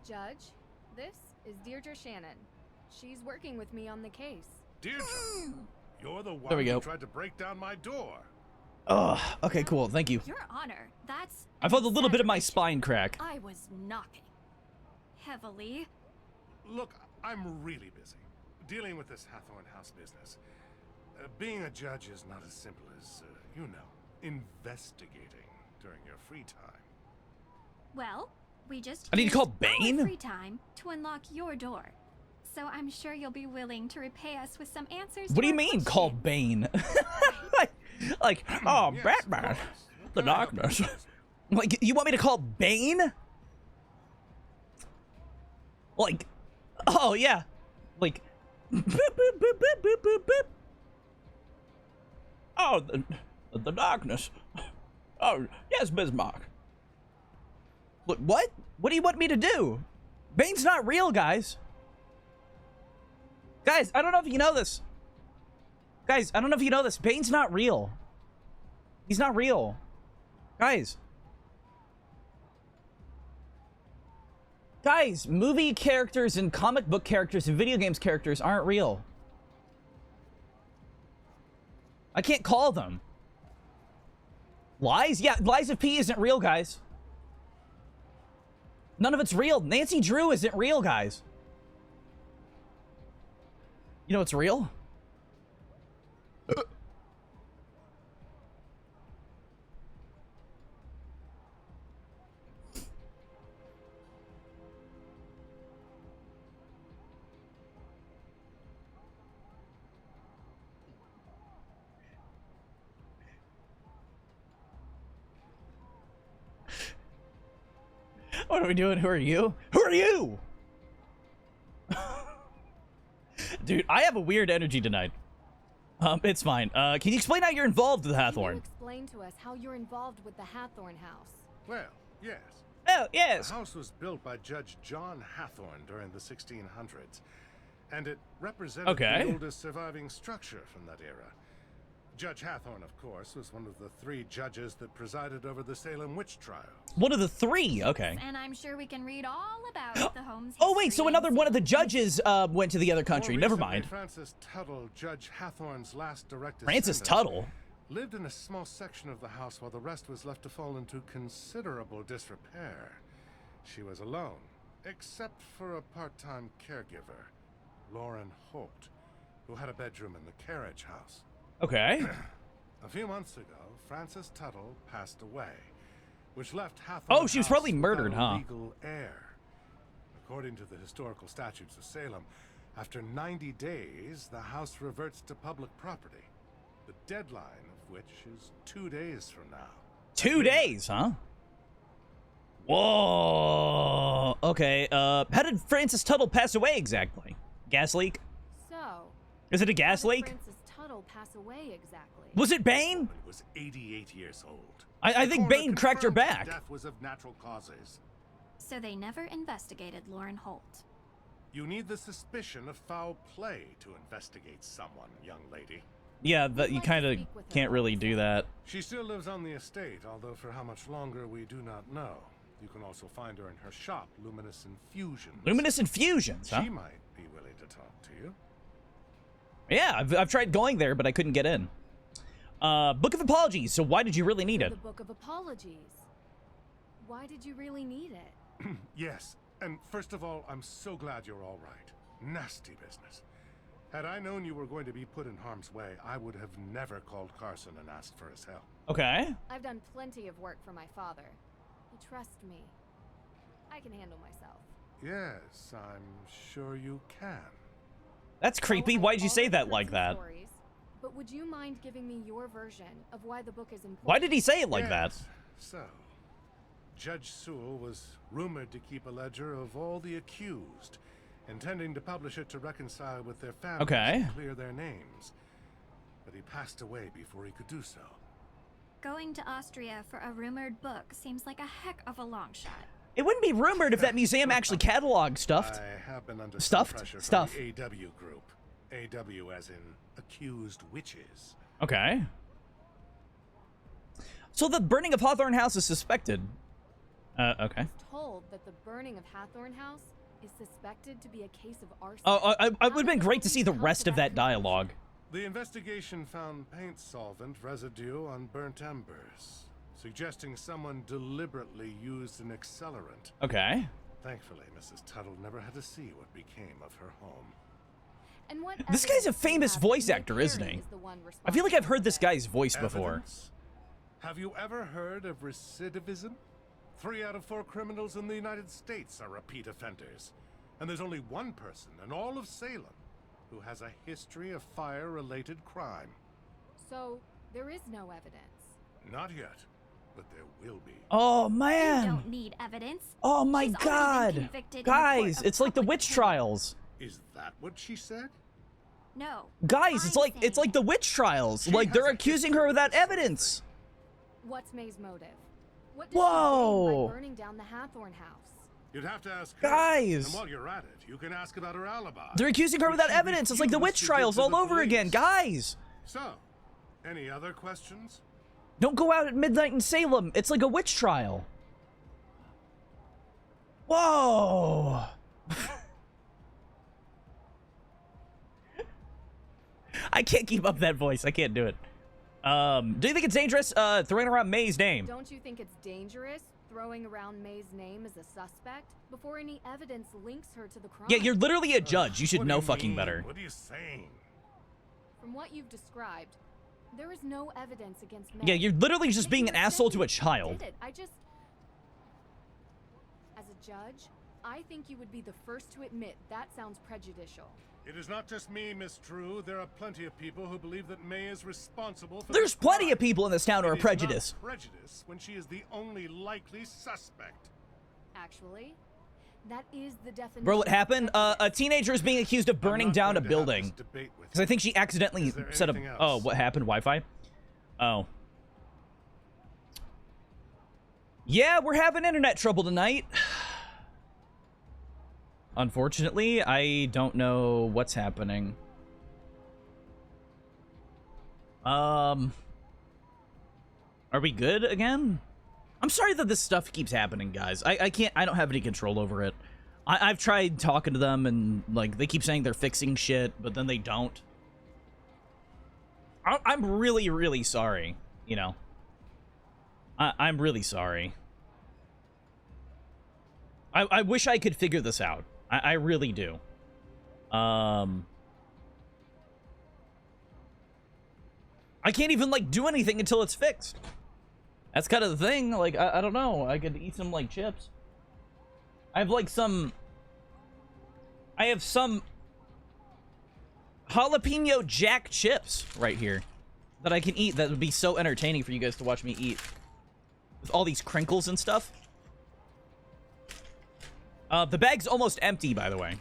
Judge, this is Deirdre Shannon. She's working with me on the case. Deirdre, you're the one There we go. who tried to break down my door. Oh, okay, cool. Thank you. Your Honor, that's... I felt a little bit of my spine crack. I was knocking. Heavily. Look, I'm really busy dealing with this Hathorn House business. Being a judge is not as simple as, you know, investigating during your free time. Well, we just I need to call used our Bane? free time to unlock your door. So I'm sure you'll be willing to repay us with some answers. What do you to our mean, call Bane? like, oh, Yes, Batman, of course. the darkness. Like, you want me to call Bane? Like, oh yeah, like, boop, boop, boop, boop, boop, boop, boop. Oh, the darkness. Oh, yes, Bismarck. Look, what? What do you want me to do? Bane's not real, guys. Guys, I don't know if you know this. Guys, I don't know if you know this. Bane's not real. He's not real. Guys. Guys, movie characters and comic book characters and video games characters aren't real. I can't call them. Lies? Yeah, Lies of P isn't real, guys. None of it's real. Nancy Drew isn't real, guys. You know what's real? What are we doing? Who are you? Who are you? Dude, I have a weird energy tonight. It's fine. Can you explain how you're involved with Can you Hathorn? explain to us how you're involved with the Hathorn house? Well, yes. Oh, yes. The house was built by Judge John Hathorn during the 1600s, and it represented Okay. the oldest surviving structure from that era. Judge Hathorn, of course, was one of the 3 judges that presided over the Salem witch trials. One of the 3, okay. And I'm sure we can read all about the home's Oh wait, so history another and one of the judges went to the other country. More Never recently, mind. Francis Tuttle, Judge Hathorn's last direct Francis descendant, Tuttle. lived in a small section of the house while the rest was left to fall into considerable disrepair. She was alone, except for a part-time caregiver, Lauren Holt, who had a bedroom in the carriage house. Okay. A few months ago, Francis Tuttle passed away, which left Hathorn Oh, she was House probably murdered, without a huh? legal heir. According to the historical statutes of Salem, after 90 days, the house reverts to public property. The deadline of which is 2 days from now. 2 days, huh? Whoa. Okay, how did Francis Tuttle pass away exactly? Gas leak? So, Is it a how gas did leak? Francis Tuttle pass away exactly? Was it Bane? He was 88 years old. I think The Bane cracked her confirmed back. Death was of natural causes. So they never investigated Lauren Holt. You need the suspicion of foul play to investigate someone, young lady. Yeah, but you kind of speak with her. can't really do that. She still lives on the estate, although for how much longer we do not know. You can also find her in her shop, Luminous Infusions. Luminous Infusions, huh? She might be willing to talk to you. Yeah, I've tried going there, but I couldn't get in. Book of Apologies. So why did you really need it? The Book of Apologies. Why did you really need it? Yes, and first of all, I'm so glad you're all right. Nasty business. Had I known you were going to be put in harm's way, I would have never called Carson and asked for his help. Okay. I've done plenty of work for my father. He trusts me. I can handle myself. Yes, I'm sure you can. That's creepy. Why'd you say that like that? Stories, but would you mind giving me your version of why the book is important? Why did he say it like that? So, Judge Sewell was rumored to keep a ledger of all the accused, intending to publish it to reconcile with their families and clear their names. But he passed away before he could do so. Going to Austria for a rumored book seems like a heck of a long shot. It wouldn't be rumored if that museum actually cataloged stuffed. I have been under stuffed pressure stuff. From the AW group. AW as in accused witches. Okay. So the burning of Hawthorne House is suspected. Okay. I was told that the burning of Hathorne House is suspected to be a case of arson. Oh, it would have been great to see the rest of that dialogue. The investigation found paint solvent residue on burnt embers, suggesting someone deliberately used an accelerant. Okay. Thankfully, Mrs. Tuttle never had to see what became of her home. And what This guy's a famous voice actor, isn't he? I feel like I've heard this guy's voice before. Evidence? Have you ever heard of recidivism? 3 out of 4 criminals in the United States are repeat offenders. And there's only one person in all of Salem who has a history of fire-related crime. So, there is no evidence. Not yet, but there will be. Oh, man. You don't need evidence. Oh, my She's already been God. convicted in Guys, the court of it's like the public witch opinion. trials. Is that what she said? No. Guys, it's like the witch trials. Like, they're accusing her without evidence. What's May's motive? What does she Whoa. gain by burning down the Hathorne house? You'd have to ask her. Guys. And while you're at it, you can ask about her alibi. They're accusing her which without she evidence. It's like the witch refused to trials give to all the over again. police. Guys. So, any other questions? Don't go out at midnight in Salem. It's like a witch trial. Whoa. I can't keep up that voice. I can't do it. Do you think it's dangerous throwing around May's name? Don't you think it's dangerous throwing around May's name as a suspect before any evidence links her to the crime? Yeah, you're literally a judge. You should know fucking better. What are you saying? From what you've described, there is no evidence against May. Yeah, you're literally just being an asshole to a child. I just... As a judge, I think you would be the first to admit that sounds prejudicial. It is not just me, Miss True. There are plenty of people who believe that May is responsible for There's this plenty crime. of people in this town who are It is not prejudiced. Prejudice when she is the only likely suspect. Actually, that is the definition. Bro, what happened? A teenager is being accused of burning down a building. Debate with Because I think she accidentally set up... anything else? Oh, what happened? Wi-Fi? Oh. Yeah, we're having internet trouble tonight. Unfortunately, I don't know what's happening. Are we good again? I'm sorry that this stuff keeps happening, guys. I don't have any control over it. I've tried talking to them and, like, they keep saying they're fixing shit, but then they don't. I'm really, really sorry, you know. I'm really sorry. I wish I could figure this out. I really do. I can't even, like, do anything until it's fixed. That's kind of the thing. Like, I don't know. I could eat some, like, chips. I have, like, some... I have some jalapeno jack chips right here that I can eat that would be so entertaining for you guys to watch me eat. With all these crinkles and stuff. The bag's almost empty, by the way.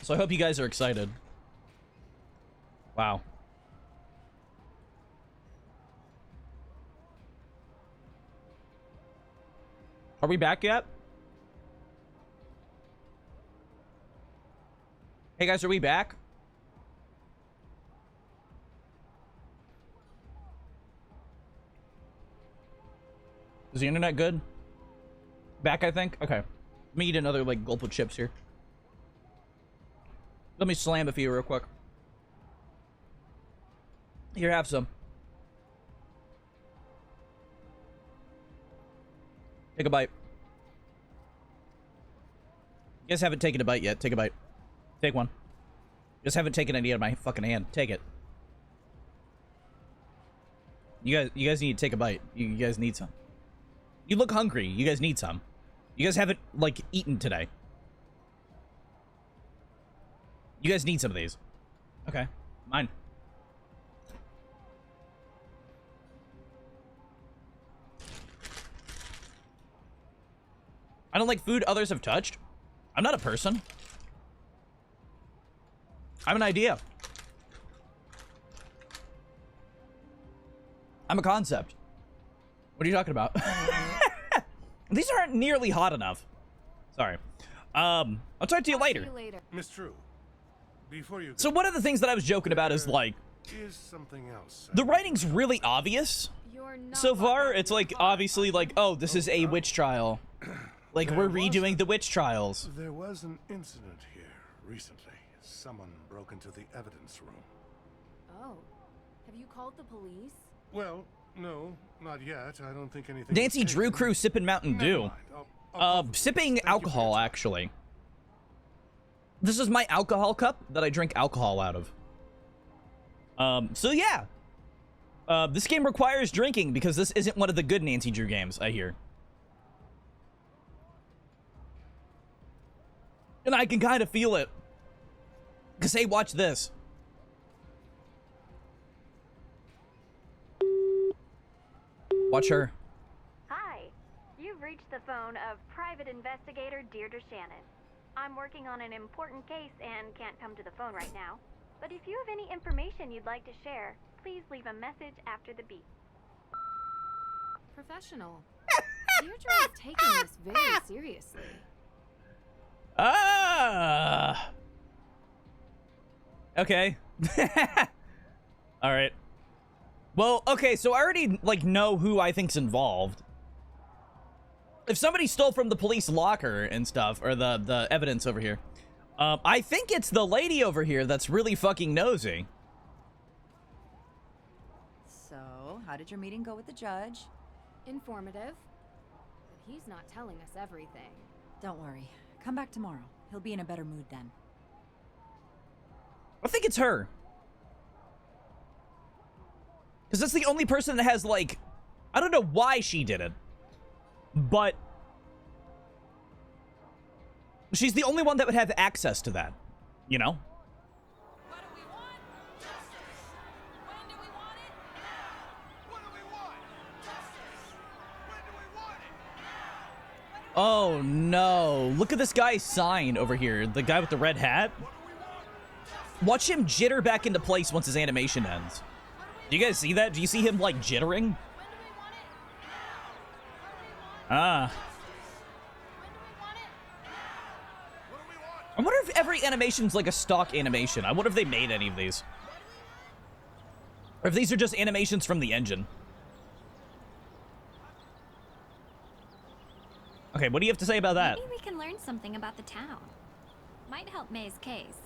So I hope you guys are excited. Wow. Are we back yet? Hey guys, are we back? Is the internet good? Back, I think? Okay. Let me eat another, like, gulp of chips here. Let me slam it for you real quick. Here, have some. Take a bite. You guys haven't taken a bite yet. Take a bite. Take one. You just haven't taken any out of my fucking hand. Take it. You guys need to take a bite. You guys need some. You look hungry. You guys need some. You guys haven't, like, eaten today. You guys need some of these. Okay. Mine. I don't like food others have touched. I'm not a person. I'm an idea. I'm a concept. What are you talking about? These aren't nearly hot enough. Sorry. I'll talk to you later. Miss True, before you go, So one of the things that I was joking about is, like, is something else. the writing's really obvious. So far, it's like, obviously, like, oh, this is a witch trial. Like, we're redoing the witch trials. There was an incident here recently. Someone broke into the evidence room. Oh. Have you called the police? Well, no, not yet. I don't think anything. Nancy Drew crew sipping Mountain Dew. Sipping alcohol, actually. This is my alcohol cup that I drink alcohol out of. So yeah. This game requires drinking because this isn't one of the good Nancy Drew games, I hear. And I can kind of feel it. Because, hey, watch this. Watch her. Hi. You've reached the phone of Private Investigator Deirdre Shannon. I'm working on an important case and can't come to the phone right now. But if you have any information you'd like to share, please leave a message after the beep. Professional. Deirdre is taking this very seriously. Okay. All right. Well, okay, so I already, like, know who I think's involved. If somebody stole from the police locker and stuff, or the evidence over here, I think it's the lady over here that's really fucking nosy. So, how did your meeting go with the judge? Informative. But he's not telling us everything. Don't worry. Come back tomorrow. He'll be in a better mood then. I think it's her. Because that's the only person that has, like... I don't know why she did it. But... she's the only one that would have access to that. You know? What do we want? Justice. When do we want it? Now. What do we want? Justice. When do we want it? Now. Oh, no. Look at this guy's sign over here. The guy with the red hat. Watch him jitter back into place once his animation ends. Do you guys see that? Do you see him, like, jittering? Ah. I wonder if every animation's like a stock animation. I wonder if they made any of these. Or if these are just animations from the engine. Okay, what do you have to say about that? Maybe we can learn something about the town. Might help May's case.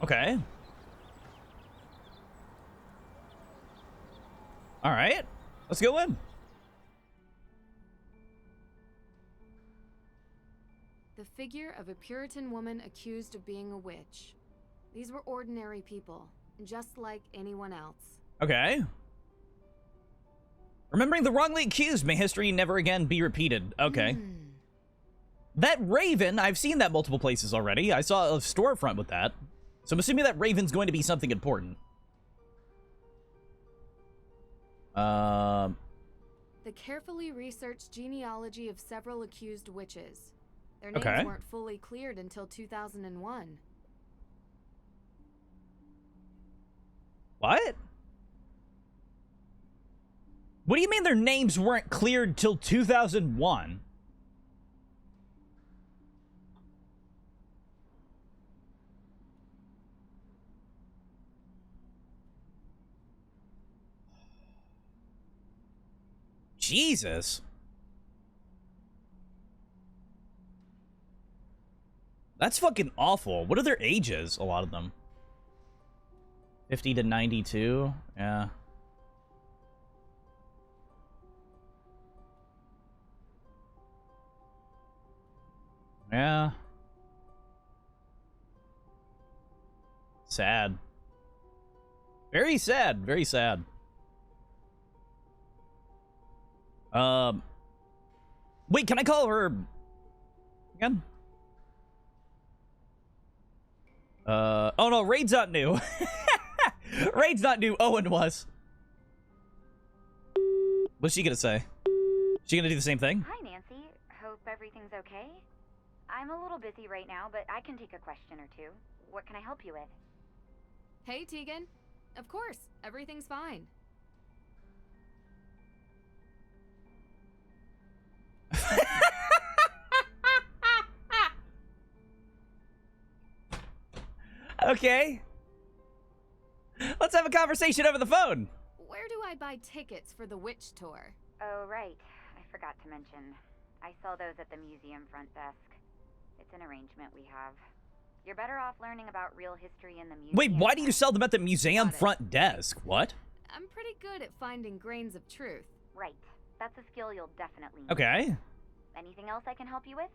Okay. All right. Let's go in. The figure of a Puritan woman accused of being a witch. These were ordinary people, just like anyone else. Okay. Remembering the wrongly accused, may history never again be repeated. Okay. That raven, I've seen that multiple places already. I saw a storefront with that. So I'm assuming that raven's going to be something important. The carefully researched genealogy of several accused witches. Their names weren't fully cleared until 2001. What? What do you mean their names weren't cleared till 2001? Jesus. That's fucking awful. What are their ages? A lot of them. 50 to 92? Yeah. Yeah. Sad. Very sad. Very sad. Wait, can I call her again? Oh no, Raid's not new. Raid's not new. Owen was. What's she gonna say? She gonna do the same thing? Hi, Nancy. Hope everything's okay. I'm a little busy right now, but I can take a question or two. What can I help you with? Hey, Tegan. Of course, everything's fine. Okay. Let's have a conversation over the phone. Where do I buy tickets for the witch tour? Oh, right. I forgot to mention. I saw those at the museum front desk. It's an arrangement we have. You're better off learning about real history in the museum. Wait, why do you sell them at the museum front desk? What? I'm pretty good at finding grains of truth. Right. That's a skill you'll definitely need. Okay. Anything else I can help you with?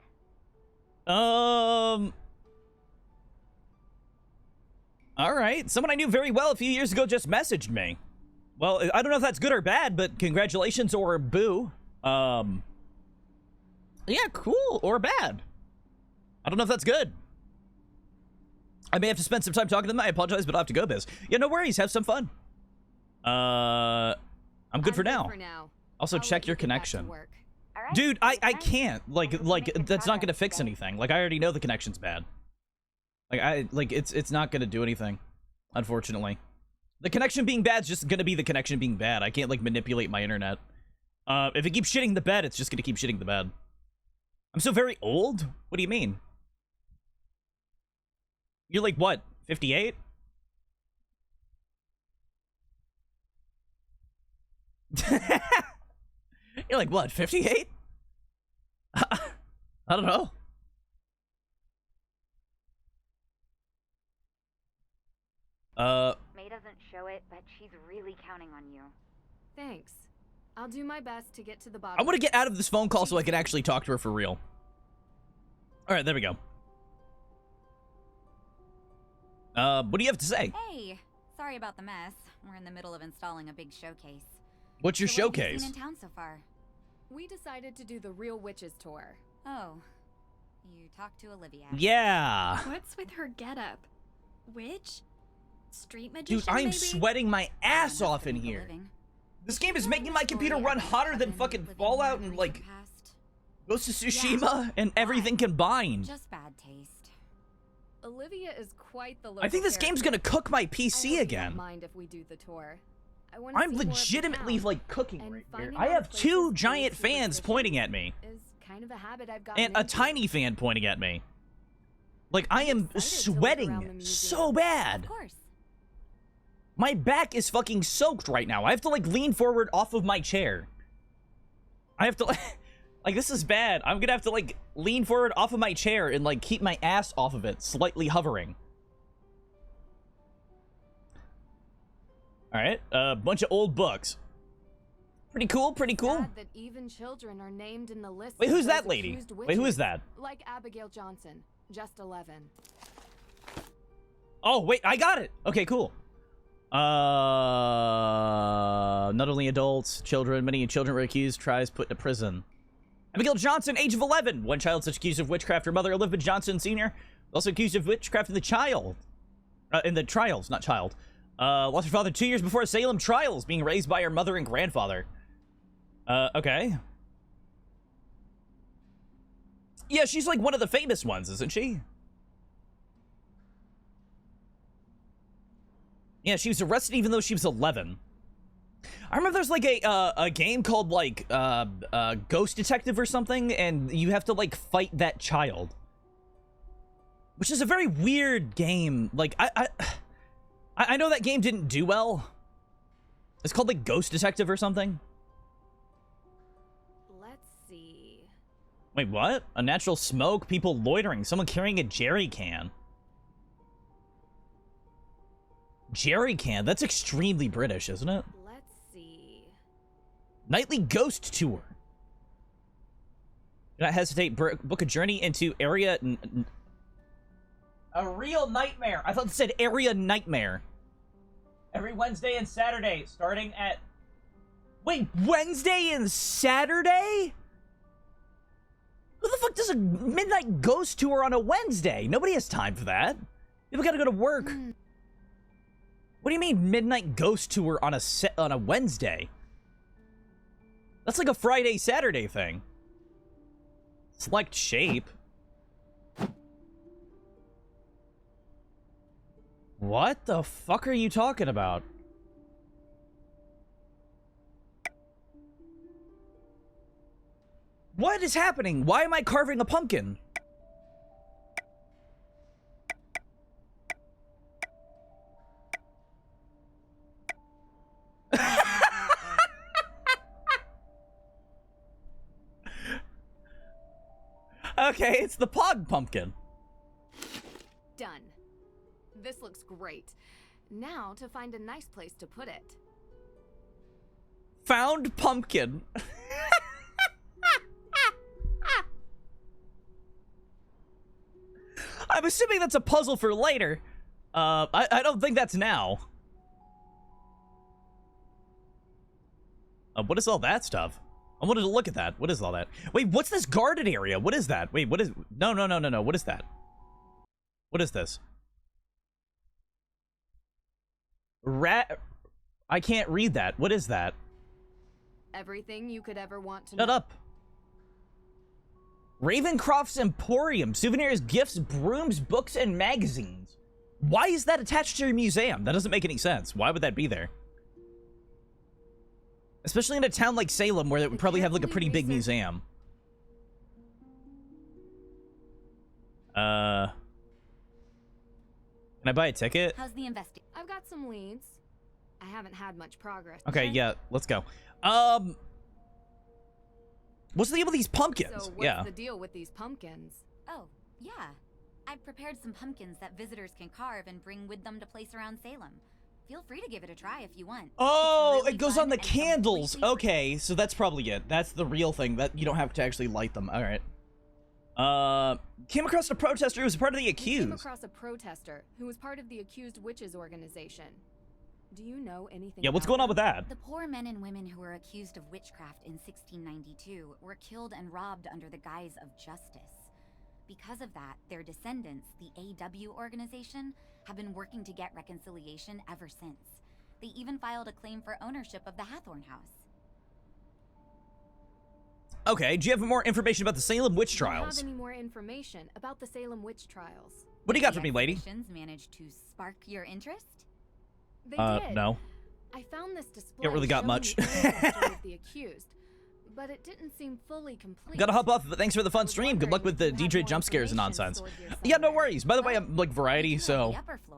Alright. Someone I knew very well a few years ago just messaged me. Well, I don't know if that's good or bad, but congratulations or boo. Yeah, cool or bad. I don't know if that's good. I may have to spend some time talking to them. I apologize, but I'll have to go, Biz. Yeah, no worries. Have some fun. I'm good for now. Also, check your connection. Dude, I can't. Like, that's not gonna fix anything. Like, I already know the connection's bad. Like, it's not gonna do anything, unfortunately. The connection being bad is just gonna be the connection being bad. I can't, like, manipulate my internet. If it keeps shitting the bed, it's just gonna keep shitting the bed. I'm so very old? What do you mean? You're like, what, 58? You're like, what, 58? I don't know. May doesn't show it, but she's really counting on you. Thanks. I'll do my best to get to the bottom. I want to get out of this phone call so I can actually talk to her for real. All right, there we go. What do you have to say? Hey, sorry about the mess. We're in the middle of installing a big showcase. What's your So what have you showcase? seen in town so far? We decided to do the Real Witches tour. Oh, you talked to Olivia. Yeah. What's with her getup? Witch? Street magician, Dude, I'm maybe? sweating my ass off in here. This game is making my computer run hotter than fucking Fallout and, like, Ghost of Tsushima and everything combined. Just bad taste. Olivia is quite the I think this game's gonna cook my I PC hope you again. don't mind if we do the tour. I wanna I'm see more of the legitimately, town, like, cooking and right here. finding I out have places two full of giant fans superstition pointing at me. Is kind of a habit I've gotten And a into. tiny fan pointing at me. Like, I am sweating so bad. Of course. My back is fucking soaked right now. I have to, like, lean forward off of my chair. I have to, like, this is bad. I'm gonna have to, like, lean forward off of my chair and, like, keep my ass off of it, slightly hovering. Alright, a bunch of old books. Pretty cool, pretty cool. Sad that even children are named in the list. Wait, of who's those that lady? accused Wait, who is witches, that? Like Abigail Johnson, just 11. Oh, wait, I got it! Okay, cool. Not only adults, children, many children were accused, tries put to prison. Abigail Johnson, age of 11. One child such accused of witchcraft. Her mother, Elizabeth Johnson Sr., also accused of witchcraft in the trials, not child. Lost her father 2 years before Salem trials, being raised by her mother and grandfather. Okay. Yeah, she's like one of the famous ones, isn't she? Yeah, she was arrested even though she was 11. I remember there's like a game called like Ghost Detective or something, and you have to like fight that child, which is a very weird game. Like I know that game didn't do well. It's called like Ghost Detective or something. Let's see. Wait, what? Unnatural smoke, people loitering, someone carrying a jerry can. Jerry can? That's extremely British, isn't it? Let's see. Nightly ghost tour. Do not hesitate, book a journey into area... A real nightmare. I thought it said area nightmare. Every Wednesday and Saturday, starting at... Wait, Wednesday and Saturday? Who the fuck does a midnight ghost tour on a Wednesday? Nobody has time for that. People gotta go to work. What do you mean midnight ghost tour on a Wednesday? That's like a Friday, Saturday thing. Select shape. What the fuck are you talking about? What is happening? Why am I carving a pumpkin? Okay, it's the Pog pumpkin. Done. This looks great. Now to find a nice place to put it. Found pumpkin. I'm assuming that's a puzzle for later. I don't think that's now. What is all that stuff? I wanted to look at that. What is all that? Wait, what's this guarded area? What is that? Wait, what is... No. What is that? What is this? Rat... I can't read that. What is that? Everything you could ever want to know. Shut up. Ravencroft's Emporium. Souvenirs, gifts, brooms, books, and magazines. Why is that attached to your museum? That doesn't make any sense. Why would that be there? Especially in a town like Salem, where it would probably have, like, a pretty big museum. Can I buy a ticket? How's the investing? I've got some leads. I haven't had much progress. Okay, yeah, let's go. What's the deal with these pumpkins? So what's the deal with these pumpkins? Oh, yeah. I've prepared some pumpkins that visitors can carve and bring with them to place around Salem. Feel free to give it a try if you want. Oh, really it goes fun on the and candles. completely Okay, so that's probably it. That's the real thing. That you don't have to actually light them. All right. Came across a protester who was part of the accused. Came across a protester who was part of the accused witches organization. Do you know anything? Yeah, what's about going on them? with that? The poor men and women who were accused of witchcraft in 1692 were killed and robbed under the guise of justice. Because of that, their descendants, the AW organization, have been working to get reconciliation ever since. They even filed a claim for ownership of the Hathorn House. Okay, do you have more information about the Salem witch Do you trials? have any more information about the Salem witch trials? What do you got for me, lady? Exhibitions managed to spark your interest? They did. No. I found this display. Don't really got showing much. the origin story of the accused, but it didn't seem fully complete. Gotta hop off, but thanks for the fun stream. Good luck with the DJ jump scares and nonsense. Yeah, no worries. By the way, I'm like variety, so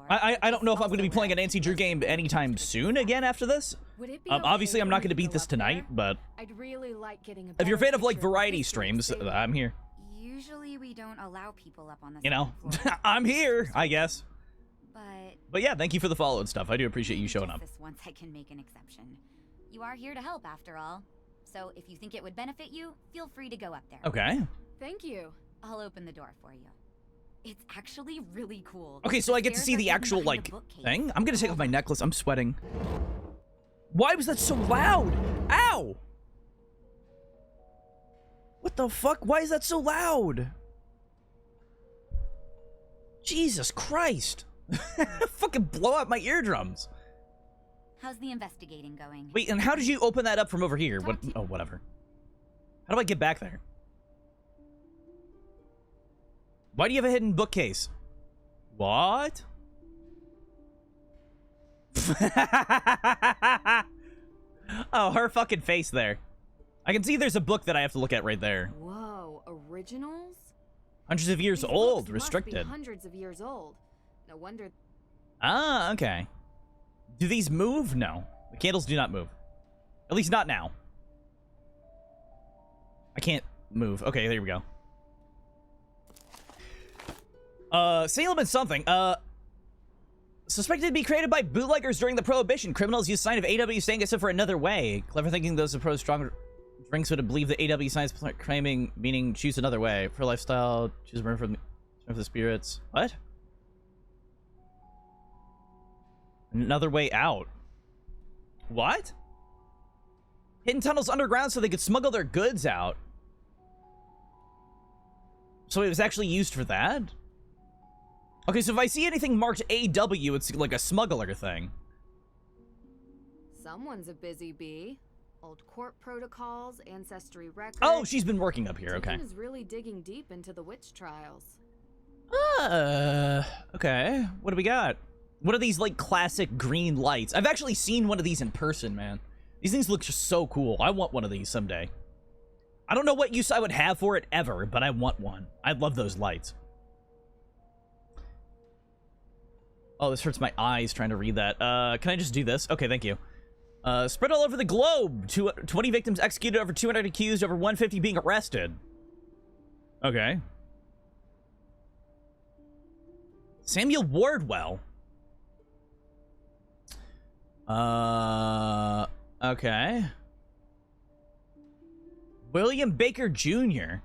I don't know if I'm going to be playing a Nancy Drew game anytime soon again after this. Would it be Obviously, okay I'm for not me going to beat go this up there? tonight, but I'd really like getting a if you're a better fan of like picture variety history of streams, Salem. I'm here. Usually we don't allow people up on the You know, second floor. I'm here, I guess. But But yeah, thank you for the follow and stuff. I do appreciate you showing up. this once I can make an exception. You are here to help after all. So if you think it would benefit you, feel free to go up there. Okay. Thank you. I'll open the door for you. It's actually really cool. Okay, so I get to Stairs see are the hidden actual, behind like, a bookcase. thing. I'm gonna take off my necklace. I'm sweating. Why was that so loud? Ow! What the fuck? Why is that so loud? Jesus Christ. Fucking blow out my eardrums. How's the investigating going? Wait, and how did you open that up from over here? What? Oh, whatever. How do I get back there? Why do you have a hidden bookcase? What? Oh, her fucking face there. I can see there's a book that I have to look at right there. Whoa, originals? Hundreds of years These old, books restricted. Must be hundreds of years old. No wonder. Ah, okay. Do these move? No. The candles do not move. At least not now. I can't move. Okay, there we go. Salem is something. Suspected to be created by bootleggers during the Prohibition. Criminals use sign of AW saying it's for another way. Clever thinking those who propose stronger drinks would have believed the AW signs claiming, meaning choose another way. For lifestyle, choose burn from the spirits. What? Another way out. What? Hidden tunnels underground so they could smuggle their goods out. So it was actually used for that? Okay, so if I see anything marked AW, it's like a smuggler thing. Someone's a busy bee. Old court protocols, ancestry records. Oh, she's been working up here, okay. Deacon is really digging deep into the witch trials. Okay. What do we got? What are these, like, classic green lights? I've actually seen one of these in person, man. These things look just so cool. I want one of these someday. I don't know what use I would have for it ever, but I want one. I love those lights. Oh, this hurts my eyes trying to read that. Can I just do this? Okay, thank you. Spread all over the globe. 20 victims executed, over 200 accused, over 150 being arrested. Okay. Samuel Wardwell. Okay. William Baker Jr.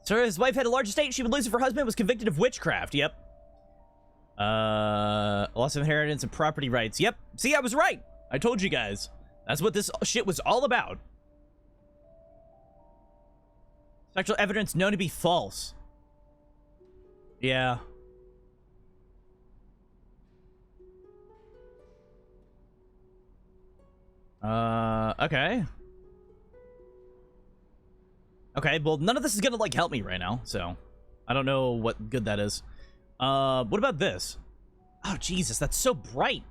Sir, his wife had a large estate. She would lose if her husband was convicted of witchcraft. Yep. Loss of inheritance and property rights. Yep. See, I was right. I told you guys. That's what this shit was all about. Sexual evidence known to be false. Yeah. Okay. Okay, well, none of this is gonna, like, help me right now, so I don't know what good that is. What about this? Oh, Jesus, that's so bright.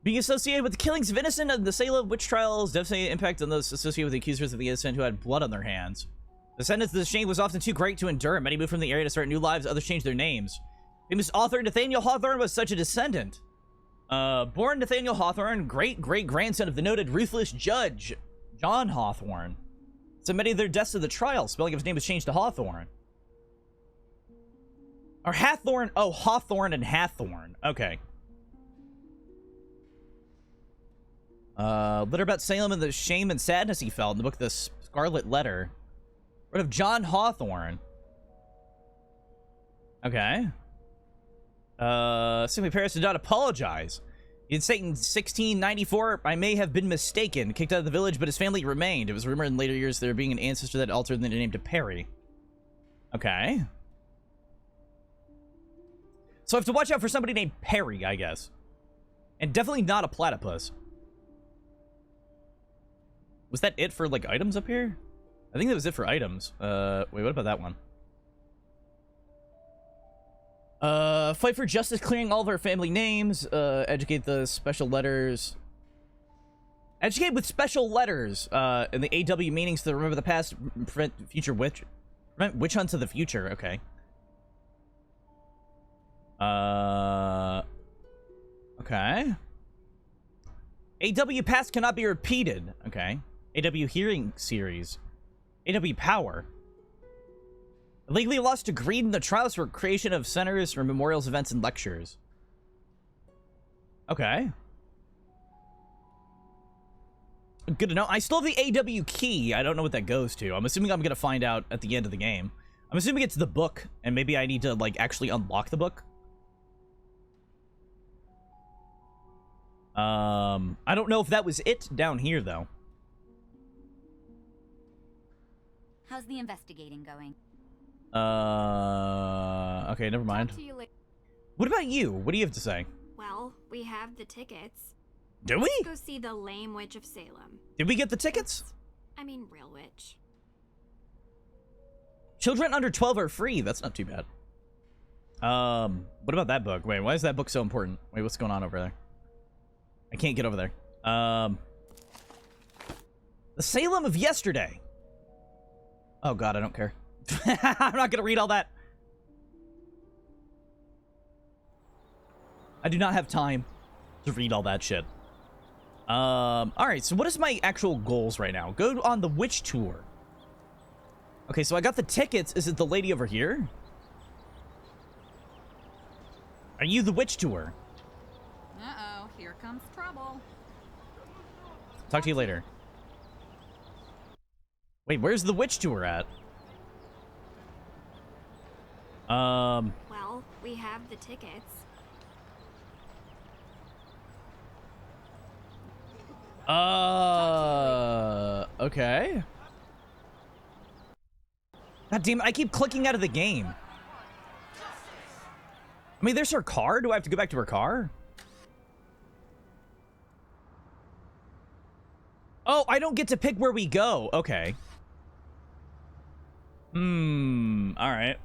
Being associated with the killings of innocent and the Salem witch trials, devastating impact on those associated with the accusers of the innocent who had blood on their hands. The sentence of the shame was often too great to endure. Many moved from the area to start new lives, others changed their names. Famous author Nathaniel Hawthorne was such a descendant. Born Nathaniel Hawthorne, great-great-grandson of the noted ruthless judge, John Hawthorne. So many of their deaths of the trial, spelling of his name was changed to Hawthorne. Or Hathorne, oh, Hawthorne and Hathorne, okay. Letter about Salem and the shame and sadness he felt in the book The Scarlet Letter. Word of John Hawthorne. Okay. Simply Paris did not apologize. In Satan 1694, I may have been mistaken. Kicked out of the village, but his family remained. It was rumored in later years there being an ancestor that altered the name to Perry. Okay. So I have to watch out for somebody named Perry, I guess. And definitely not a platypus. Was that it for, like, items up here? I think that was it for items. Wait, what about that one? Fight for justice, clearing all of our family names. Educate the special letters. Educate with special letters. And the AW meanings to remember the past, prevent future prevent witch hunts of the future. Okay. Okay. AW past cannot be repeated. Okay. AW hearing series. AW power. Legally lost to greed in the trials for creation of centers for memorials, events, and lectures. Okay. Good to know. I still have the AW key. I don't know what that goes to. I'm assuming I'm going to find out at the end of the game. I'm assuming it's the book, and maybe I need to, like, actually unlock the book. I don't know if that was it down here, though. How's the investigating going? Okay, never mind. What about you? What do you have to say? Well, we have the tickets. Do we? Let's go see the lame witch of Salem. Did we get the tickets? I mean, real witch. Children under 12 are free. That's not too bad. What about that book? Wait, why is that book so important? Wait, what's going on over there? I can't get over there. The Salem of yesterday. Oh god, I don't care. I'm not gonna read all that. I do not have time to read all that shit. Alright, so what is my actual goals right now? Go on the witch tour. Okay, so I got the tickets. Is it the lady over here? Are you the witch tour? Uh-oh, here comes trouble. Talk to you later. Wait, where's the witch tour at? Well, we have the tickets. Okay. God damn it, I keep clicking out of the game. I mean, there's her car. Do I have to go back to her car? Oh, I don't get to pick where we go. Okay. Alright.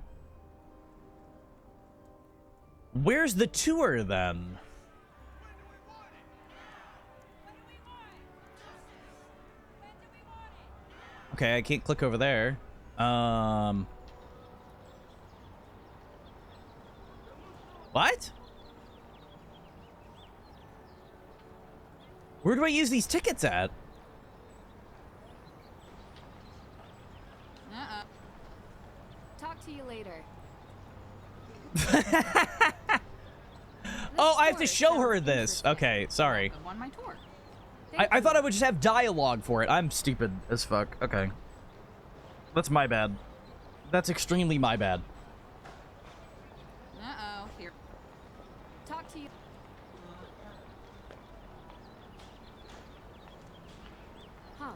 Where's the tour, then? Okay, I can't click over there. What? Where do I use these tickets at? Uh-oh. Talk to you later. Oh, I have to show her this. Okay, sorry. On my tour. I thought I would just have dialogue for it. I'm stupid as fuck. Okay. That's my bad. That's extremely my bad. Uh-oh, here. Talk to you. Huh.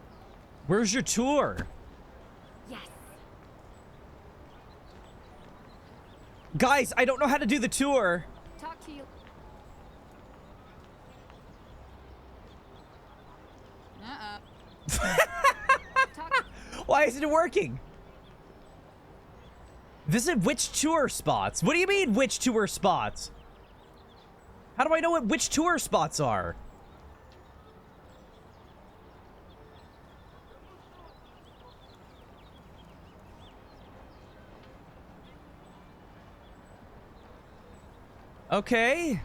Where's your tour? Yes. Guys, I don't know how to do the tour. Talk to you. Uh-oh. Why isn't it working? Visit which tour spots? What do you mean, which tour spots? How do I know what which tour spots are? Okay.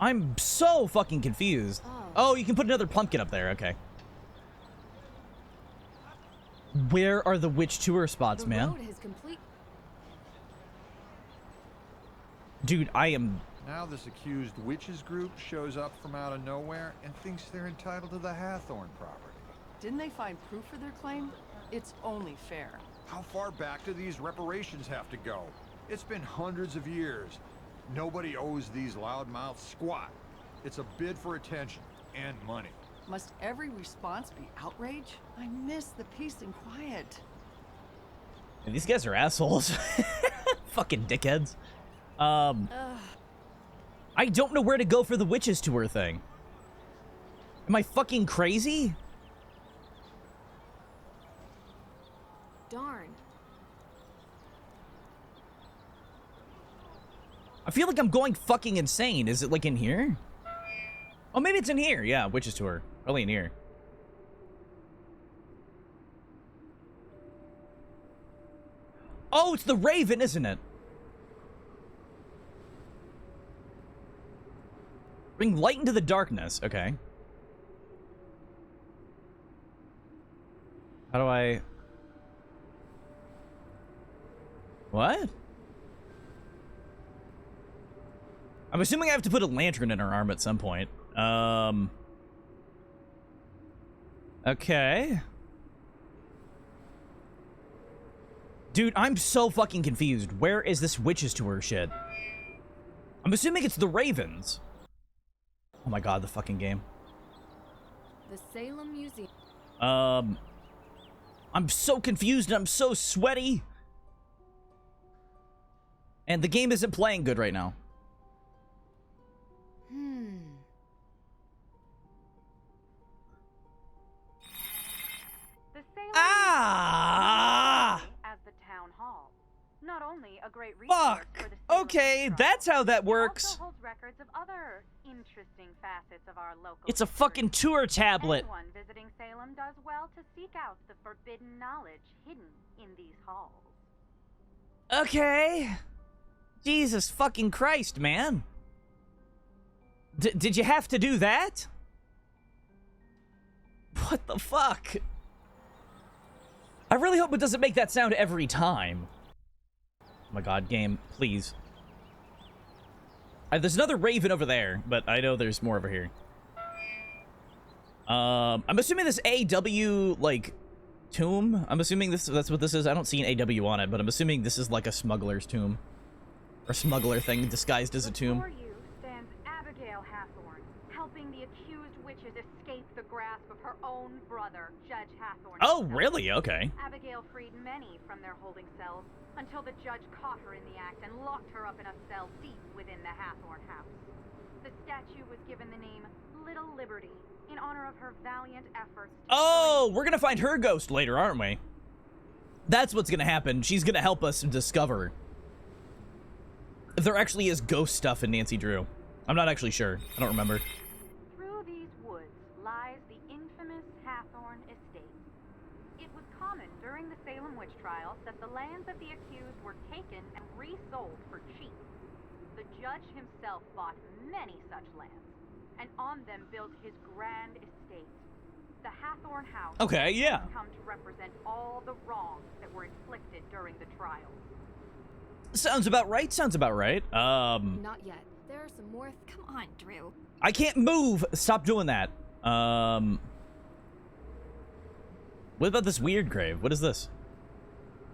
I'm so fucking confused. Oh, you can put another pumpkin up there. Okay. Where are the witch tour spots, man? Dude, I am... Now this accused witches group shows up from out of nowhere and thinks they're entitled to the Hathorn property. Didn't they find proof for their claim? It's only fair. How far back do these reparations have to go? It's been hundreds of years. Nobody owes these loudmouths squat. It's a bid for attention and money. Must every response be outrage? I miss the peace and quiet. And these guys are assholes. Fucking dickheads. I don't know where to go for the witches tour thing. Am I fucking crazy? Darn. I feel like I'm going fucking insane. Is it like in here? Oh, maybe it's in here. Yeah, witches tour. Probably in here. Oh, it's the Raven, isn't it? Bring light into the darkness. Okay. How do I... What? I'm assuming I have to put a lantern in her arm at some point. Okay. Dude, I'm so fucking confused. Where is this witches tour shit? I'm assuming it's the Ravens. Oh my god, the fucking game. The Salem Museum. I'm so confused and I'm so sweaty. And the game isn't playing good right now. The Salem as the town hall. Not only a great resource for the Salem Okay, that's how that works. It also holds records of other interesting facets of our local It's a fucking tour tablet. Anyone visiting Salem does well to seek out the forbidden knowledge hidden in these halls. Okay. Jesus fucking Christ, man. Did you have to do that? What the fuck? I really hope it doesn't make that sound every time. Oh my god, game, please. There's another raven over there, but I know there's more over here. I'm assuming this AW, like, tomb? I'm assuming that's what this is. I don't see an AW on it, but I'm assuming this is like a smuggler's tomb. Or smuggler thing disguised as a tomb. Before you stands Abigail Hathorne, helping the accused witches escape the grasp of her own brother, Judge Hathorne. Oh, really? Okay. Abigail freed many from their holding cells until the judge caught her in the act and locked her up in a cell deep within the Hathorne house. The statue was given the name Little Liberty in honor of her valiant efforts. Oh, we're gonna find her ghost later, aren't we? That's what's gonna happen. She's gonna help us discover if there actually is ghost stuff in Nancy Drew. I'm not actually sure. I don't remember. Through these woods lies the infamous Hathorne estate. It was common during the Salem witch trials that the lands of the accused were taken and resold for cheap. The judge himself bought many such lands, and on them built his grand estate. The Hathorne house Okay, yeah. has come to represent all the wrongs that were inflicted during the trials. Sounds about right. Sounds about right. Not yet. There are some more. Come on, Drew. I can't move. Stop doing that. What about this weird grave? What is this?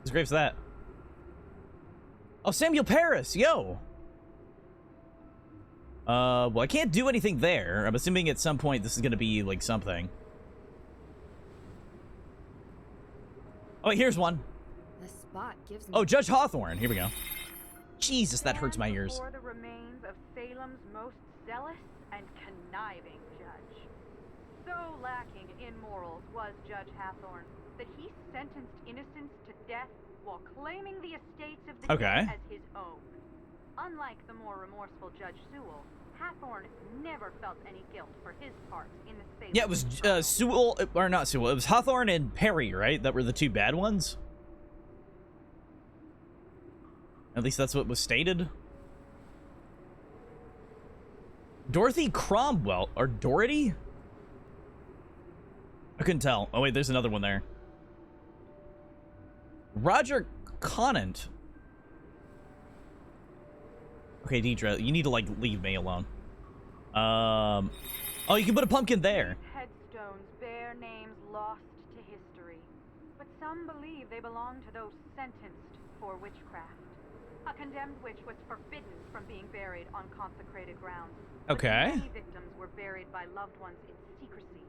Whose grave's that? Oh, Samuel Paris. Yo. Well, I can't do anything there. I'm assuming at some point this is gonna be like something. Oh, wait, here's one. The spot gives me. Oh, Judge Hawthorne. Here we go. Jesus, that hurts my ears. Before the remains of Salem's most zealous and conniving judge. So lacking in morals was Judge Hathorne that he sentenced innocents to death while claiming the estates of the dead as his own. Unlike the more remorseful Judge Sewell, Hathorne never felt any guilt for his part in the Salem. Yeah, it was Sewell, or not Sewell. It was Hawthorne and Perry, right? That were the two bad ones. At least that's what was stated. Dorothy Cromwell, or Dorothy? I couldn't tell. Oh wait, there's another one there. Roger Conant. Okay, Deidre, you need to, like, leave me alone. Oh, you can put a pumpkin there. These headstones bear names lost to history, but some believe they belong to those sentenced for witchcraft. A condemned witch was forbidden from being buried on consecrated ground. Okay. Many victims were buried by loved ones in secrecy,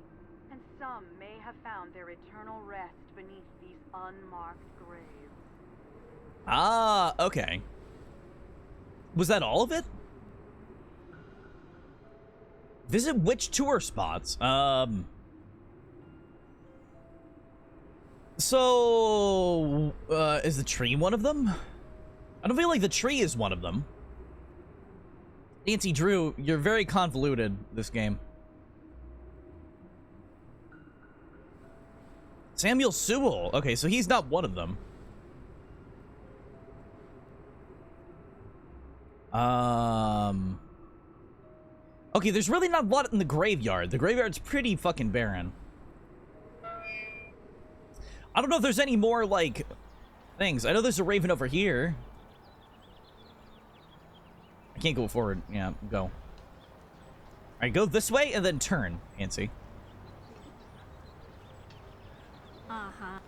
and some may have found their eternal rest beneath these unmarked graves. Ah, okay. Was that all of it? Visit witch tour spots. So, is the tree one of them? I don't feel like the tree is one of them. Nancy Drew, you're very convoluted, this game. Samuel Sewell. Okay, so he's not one of them. Okay, there's really not a lot in the graveyard. The graveyard's pretty fucking barren. I don't know if there's any more, like, things. I know there's a raven over here. I can't go forward. Yeah, go. All right, go this way and then turn, Nancy. Uh-huh.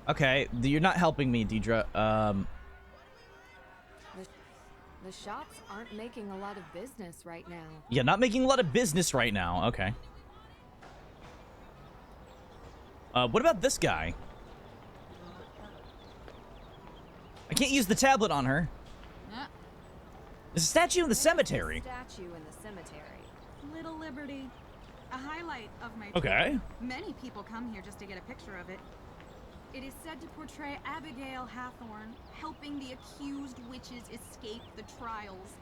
Okay, you're not helping me, Deidre. The shops aren't making a lot of business right now. Yeah, not making a lot of business right now. Okay. What about this guy? I can't use the tablet on her. There's a statue in the cemetery. Statue in the cemetery. Little Liberty. A highlight of my Okay. tour. Many people come here just to get a picture of it. It is said to portray Abigail Hathorne helping the accused witches escape the trials.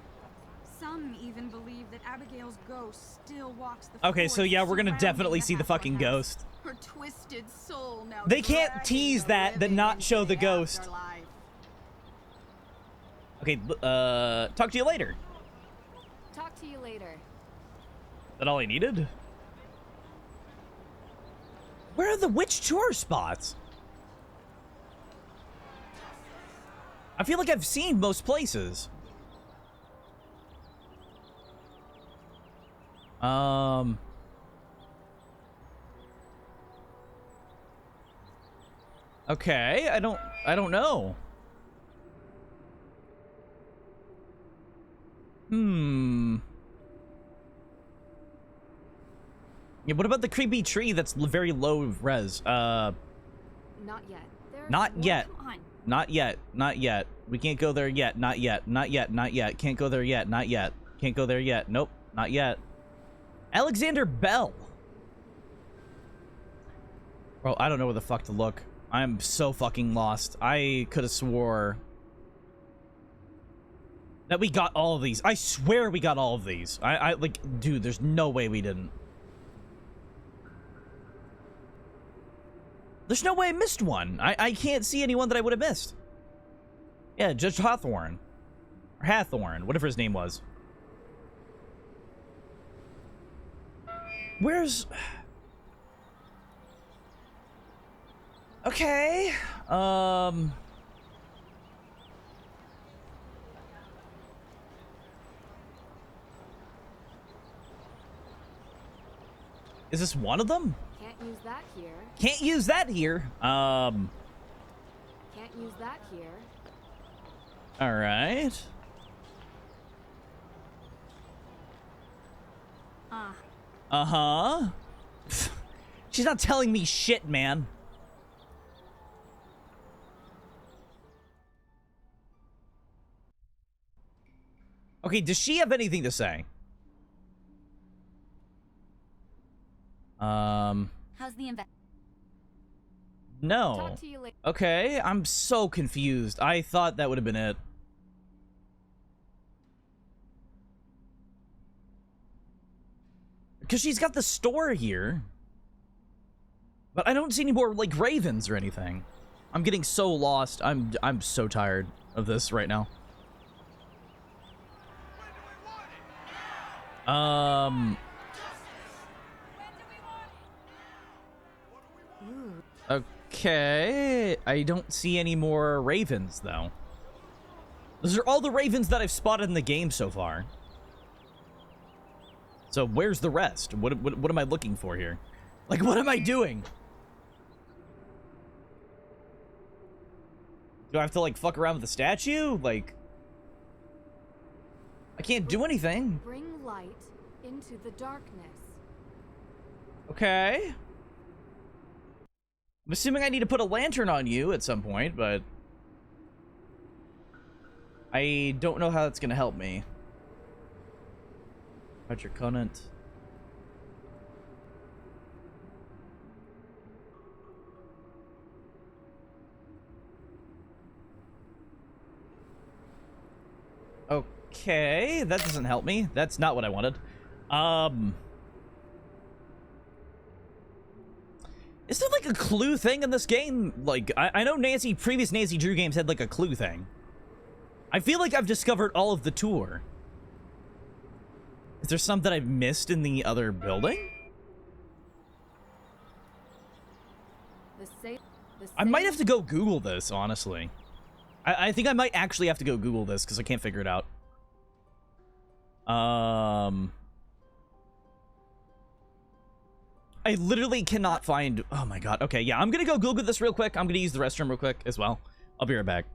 Some even believe that Abigail's ghost still walks the Okay, so yeah, we're gonna definitely see the fucking ghost. Her twisted soul now. They can't tease that not show the ghost. Okay, talk to you later. Talk to you later. that all I needed? Where are the witch tour spots? I feel like I've seen most places. Okay, I don't know. Yeah, what about the creepy tree that's very low res? Not yet. Not yet. Come on. Not yet. Not yet. We can't go there yet. Not yet. Not yet. Not yet. Can't go there yet. Not yet. Can't go there yet. Nope. Not yet. Alexander Bell. Bro, I don't know where the fuck to look. I'm so fucking lost. I could have swore that we got all of these. I swear we got all of these. I like, dude, there's no way we didn't. There's no way I missed one. I can't see anyone that I would have missed. Yeah, Judge Hawthorne. Or Hathorne, whatever his name was. Where's... Okay. Is this one of them? Can't use that here. Can't use that here. Can't use that here. All right. Uh-huh. She's not telling me shit, man. Okay, does she have anything to say? How's the No. Talk to you later. Okay, I'm so confused. I thought that would have been it. Because she's got the store here. But I don't see any more, like, ravens or anything. I'm getting so lost. I'm so tired of this right now. Okay. I don't see any more ravens, though. Those are all the ravens that I've spotted in the game so far. So where's the rest? What am I looking for here? Like, what am I doing? Do I have to, like, fuck around with the statue? Like, I can't do anything. Bring light into the darkness. Okay. I'm assuming I need to put a lantern on you at some point, but I don't know how that's gonna help me. Hydroconant. Okay, that doesn't help me. That's not what I wanted. Is there like a clue thing in this game? Like, I know previous Nancy Drew games had like a clue thing. I feel like I've discovered all of the tour. Is there some that I've missed in the other building? I might have to go Google this, honestly. I think I might actually have to go Google this because I can't figure it out. I literally cannot find... Oh my god. Okay, yeah, I'm gonna go Google this real quick. I'm gonna use the restroom real quick as well. I'll be right back.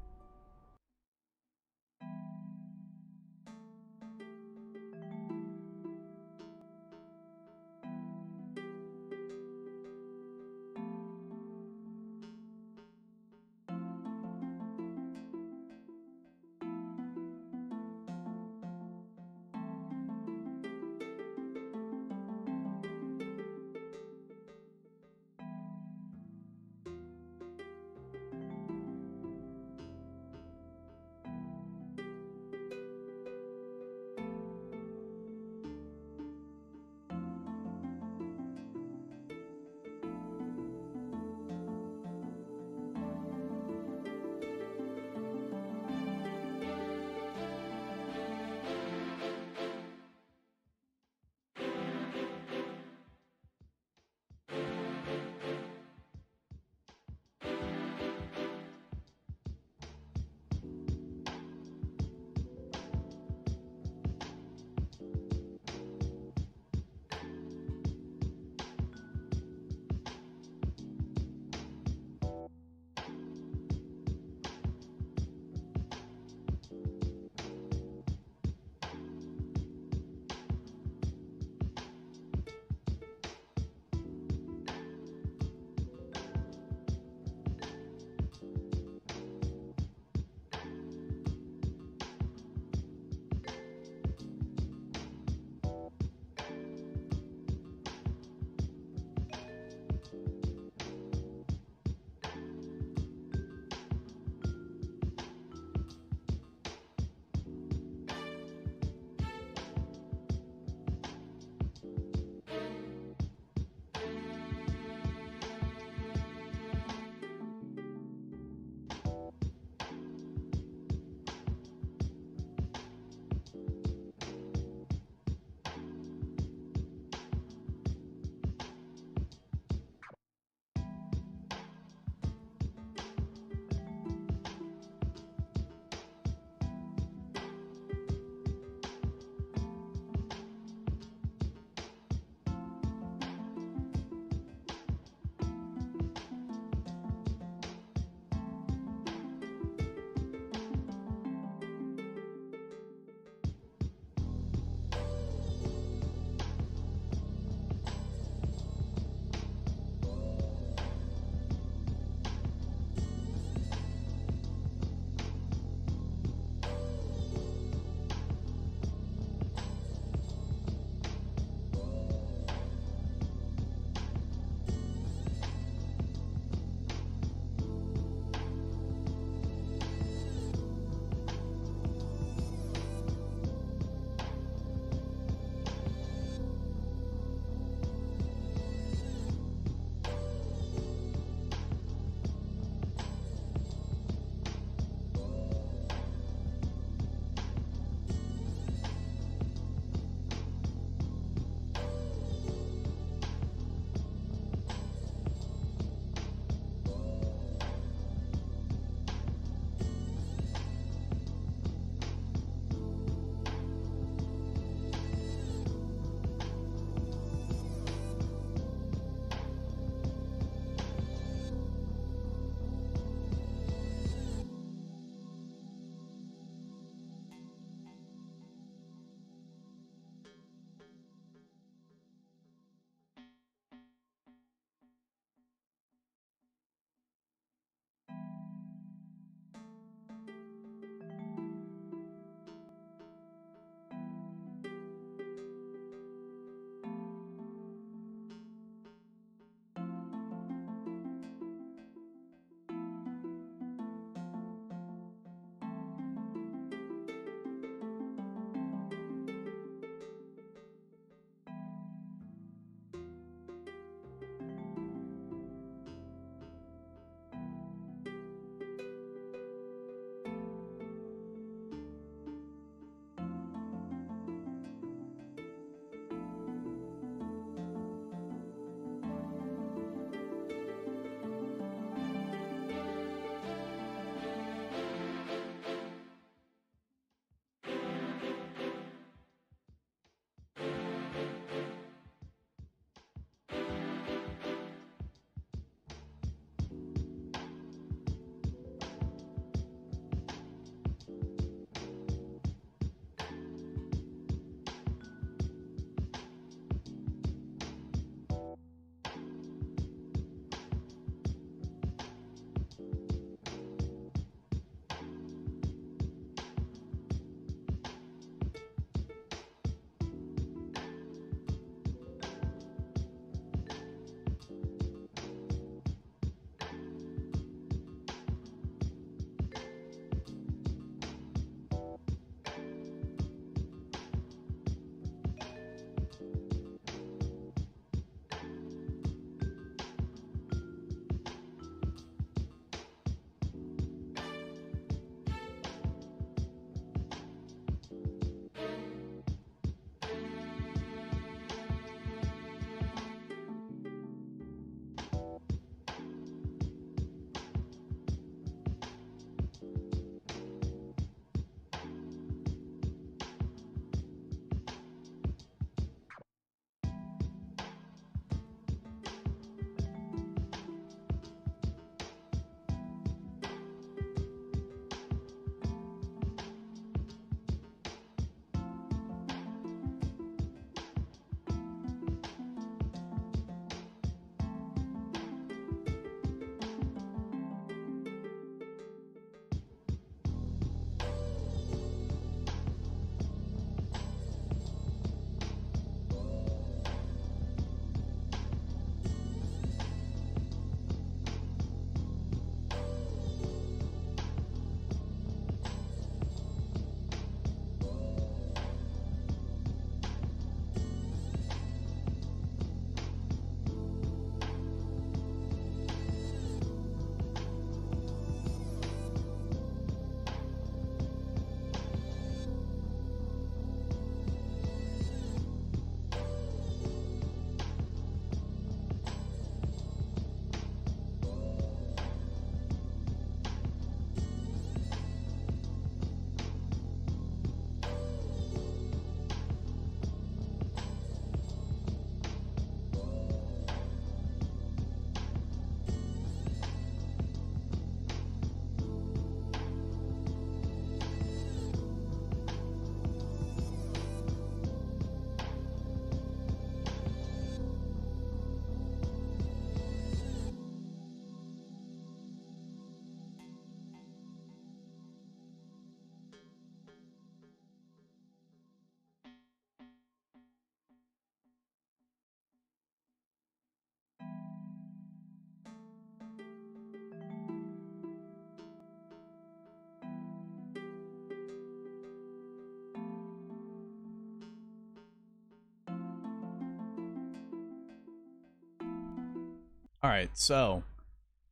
All right, so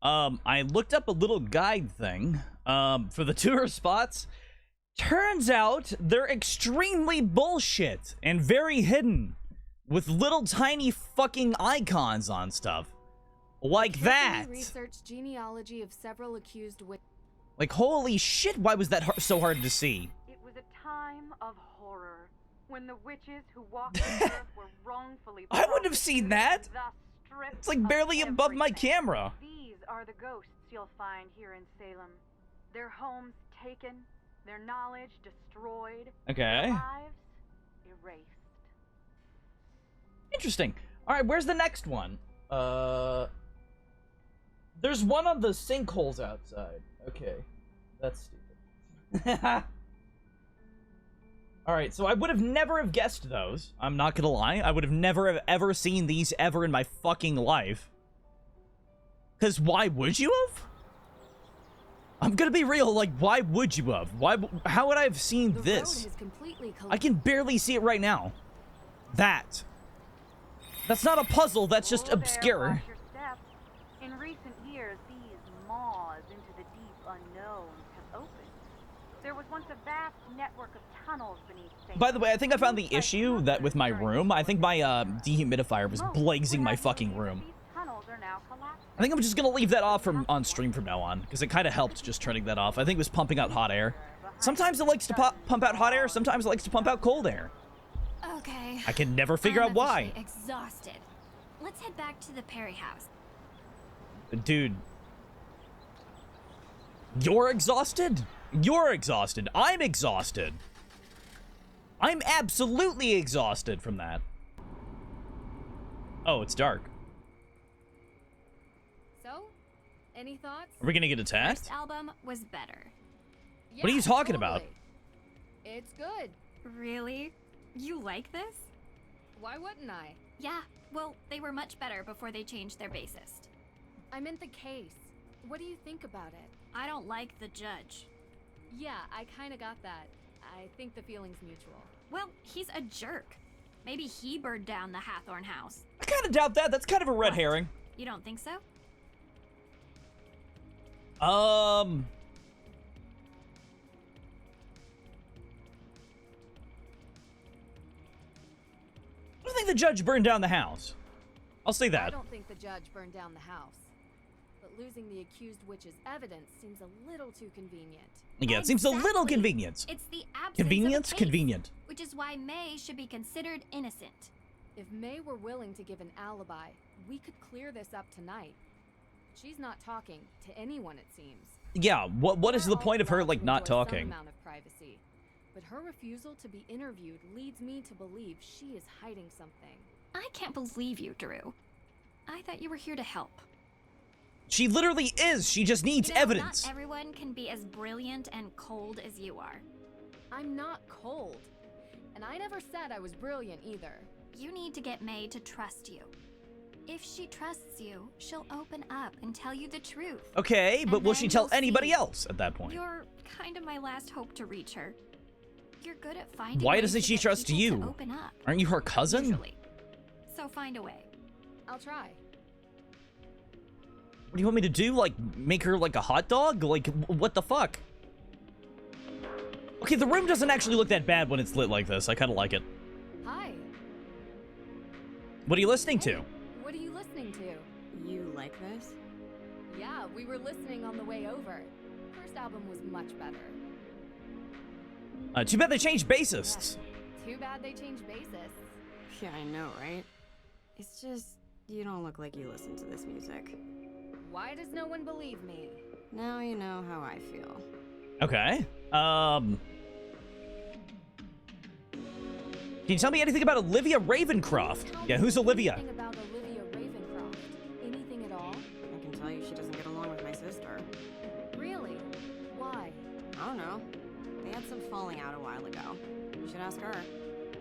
I looked up a little guide thing for the tour spots. Turns out they're extremely bullshit and very hidden, with little tiny fucking icons on stuff like that. Research genealogy of several accused Like, holy shit, why was that so hard to see? It was a time of horror when the witches who walked the earth were wrongfully I wouldn't have seen that. It's like barely above my camera. These are the ghosts you'll find here in Salem. Their homes taken, their knowledge destroyed, Okay. their lives erased. Interesting. All right, where's the next one? There's one on the sinkholes outside. Okay, that's stupid. All right, so I would have never have guessed those. I'm not gonna lie. I would have never have ever seen these ever in my fucking life. Cause why would you have? I'm gonna be real. Like, why would you have? How would I have seen this? I can barely see it right now. That's not a puzzle. That's just obscure. In recent years, these maws into the deep unknowns have opened. There was once a vast network of tunnels beneath Salem. By the way, I think I found the issue that with my room. I think my dehumidifier was blazing my fucking room. I think I'm just gonna leave that off on stream from now on, because it kind of helped just turning that off. I think it was pumping out hot air. Sometimes it likes to pump out hot air. Sometimes it likes to pump out cold air. Okay. I can never figure out why. Exhausted. Let's head back to the Perry house. Dude. You're exhausted? You're exhausted. I'm exhausted. I'm absolutely exhausted from that. Oh, it's dark. So, any thoughts? Are we gonna get attacked? First album was better. Yeah, what are you talking about? It's good. Really? You like this? Why wouldn't I? Yeah, well, they were much better before they changed their bassist. I meant the case. What do you think about it? I don't like the judge. Yeah, I kinda got that. I think the feeling's mutual. Well, he's a jerk. Maybe he burned down the Hathorn house. I kinda doubt that. That's kind of a red herring. You don't think so? I don't think the judge burned down the house. I'll say that. I don't think the judge burned down the house. But losing the accused witch's evidence seems a little too convenient. Yeah, it seems a little convenient. It's the absence Convenience? of a case, Convenient. which is why May should be considered innocent. If May were willing to give an alibi, we could clear this up tonight. She's not talking to anyone, it seems. Yeah, what is the point of her, like, not talking? Some amount of privacy. But her refusal to be interviewed leads me to believe she is hiding something. I can't believe you, Drew. I thought you were here to help. She literally is. She just needs evidence. Not everyone can be as brilliant and cold as you are. I'm not cold. And I never said I was brilliant either. You need to get May to trust you. If she trusts you, she'll open up and tell you the truth. Okay, but will she tell anybody see. else at that point? You're kind of my last hope to reach her. You're good at finding Why ways doesn't to she get trust people you? to open up. Aren't you her cousin? Usually. So find a way. I'll try. What do you want me to do? Like, make her like a hot dog? Like, what the fuck? Okay, the room doesn't actually look that bad when it's lit like this. I kind of like it. Hi. What are you listening to? What are you listening to? You like this? Yeah, we were listening on the way over. First album was much better. Too bad they changed bassists. Too bad they changed bassists. Yeah, I know, right? It's just, you don't look like you listen to this music. Why does no one believe me? Now you know how I feel. Okay. Can you tell me anything about Olivia Ravencroft? Yeah, who's Olivia? Anything about Olivia Ravencroft? Anything at all? I can tell you she doesn't get along with my sister. Really? Why? I don't know. They had some falling out a while ago. You should ask her.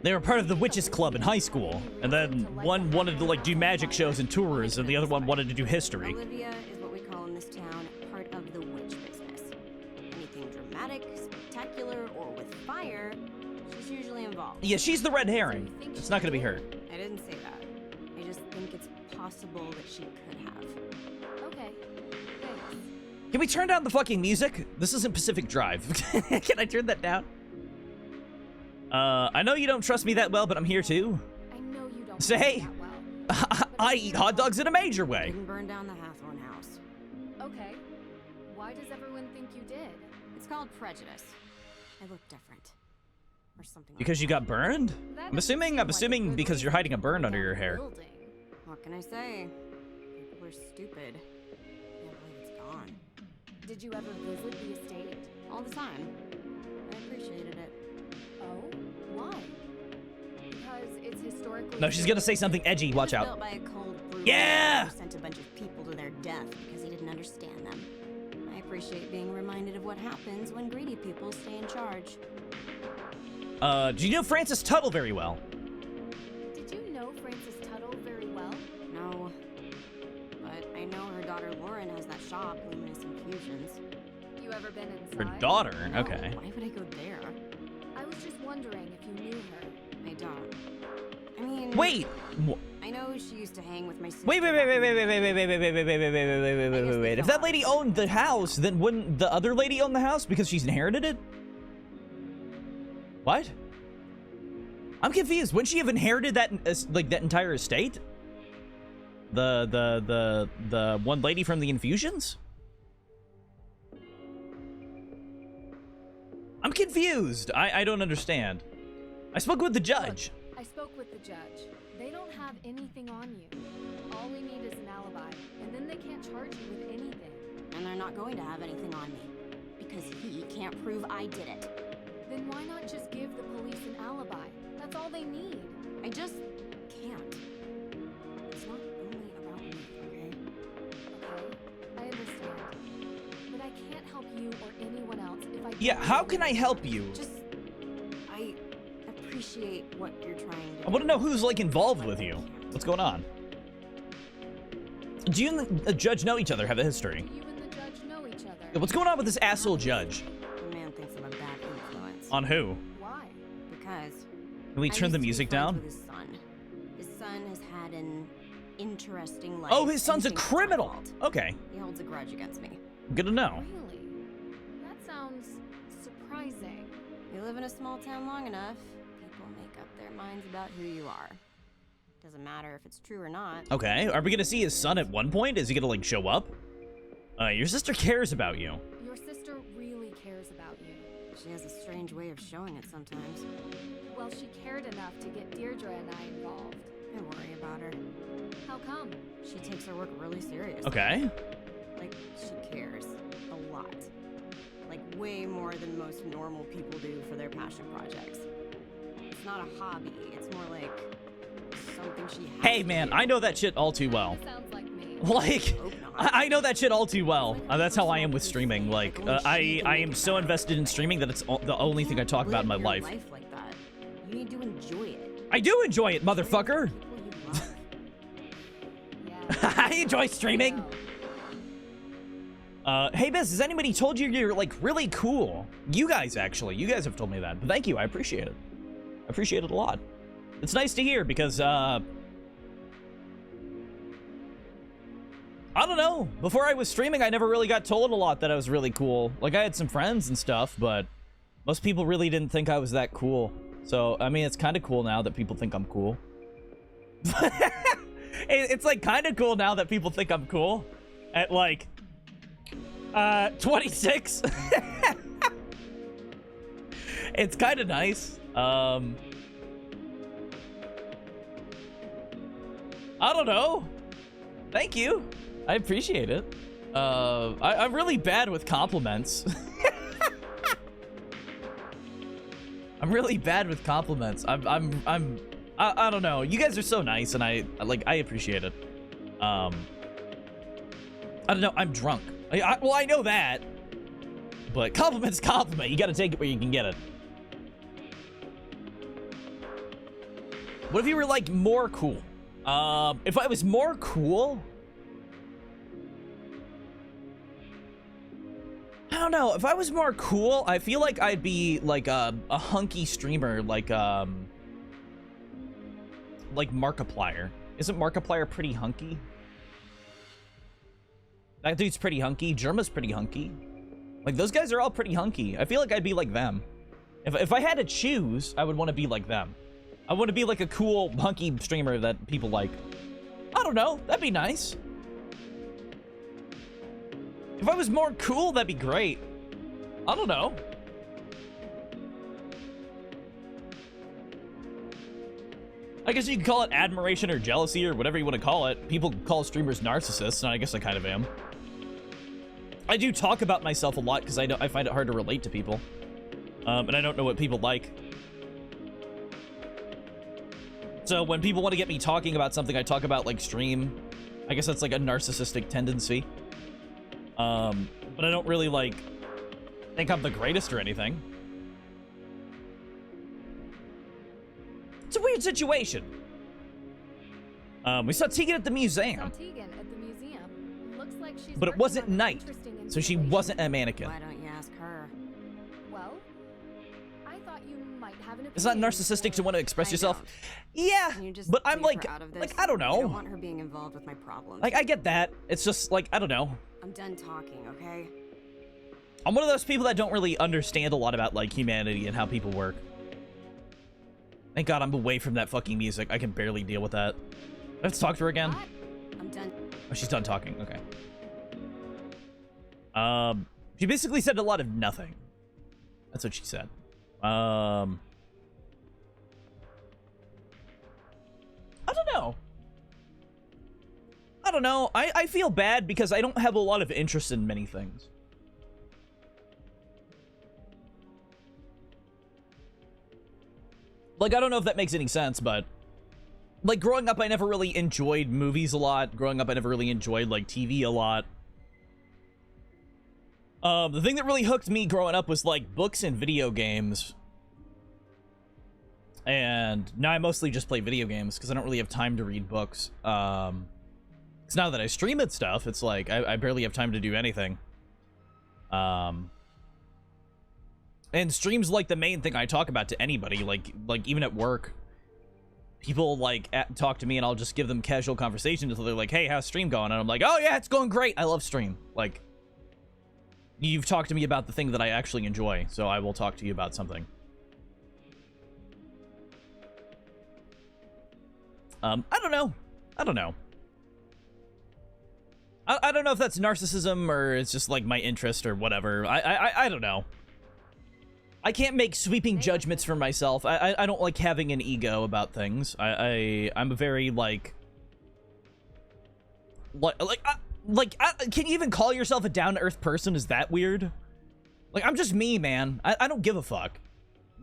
They were part of the Witches Club in high school, and then one wanted to like do magic shows and tours, and the other one wanted to do history. Olivia is what we call in this town part of the witch business. Anything dramatic, spectacular, or with fire, she's usually involved. Yeah, she's the red herring. It's not gonna be her. I didn't say that. I just think it's possible that she could have. Okay, thanks. Can we turn down the fucking music? This isn't Pacific Drive. Can I turn that down? I know you don't trust me that well, but I'm here too. I know you don't Say, know that well. I eat hot dogs in a major way. Didn't burn down the Hathorn house. Okay. Why does everyone think you did? It's called prejudice. I look different. Or something Because you got burned? That I'm assuming because you're hiding a burn under your hair. Building. What can I say? People are stupid. Can't believe it's gone. Did you ever visit the estate? All the time. I appreciated it. Oh, why? Because it's historically. No, she's gonna say something edgy. Watch It was out. built by a cold, brutal Yeah! man who sent a bunch of people to their death because he didn't understand them. I appreciate being reminded of what happens when greedy people stay in charge. Do you know Frances Tuttle very well? Did you know Frances Tuttle very well? No. But I know her daughter Lauren has that shop, Luminous Infusions. You ever been inside? Her daughter? No, Okay. Why would I go there? I was just wondering if you knew her. I don't. I mean... Wait! I know she used to hang with my sister. Wait. If that lady owned the house, then wouldn't the other lady own the house because she's inherited it? What? I'm confused. Wouldn't she have inherited that, like, that entire estate? The one lady from the infusions? I'm confused. I don't understand. I spoke with the judge. Look, I spoke with the judge. They don't have anything on you. All we need is an alibi, and then they can't charge you with anything. And they're not going to have anything on me. Because he can't prove I did it. Then why not just give the police an alibi? That's all they need. I just can't. It's not only about me, okay? Okay, I understand. But I can't help you or anyone else if I don't. Yeah, how can I help you? Just... I appreciate what you're trying to do. I want to know who's, like, involved with you. What's going on? Do you and the judge know each other? Have a history? You and the judge know each other. What's going on with this asshole judge? The man thinks I'm a bad influence. On who? Why? Because... Can we turn the music down? His son has had an interesting life. Oh, his son's a and thinks it's criminal. my fault. Okay. He holds a grudge against me. Good to know. Really? That sounds surprising. You live in a small town long enough, people make up their minds about who you are. Doesn't matter if it's true or not. Okay. Are we gonna see his son at one point? Is he gonna, like, show up? Your sister cares about you. Your sister really cares about you. She has a strange way of showing it sometimes. Well, she cared enough to get Deirdre and I involved. I worry about her. How come? She takes her work really seriously. Okay. Like, she cares. A lot. Like, way more than most normal people do for their passion projects. It's not a hobby. It's more like something she has Hey, to man, do. I know that shit all too well. Sounds like me. Like, Hope not. I know that shit all too well. That's how I am with streaming. Like, I am so invested in streaming that it's the only thing I talk about in my Live life. your life like that. You need to enjoy it. I do enjoy it, motherfucker. People you love. Yeah. I enjoy streaming. Hey, Biz, has anybody told you you're, like, really cool? You guys, actually. You guys have told me that. But thank you. I appreciate it. I appreciate it a lot. It's nice to hear because, I don't know. Before I was streaming, I never really got told a lot that I was really cool. Like, I had some friends and stuff, but most people really didn't think I was that cool. So, I mean, it's kind of cool now that people think I'm cool. It's, like, kind of cool now that people think I'm cool. At, like, 26. It's kind of nice. I don't know. Thank you. I appreciate it. I'm really bad with compliments. I'm really bad with compliments. I don't know. You guys are so nice, and I appreciate it. I don't know. I'm drunk. Well, I know that. But compliment's a compliment. You got to take it where you can get it. What if you were, like, more cool? If I was more cool, I don't know. If I was more cool, I feel like I'd be like a hunky streamer, like Markiplier. Isn't Markiplier pretty hunky? That dude's pretty hunky. Germa's pretty hunky. Like, those guys are all pretty hunky. I feel like I'd be like them. If I had to choose, I would want to be like them. I want to be like a cool, hunky streamer that people like. I don't know. That'd be nice. If I was more cool, that'd be great. I don't know. I guess you could call it admiration or jealousy or whatever you want to call it. People call streamers narcissists, and I guess I kind of am. I do talk about myself a lot because I find it hard to relate to people. And I don't know what people like. So when people want to get me talking about something I talk about, like stream, I guess that's like a narcissistic tendency. But I don't really like think I'm the greatest or anything. It's a weird situation. We saw Tegan at the museum. Looks like she's But it wasn't night, so she wasn't a mannequin. Why don't you ask her? Well, I thought you might have an opinion. It's not narcissistic to want to express yourself. Yeah, but I'm like I don't know. I don't want her being involved with my problems. Like, I get that. It's just like, I don't know. I'm done talking, okay? I'm one of those people that don't really understand a lot about like humanity and how people work. Thank God I'm away from that fucking music. I can barely deal with that. I have to talk to her again. What? I'm done. Oh, she's done talking. Okay. She basically said a lot of nothing. That's what she said. I don't know. I don't know. I feel bad because I don't have a lot of interest in many things. Like, I don't know if that makes any sense, but like growing up, I never really enjoyed movies a lot. Growing up, I never really enjoyed like TV a lot. The thing that really hooked me growing up was like books and video games. And now I mostly just play video games because I don't really have time to read books. Because now that I stream and stuff, it's like I barely have time to do anything. And stream's like the main thing I talk about to anybody, like even at work. People like talk to me and I'll just give them casual conversation until they're like, hey, how's stream going? And I'm like, oh yeah, it's going great. I love stream. Like, you've talked to me about the thing that I actually enjoy, so I will talk to you about something. I don't know. I don't know. I don't know if that's narcissism or it's just like my interest or whatever. I don't know. I can't make sweeping judgments for myself. I don't like having an ego about things. I'm a very like can you even call yourself a down-to-earth person? Is that weird? Like, I'm just me, man. I don't give a fuck.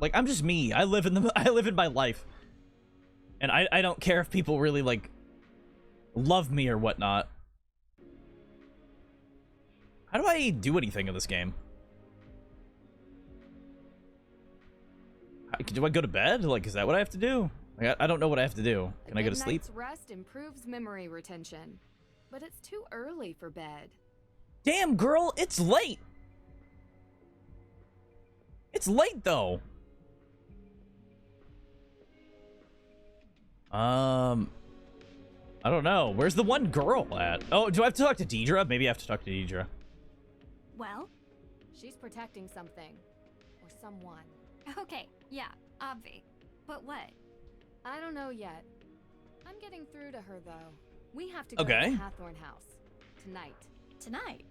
Like, I'm just me. I live in my life. And I don't care if people really like love me or whatnot. How do I do anything in this game? Do I go to bed? Like, is that what I have to do? Like, I don't know what I have to do. Can I go to sleep? Rest improves memory retention, but it's too early for bed. Damn, girl, it's late. It's late though. I don't know. Where's the one girl at? Oh, do I have to talk to Deidre? Maybe I have to talk to Deidre. Well? She's protecting something. Or someone. Okay, yeah, obvi. But what? I don't know yet. I'm getting through to her, though. We have to go Okay. to the Hathorn house. Tonight. Tonight?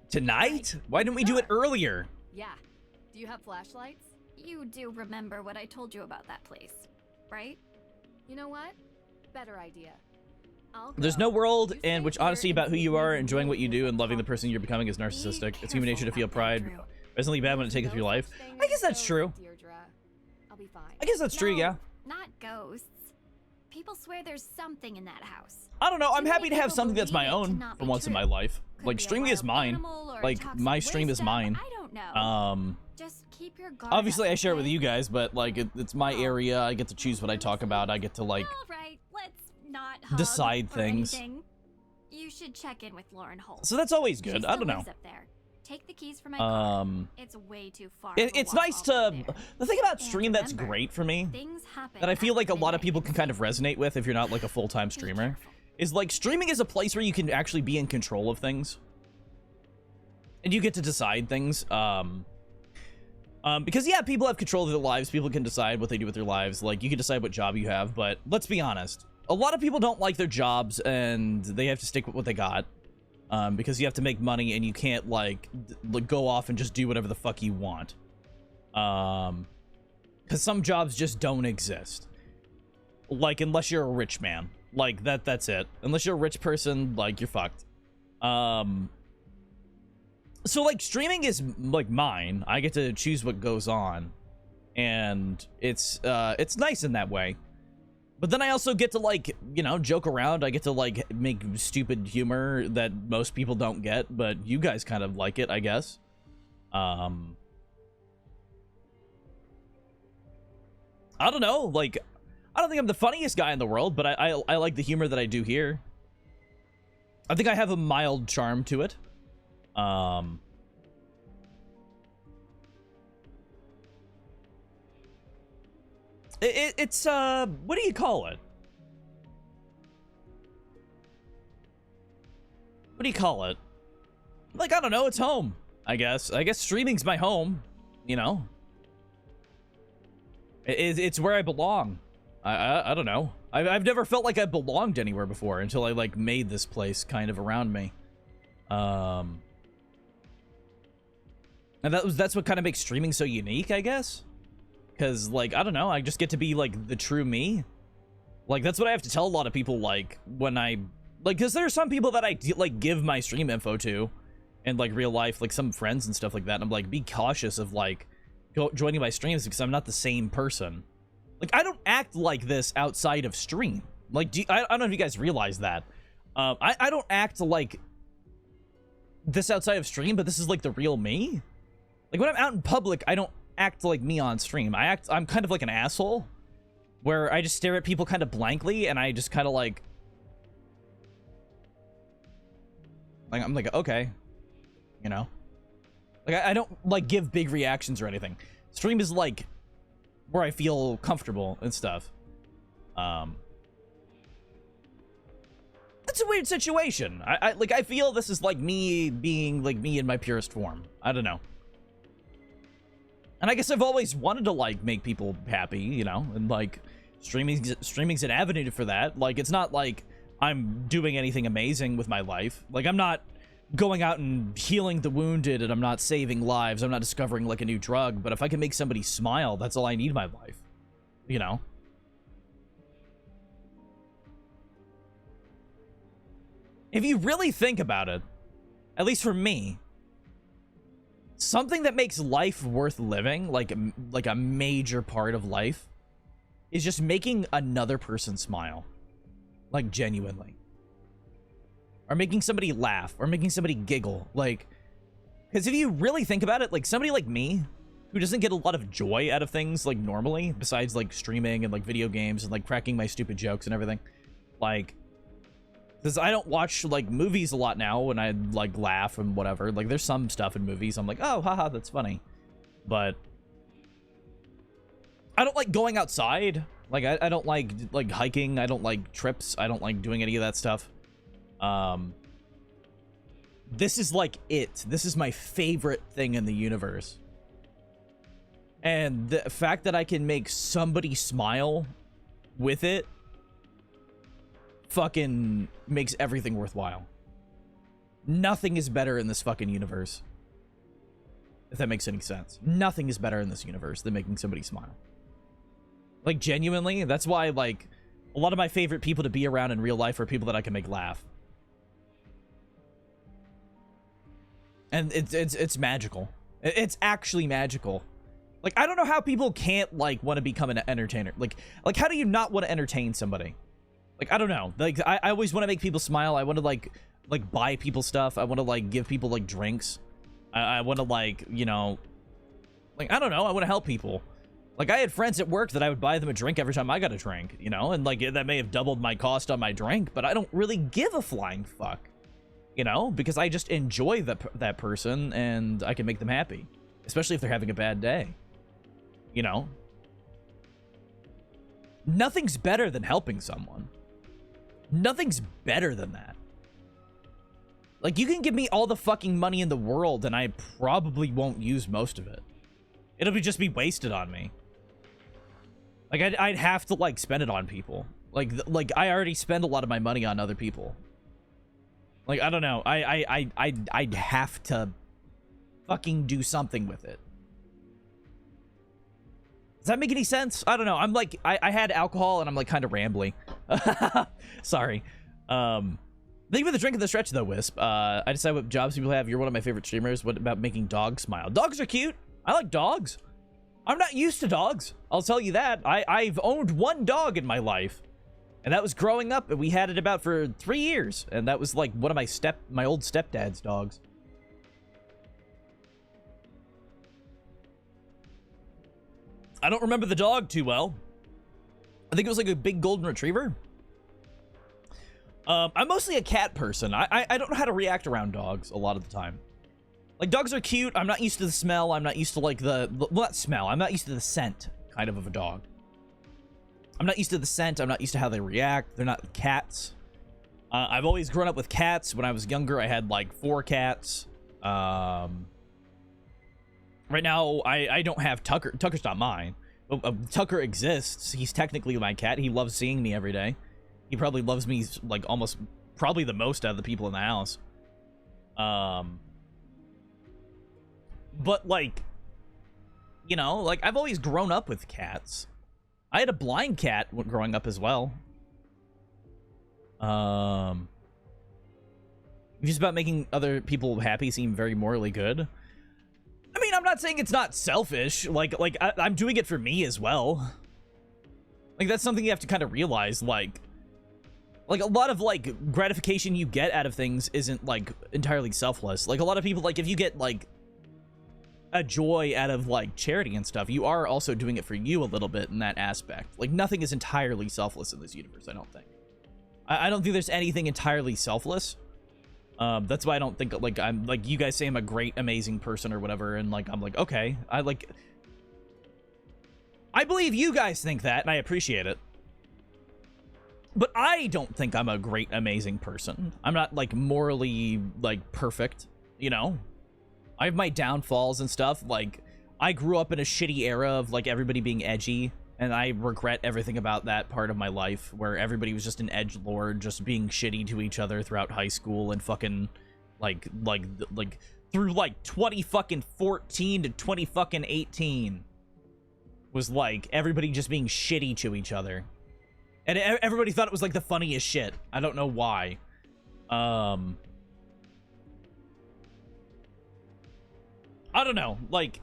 Tonight? Why didn't we do it earlier? Yeah. Do you have flashlights? You do remember what I told you about that place, right? You know what? Better idea. There's no world in which honesty about who you are, enjoying what you do, and loving the person you're becoming is narcissistic. It's human nature to feel pride. It's only bad when it takes up your life. I guess that's true. I'll be fine. I guess that's true, yeah. Not ghosts. People swear there's something in that house. I don't know. I'm happy to have something that's my own for once in my life. Like, streaming is mine. Like, my stream is mine. I don't know. Just keep your guard Obviously, up, I share it with okay? you guys, but, like, it's my area. I get to choose what I talk about. I get to, like, All right, let's not hug decide or things. anything. You should check in with Lauren Holt. So that's always She good. still I don't know. lives up there. Take the keys from my car. It's way too far. of a It's walk nice all to... the way there. The thing about And stream that's remember, great for me, things happen that I feel like a after lot of people midnight. can kind of resonate with if you're not like a full-time streamer, is like streaming is a place where you can actually be in control of things. And you get to decide things. Because yeah, people have control of their lives. People can decide what they do with their lives. Like, you can decide what job you have, but let's be honest. A lot of people don't like their jobs and they have to stick with what they got. Because you have to make money and you can't like go off and just do whatever the fuck you want. Because some jobs just don't exist. Like, unless you're a rich man. Like, that's it. Unless you're a rich person, like, you're fucked. So, like, streaming is, like, mine. I get to choose what goes on. And it's nice in that way. But then I also get to, like, you know, joke around. I get to, like, make stupid humor that most people don't get. But you guys kind of like it, I guess. I don't know. Like, I don't think I'm the funniest guy in the world. But I like the humor that I do here. I think I have a mild charm to it. It's what do you call it? What do you call it? Like, I don't know, it's home, I guess. I guess streaming's my home, you know? It's where I belong. I don't know. I've never felt like I belonged anywhere before until I, like, made this place kind of around me. And that's what kind of makes streaming so unique, I guess. Because, like, I don't know, I just get to be, like, the true me. Like, that's what I have to tell a lot of people, like, when I... Like, because there are some people that I, like, give my stream info to in, like, real life, like, some friends and stuff like that. And I'm like, be cautious of, like, joining my streams because I'm not the same person. Like, I don't act like this outside of stream. Like, I don't know if you guys realize that. I don't act like this outside of stream, but this is, like, the real me. Like, when I'm out in public, I don't act like me on stream. I'm kind of like an asshole where I just stare at people kind of blankly and I just kind of like I'm like, okay, you know, like I don't like give big reactions or anything. Stream is like where I feel comfortable and stuff. It's a weird situation. I feel this is like me being like me in my purest form. I don't know. And I guess I've always wanted to, like, make people happy, you know? And, like, streaming's an avenue for that. Like, it's not like I'm doing anything amazing with my life. Like, I'm not going out and healing the wounded, and I'm not saving lives. I'm not discovering, like, a new drug. But if I can make somebody smile, that's all I need in my life. You know? If you really think about it, at least for me, something that makes life worth living, like a major part of life, is just making another person smile. Like, genuinely. Or making somebody laugh, or making somebody giggle. Like, because if you really think about it, like, somebody like me, who doesn't get a lot of joy out of things, like, normally, besides, like, streaming and, like, video games and, like, cracking my stupid jokes and everything, like... Because I don't watch, like, movies a lot now when I, like, laugh and whatever. Like, there's some stuff in movies I'm like, oh, haha, that's funny. But I don't like going outside. Like, I don't like hiking. I don't like trips. I don't like doing any of that stuff. This is, like, it. This is my favorite thing in the universe. And the fact that I can make somebody smile with it fucking makes everything worthwhile. Nothing is better in this fucking universe. If that makes any sense. Nothing is better in this universe than making somebody smile. Like, genuinely, that's why, like, a lot of my favorite people to be around in real life are people that I can make laugh. And it's magical. It's actually magical. Like, I don't know how people can't, like, want to become an entertainer. Like, how do you not want to entertain somebody? Like, I don't know. Like, I always want to make people smile. I want to, like buy people stuff. I want to, like, give people, like, drinks. I want to, like, you know... Like, I don't know. I want to help people. Like, I had friends at work that I would buy them a drink every time I got a drink, you know? And, like, that may have doubled my cost on my drink, but I don't really give a flying fuck. You know, because I just enjoy that person and I can make them happy, especially if they're having a bad day. You know, nothing's better than helping someone. Nothing's better than that. Like, you can give me all the fucking money in the world and I probably won't use most of it. It'll just be wasted on me. Like, I'd have to, like, spend it on people. Like I already spend a lot of my money on other people. Like, I don't know. I'd have to fucking do something with it. Does that make any sense? I don't know. I'm like, I had alcohol and I'm like kind of rambly. Sorry. Thank you for the drink of the stretch though, Wisp. I decide what jobs people have. You're one of my favorite streamers. What about making dogs smile? Dogs are cute. I like dogs. I'm not used to dogs. I'll tell you that. I've owned one dog in my life. And that was growing up, and we had it about for 3 years. And that was like one of my old stepdad's dogs. I don't remember the dog too well. I think it was like a big golden retriever. I'm mostly a cat person. I don't know how to react around dogs a lot of the time. Like, dogs are cute. I'm not used to the smell. I'm not used to like well, not smell. I'm not used to the scent kind of a dog. I'm not used to the scent. I'm not used to how they react. They're not cats. I've always grown up with cats. When I was younger, I had like 4 cats. Right now, I don't have Tucker. Tucker's not mine. Tucker exists. He's technically my cat. He loves seeing me every day. He probably loves me like probably the most out of the people in the house. But like, you know, like I've always grown up with cats. I had a blind cat growing up as well. Just about making other people happy seem very morally good. I mean, I'm not saying it's not selfish. Like I'm doing it for me as well. Like, that's something you have to kind of realize. Like a lot of like gratification you get out of things isn't like entirely selfless. Like, a lot of people, like, if you get like a joy out of like charity and stuff, you are also doing it for you a little bit in that aspect. Like, nothing is entirely selfless in this universe, I don't think. I don't think there's anything entirely selfless. That's why I don't think like I'm like, you guys say I'm a great, amazing person or whatever, and like I'm like, okay, I believe you guys think that and I appreciate it. But I don't think I'm a great, amazing person. I'm not like morally like perfect, you know? I have my downfalls and stuff. Like, I grew up in a shitty era of like everybody being edgy, and I regret everything about that part of my life where everybody was just an edgelord, just being shitty to each other throughout high school and fucking like through like 2014 to 2018 was like everybody just being shitty to each other. And everybody thought it was like the funniest shit. I don't know why. I don't know, like,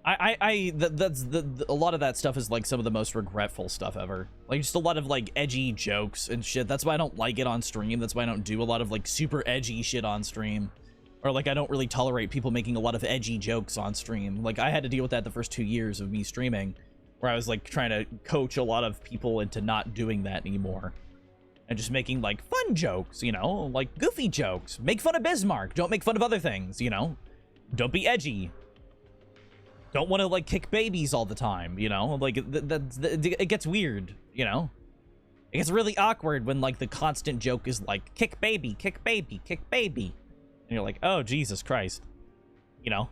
that's a lot of that stuff is like some of the most regretful stuff ever. Like, just a lot of like edgy jokes and shit. That's why I don't like it on stream. That's why I don't do a lot of like super edgy shit on stream. Or like, I don't really tolerate people making a lot of edgy jokes on stream. Like, I had to deal with that the first 2 years of me streaming, where I was like trying to coach a lot of people into not doing that anymore. And just making, like, fun jokes, you know? Like, goofy jokes. Make fun of Bismarck. Don't make fun of other things, you know? Don't be edgy. Don't want to, like, kick babies all the time, you know? Like, it gets weird, you know? It gets really awkward when, like, the constant joke is, like, kick baby, kick baby, kick baby. And you're like, oh, Jesus Christ. You know?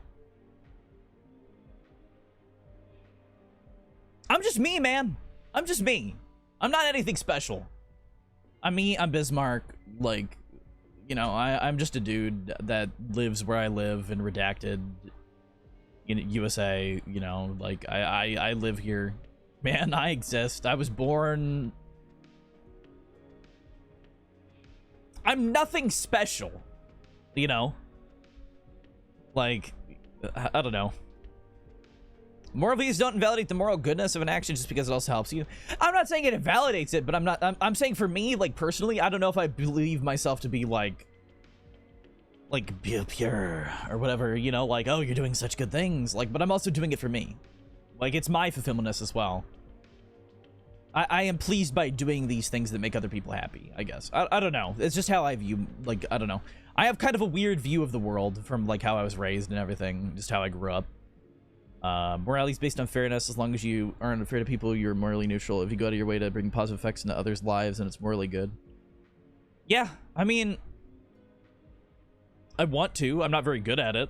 I'm just me, man. I'm just me. I'm not anything special. I'm me, I'm Bismarck, like, you know, I'm just a dude that lives where I live in Redacted, in USA, you know, like, I live here. Man, I exist. I was born... I'm nothing special, you know? Like, I don't know. Moral views don't invalidate the moral goodness of an action just because it also helps you. I'm not saying it invalidates it, but I'm saying for me, like, personally, I don't know if I believe myself to be like pure or whatever, you know, like, oh, you're doing such good things, like, but I'm also doing it for me. Like, it's my fulfillment as well. I am pleased by doing these things that make other people happy, I guess. I don't know. It's just how I view, like, I don't know. I have kind of a weird view of the world from, like, how I was raised and everything, just how I grew up. Morality is based on fairness. As long as you aren't afraid of people, you're morally neutral. If you go out of your way to bring positive effects into others' lives, then it's morally good. Yeah, I mean, I want to. I'm not very good at it.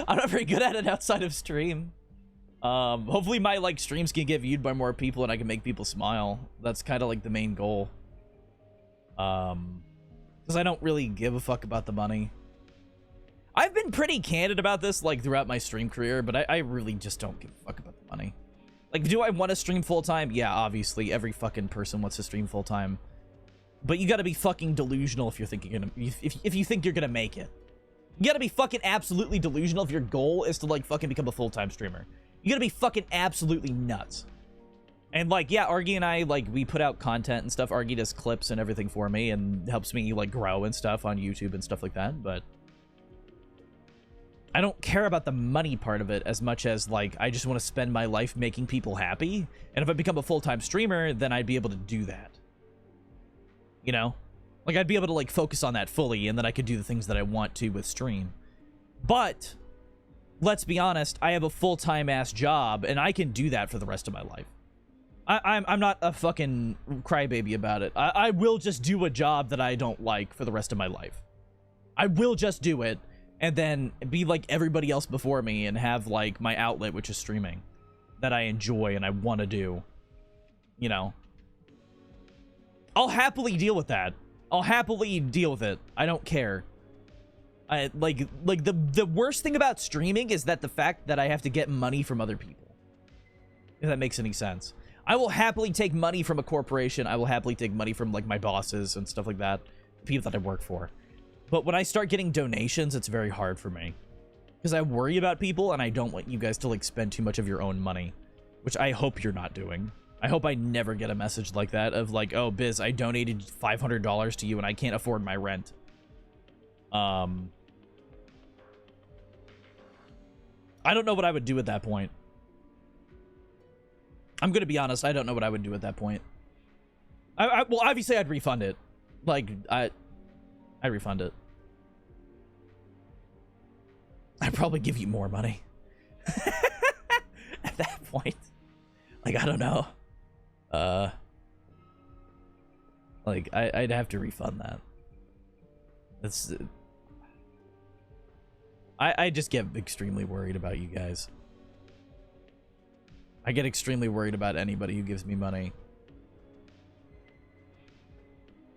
I'm not very good at it outside of stream. Hopefully my, like, streams can get viewed by more people and I can make people smile. That's kind of, like, the main goal. Because I don't really give a fuck about the money. I've been pretty candid about this, like, throughout my stream career, but I really just don't give a fuck about the money. Like, do I want to stream full-time? Yeah, obviously. Every fucking person wants to stream full-time. But you gotta be fucking delusional if you're thinking if you think you're gonna make it. You gotta be fucking absolutely delusional if your goal is to, like, fucking become a full-time streamer. You gotta be fucking absolutely nuts. And, like, yeah, Argy and I, like, we put out content and stuff. Argy does clips and everything for me and helps me, like, grow and stuff on YouTube and stuff like that, but I don't care about the money part of it as much as, like, I just want to spend my life making people happy. And if I become a full-time streamer, then I'd be able to do that. You know? Like, I'd be able to, like, focus on that fully, and then I could do the things that I want to with stream. But let's be honest, I have a full-time ass job, and I can do that for the rest of my life. I'm not a fucking crybaby about it. I will just do a job that I don't like for the rest of my life. I will just do it, and then be like everybody else before me, and have, like, my outlet, which is streaming, that I enjoy and I want to do. You know? I'll happily deal with that. I'll happily deal with it. I don't care. Like the worst thing about streaming is that the fact that I have to get money from other people. If that makes any sense. I will happily take money from a corporation. I will happily take money from, like, my bosses and stuff like that. People that I work for. But when I start getting donations, it's very hard for me. Because I worry about people, and I don't want you guys to, like, spend too much of your own money. Which I hope you're not doing. I hope I never get a message like that of, like, oh, Biz, I donated $500 to you and I can't afford my rent. I don't know what I would do at that point. I'm gonna be honest, I don't know what I would do at that point. Well, obviously I'd refund it. Like, I'd refund it. I'd probably give you more money. At that point. Like, I don't know. Like, I'd have to refund that. That's... I just get extremely worried about you guys. I get extremely worried about anybody who gives me money.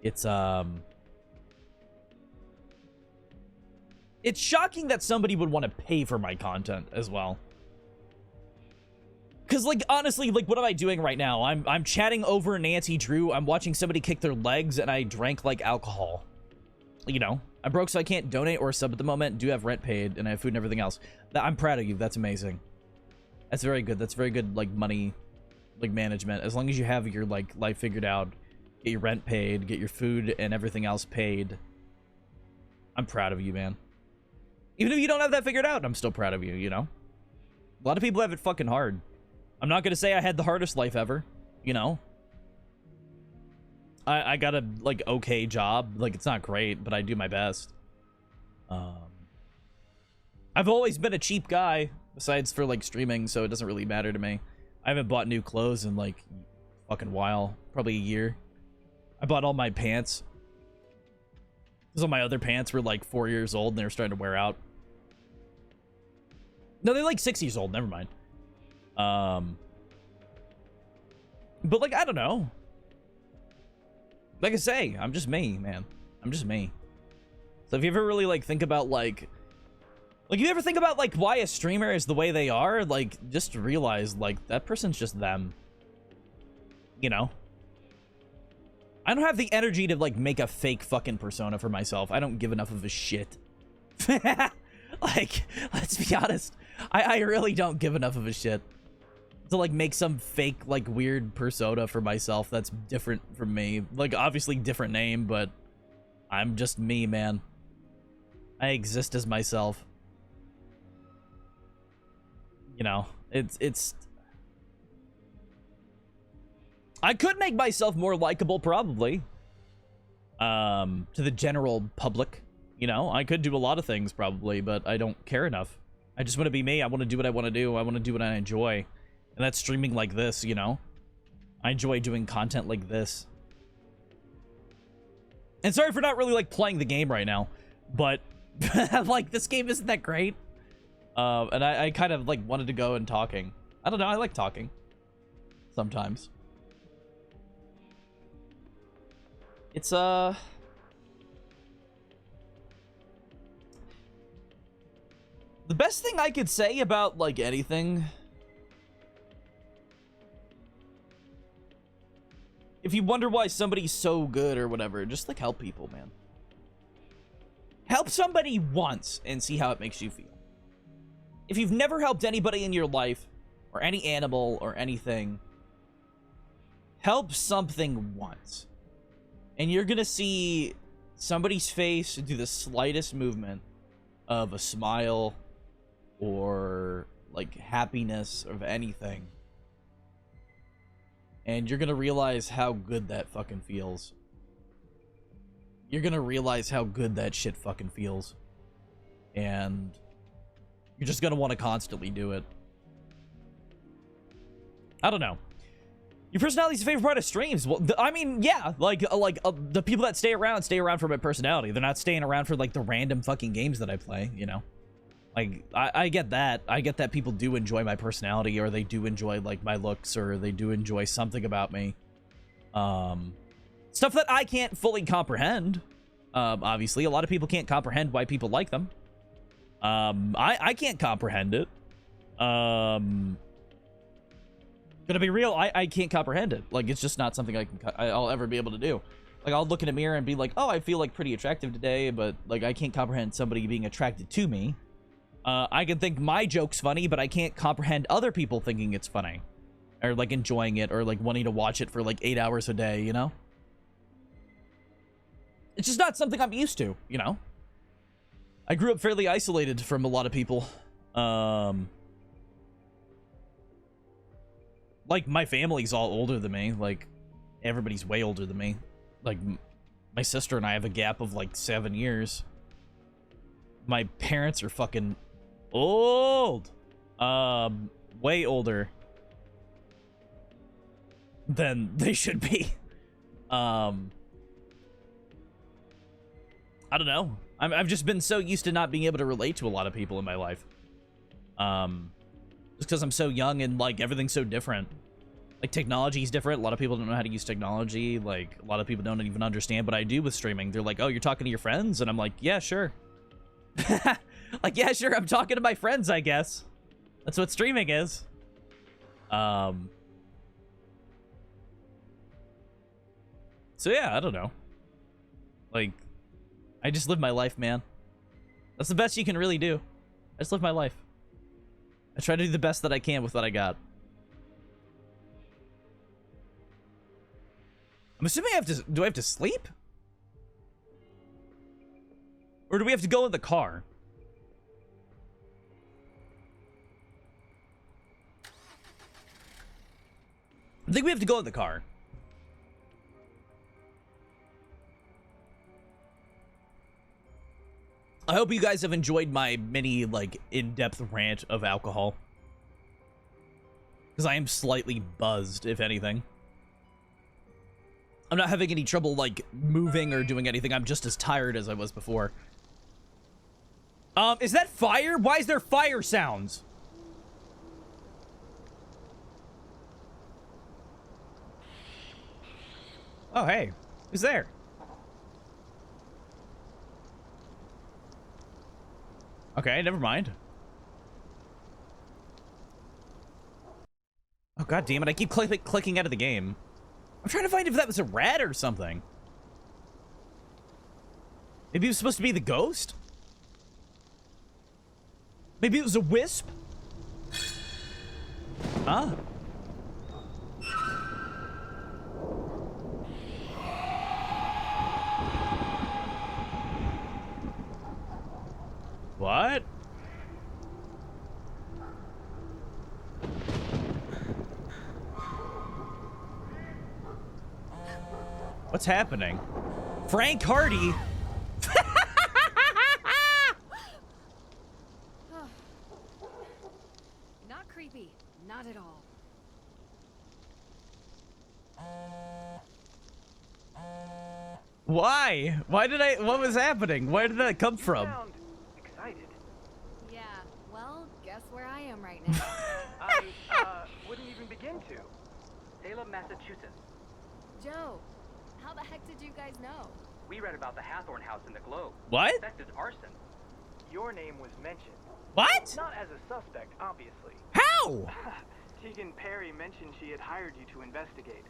It's shocking that somebody would want to pay for my content as well. Because, like, honestly, like, what am I doing right now? I'm chatting over Nancy Drew. I'm watching somebody kick their legs, and I drank, like, alcohol. You know? I'm broke, so I can't donate or sub at the moment. Do have rent paid, and I have food and everything else. I'm proud of you. That's amazing. That's very good. That's very good, like, money, like, management. As long as you have your, like, life figured out, get your rent paid, get your food and everything else paid. I'm proud of you, man. Even if you don't have that figured out, I'm still proud of you, you know? A lot of people have it fucking hard. I'm not gonna say I had the hardest life ever, you know? I got a, like, okay job. Like, it's not great, but I do my best. I've always been a cheap guy, besides for, like, streaming, so it doesn't really matter to me. I haven't bought new clothes in, like, fucking while. Probably a year. I bought all my pants. Because all my other pants were, like, 4 years old, and they were starting to wear out. No, they're, like, 6 years old. Never mind. But, like, I don't know. Like I say, I'm just me, man. I'm just me. So if you ever really, like, think about, like, you ever think about, like, why a streamer is the way they are, like, just realize, like, that person's just them. You know? I don't have the energy to, like, make a fake fucking persona for myself. I don't give enough of a shit. Like, let's be honest. I really don't give enough of a shit to, like, make some fake, like, weird persona for myself that's different from me. Like, obviously different name, but I'm just me, man. I exist as myself. You know, it's I could make myself more likable, probably. To the general public. You know, I could do a lot of things, probably, but I don't care enough. I just want to be me. I want to do what I want to do. I want to do what I enjoy. And that's streaming like this, you know? I enjoy doing content like this. And sorry for not really, like, playing the game right now. But, like, this game isn't that great. And I kind of, like, wanted to go and talking. I don't know. I like talking. Sometimes. It's, the best thing I could say about, like, anything... If you wonder why somebody's so good or whatever, just, like, help people, man. Help somebody once and see how it makes you feel. If you've never helped anybody in your life, or any animal, or anything, help something once. And you're gonna see somebody's face do the slightest movement of a smile, or, like, happiness of anything. And you're gonna realize how good that fucking feels. You're gonna realize how good that shit fucking feels. And you're just gonna want to constantly do it. I don't know. Your personality's your favorite part of streams. Well, I mean, yeah, like the people that stay around for my personality. They're not staying around for, like, the random fucking games that I play, you know? Like, I get that. I get that people do enjoy my personality, or they do enjoy, like, my looks, or they do enjoy something about me. Stuff that I can't fully comprehend. Obviously, a lot of people can't comprehend why people like them. I can't comprehend it. Gonna be real, I can't comprehend it. Like, it's just not something I'll ever be able to do. Like, I'll look in a mirror and be like, oh, I feel, like, pretty attractive today, but, like, I can't comprehend somebody being attracted to me. I can think my joke's funny, but I can't comprehend other people thinking it's funny. Or, like, enjoying it, or, like, wanting to watch it for, like, 8 hours a day, you know? It's just not something I'm used to, you know? I grew up fairly isolated from a lot of people. Like, my family's all older than me. Like, everybody's way older than me. Like, my sister and I have a gap of, like, 7 years. My parents are fucking old. Way older than they should be. I don't know. I've just been so used to not being able to relate to a lot of people in my life. Just because I'm so young and, like, everything's so different. Like, technology's different. A lot of people don't know how to use technology. Like, a lot of people don't even understand what I do with streaming. They're like, oh, you're talking to your friends? And I'm like, yeah, sure. Like, yeah, sure, I'm talking to my friends, I guess. That's what streaming is. So yeah, I don't know. Like, I just live my life, man. That's the best you can really do. I just live my life. I try to do the best that I can with what I got. I'm assuming do I have to sleep? Or do we have to go in the car? I think we have to go in the car. I hope you guys have enjoyed my mini, like, in-depth rant of alcohol. Because I am slightly buzzed, if anything. I'm not having any trouble, like, moving or doing anything. I'm just as tired as I was before. Is that fire? Why is there fire sounds? Oh, hey. Who's there? Okay, never mind. Oh, god damn it. I keep clicking out of the game. I'm trying to find if that was a rat or something. Maybe it was supposed to be the ghost? Maybe it was a wisp? Huh? What? What's happening? Frank Hardy? Not creepy. Not at all. Why? Why did I... What was happening? Where did that come from? Sound excited. Yeah, well, guess where I am right now. I, wouldn't even begin to. Salem, Massachusetts. Joe, how the heck did you guys know? We read about the Hathorn house in the Globe. What? Suspected arson. Your name was mentioned. What? Not as a suspect, obviously. How? Tegan Perry mentioned she had hired you to investigate.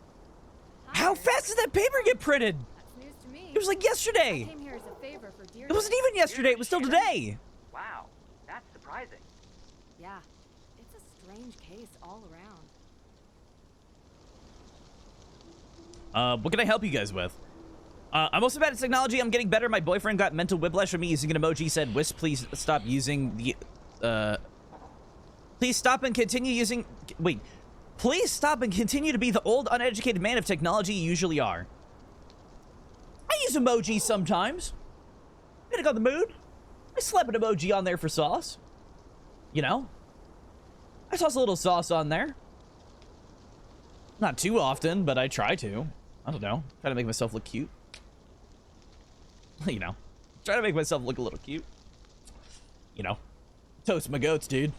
How fast did that paper get printed? That's news to me. It was like yesterday. I came here as a favor for dear. It wasn't even yesterday. It was still today. Wow, that's surprising. Yeah, it's a strange case all around. What can I help you guys with? I'm also bad at technology. I'm getting better. My boyfriend got mental whiplash from me using an emoji. Said, "Wisp, please stop using the, please stop and continue using, wait. Please stop and continue to be the old, uneducated man of technology you usually are." I use emojis sometimes. Depending on the mood. I slap an emoji on there for sauce. You know? I toss a little sauce on there. Not too often, but I try to. I don't know. Try to make myself look cute. You know. Try to make myself look a little cute. You know. Toast my goats, dude.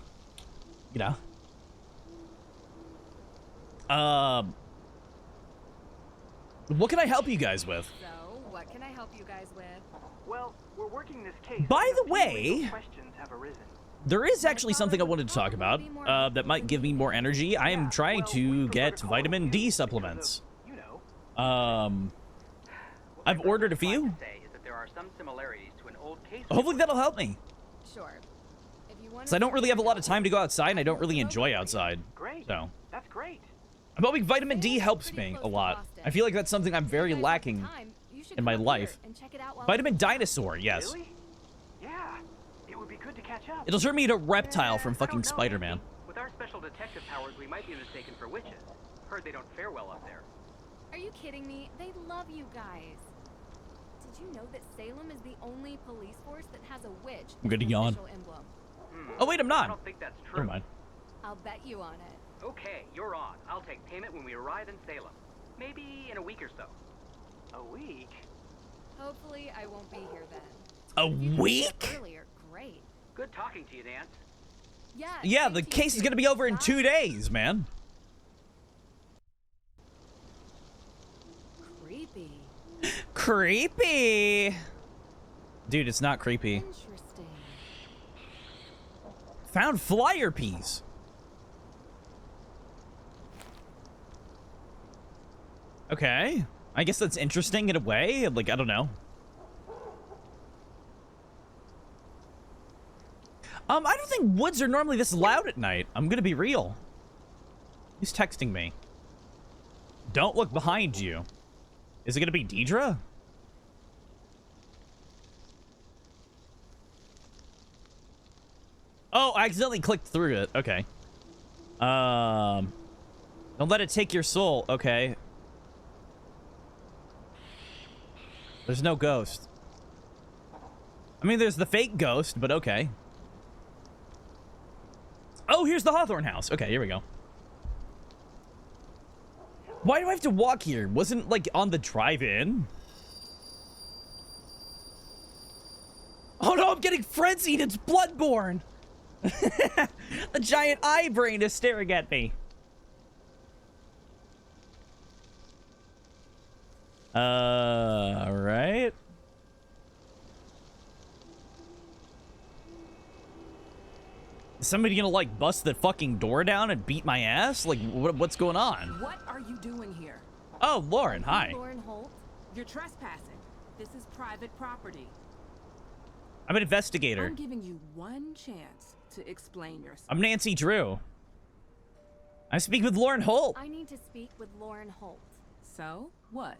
You know. What can I help you guys with? So, what can I help you guys with? Well, we're working this case. By the way, questions have arisen. there is actually something I wanted to talk about that might give me more energy. I am trying to get vitamin D supplements. I've ordered a few. Hopefully that'll help me. Sure. If you want So I don't really have a lot of time to go outside, and I don't really enjoy outside. Great. So That's great. I'm hoping vitamin D helps me a lot. I feel like that's something I'm very lacking in my life. Vitamin Dinosaur, yes. Really? Yeah. It would be good to catch up. It'll turn me into a reptile from fucking Spider-Man. With our special detective powers, we might be mistaken for witches. Heard they don't fare well up there. Are you kidding me? They love you guys. Did you know that Salem is the only police force that has a witch I'm gonna as an yawn. official emblem? Oh wait, I'm not. I don't think that's true. Never mind. I'll bet you on it. Okay, you're on. I'll take payment when we arrive in Salem. Maybe in a week or so. A week? Hopefully, I won't be here then. A If you could week? get up earlier, great. Good talking to you, Nance. Yeah, the case is gonna be over in 2 days, man. Creepy. Creepy. Dude, it's not creepy. Interesting. Found flyer piece. Okay. I guess that's interesting in a way. Like, I don't know. I don't think woods are normally this loud at night. I'm gonna be real. Who's texting me? Don't look behind you. Is it gonna be Deidre? Oh, I accidentally clicked through it. Okay. Don't let it take your soul. Okay. There's no ghost. I mean, there's the fake ghost, but okay. Oh, here's the Hawthorne house. Okay, here we go. Why do I have to walk here? Wasn't, like, on the drive-in? Oh no, I'm getting frenzied. It's Bloodborne. A giant eye brain is staring at me. Alright. Is somebody gonna, like, bust the fucking door down and beat my ass? Like, what's going on? What are you doing here? Oh, Lauren, hi. Lauren Holt? You're trespassing. This is private property. I'm an investigator. I'm giving you one chance to explain yourself. I'm Nancy Drew. I speak with Lauren Holt. I need to speak with Lauren Holt. So, what?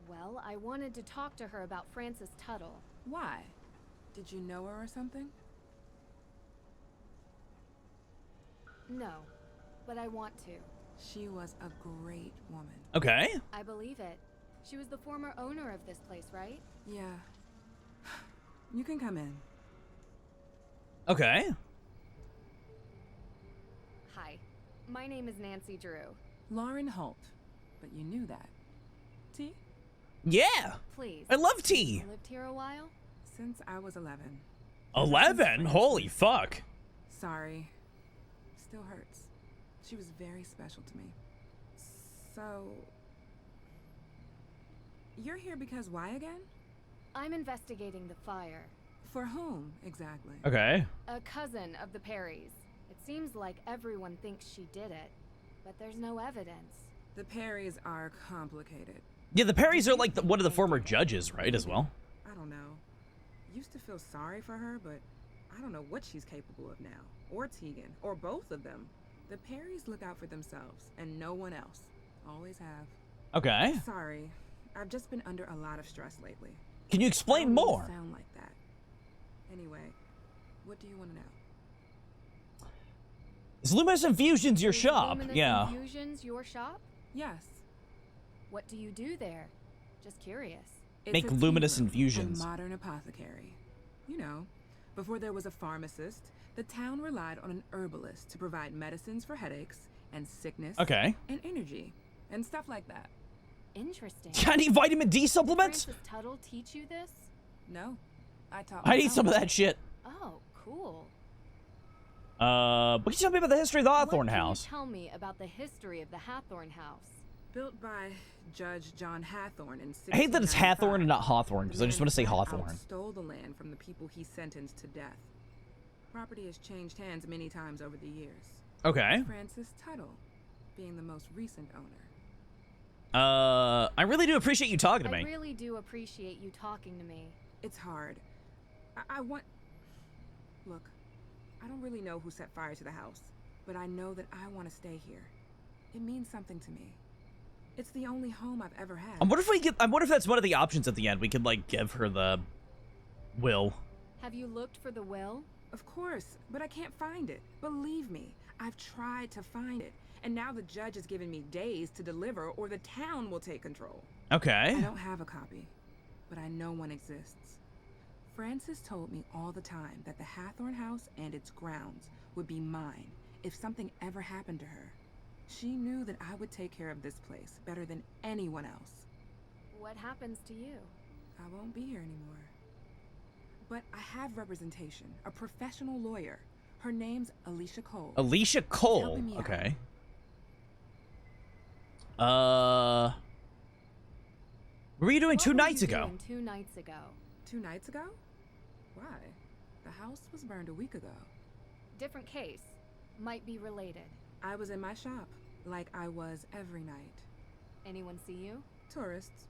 Well, I wanted to talk to her about Frances Tuttle. Why? Did you know her or something? No, but I want to. She was a great woman. Okay. I believe it. She was the former owner of this place, right? Yeah. You can come in. Okay. Hi, my name is Nancy Drew. Lauren Holt. But you knew that. T? Yeah. Please. I love tea. Lived here a while? Since I was 11. 11? Holy fuck. Sorry. Still hurts. She was very special to me. So... You're here because why again? I'm investigating the fire. For whom, exactly? Okay. A cousin of the Perrys. It seems like everyone thinks she did it, but there's no evidence. The Perrys are complicated. Yeah, the Perrys are like one of the former judges, right, as well? I don't know. Used to feel sorry for her, but I don't know what she's capable of now. Or Tegan, or both of them. The Perrys look out for themselves, and no one else. Always have. Okay. Sorry. I've just been under a lot of stress lately. Can you explain more? Sound like that. Anyway, what do you want to know? Is Luminous Infusions your shop? Luminous Yeah. Infusions your shop? Yes. What do you do there? Just curious. Make It's a luminous tea room, infusions. A modern apothecary. You know, before there was a pharmacist, the town relied on an herbalist to provide medicines for headaches and sickness. Okay. And energy and stuff like that. Interesting. I need vitamin D supplements? Did Francis Tuttle teach you this? No. I taught I need myself. some of that shit. Oh, cool. What can you tell me about the history of the Hawthorne House? What can you tell me about the history of the Hathorne House? Built by Judge John Hathorne in 1695. I hate that it's Hathorne and not Hawthorne, because I just want to say Hawthorne. Stole the land from the people he sentenced to death. Property has changed hands many times over the years. Okay. Francis Tuttle being the most recent owner. I really do appreciate you talking to me. I really do appreciate you talking to me. It's hard. I want... Look, I don't really know who set fire to the house, but I know that I want to stay here. It means something to me. It's the only home I've ever had. I wonder if that's one of the options at the end. We could, like, give her the will. Have you looked for the will? Of course, but I can't find it. Believe me, I've tried to find it. And now the judge has given me days to deliver or the town will take control. Okay. I don't have a copy, but I know one exists. Frances told me all the time that the Hathorne House and its grounds would be mine if something ever happened to her. She knew that I would take care of this place better than anyone else. What happens to you? I won't be here anymore. But I have representation, a professional lawyer. Her name's Alicia Cole. Alicia Cole. Okay. What were you doing 2 nights ago? 2 nights ago. 2 nights ago? Why? The house was burned a week ago. Different case. Might be related. I was in my shop, like I was every night. Anyone see you? Tourists.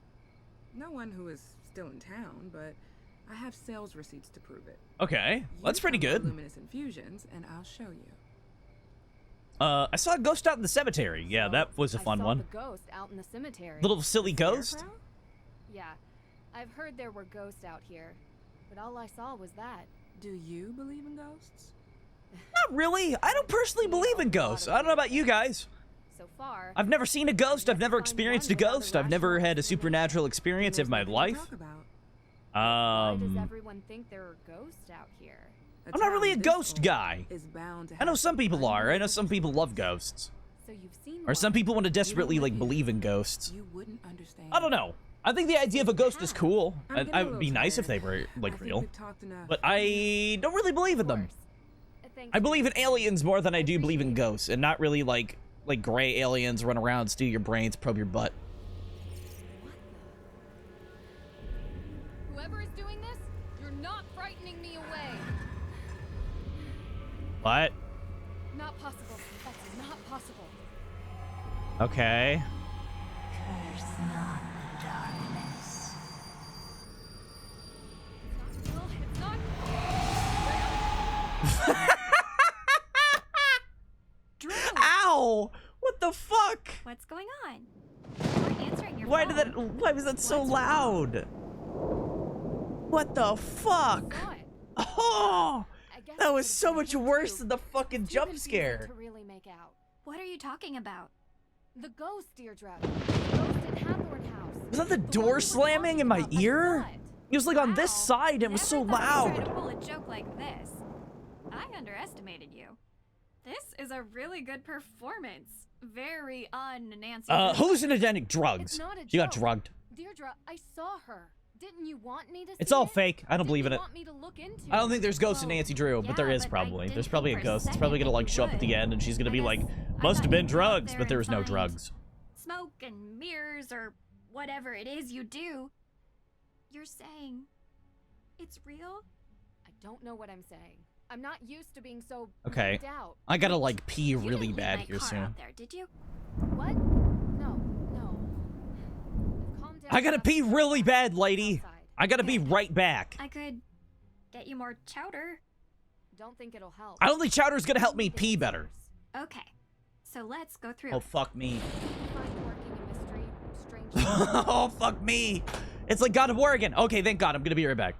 No one who is still in town, but I have sales receipts to prove it. Okay, that's pretty good. Luminous infusions, and I'll show you. I saw a ghost out in the cemetery. Yeah, that was a fun one. I saw the ghost out in the cemetery. Little silly ghost? Yeah, I've heard there were ghosts out here, but all I saw was that. Do you believe in ghosts? Not really. I don't personally believe in ghosts. I don't know about you guys. So far, I've never seen a ghost. I've never experienced a ghost. I've never had a supernatural experience in my life. why does everyone think there are ghosts out here? I'm not really a ghost guy. I know some people are. I know some people love ghosts. So you've seen Or some people want to desperately, like, believe in ghosts. You wouldn't understand. I don't know. I think the idea of a ghost is cool. I would be nice if they were, like, real. But I don't really believe in them. I believe in aliens more than I do believe in ghosts. And not really, like gray aliens run around, steal your brains, probe your butt. Whoever is doing this, you're not frightening me away. What? Not possible. That's not possible. Okay. Curse not the darkness. It's not. Drew! Ow! What the fuck? What's going on? You weren't answering your Why phone. why was that so loud? What the fuck? Oh! That was so much worse than the fucking jump scare. To really make out. What are you talking about? The ghost, Deirdre. The ghost in Hathorn House. Was that the door slamming in my ear? It was like on this side. It was so Never thought you'd try loud. to pull a joke like this. I underestimated you. This is a really good performance. Very un-Nancy. Hallucinogenic drugs. It's not a She got joke. drugged. Deirdre, I saw her. Didn't you want me to It's see all it? fake. I don't believe in it. Want me to look into I don't think there's ghosts in Oh, Nancy Drew, but there yeah, is but I probably. didn't There's probably a think for a ghost. It's second probably gonna that like you show up at the would. end, and she's gonna be like, I "Must thought have been you'd go out drugs," there but there and was no find drugs. Smoke and mirrors or whatever it is you do. You're saying it's real? I don't know what I'm saying. I'm not used to being so Okay, freaked out. I gotta like pee You really didn't leave bad my here car soon. out there, did you? What? No. Calm down. I gotta pee really bad, lady. Outside. I gotta be right back. I could get you more chowder. Don't think it'll help. I don't think chowder's gonna help me pee better. Okay, so let's go through. Oh fuck me. Find working a mystery, strange. Oh fuck me. It's like God of War again. Okay, thank God. I'm gonna be right back.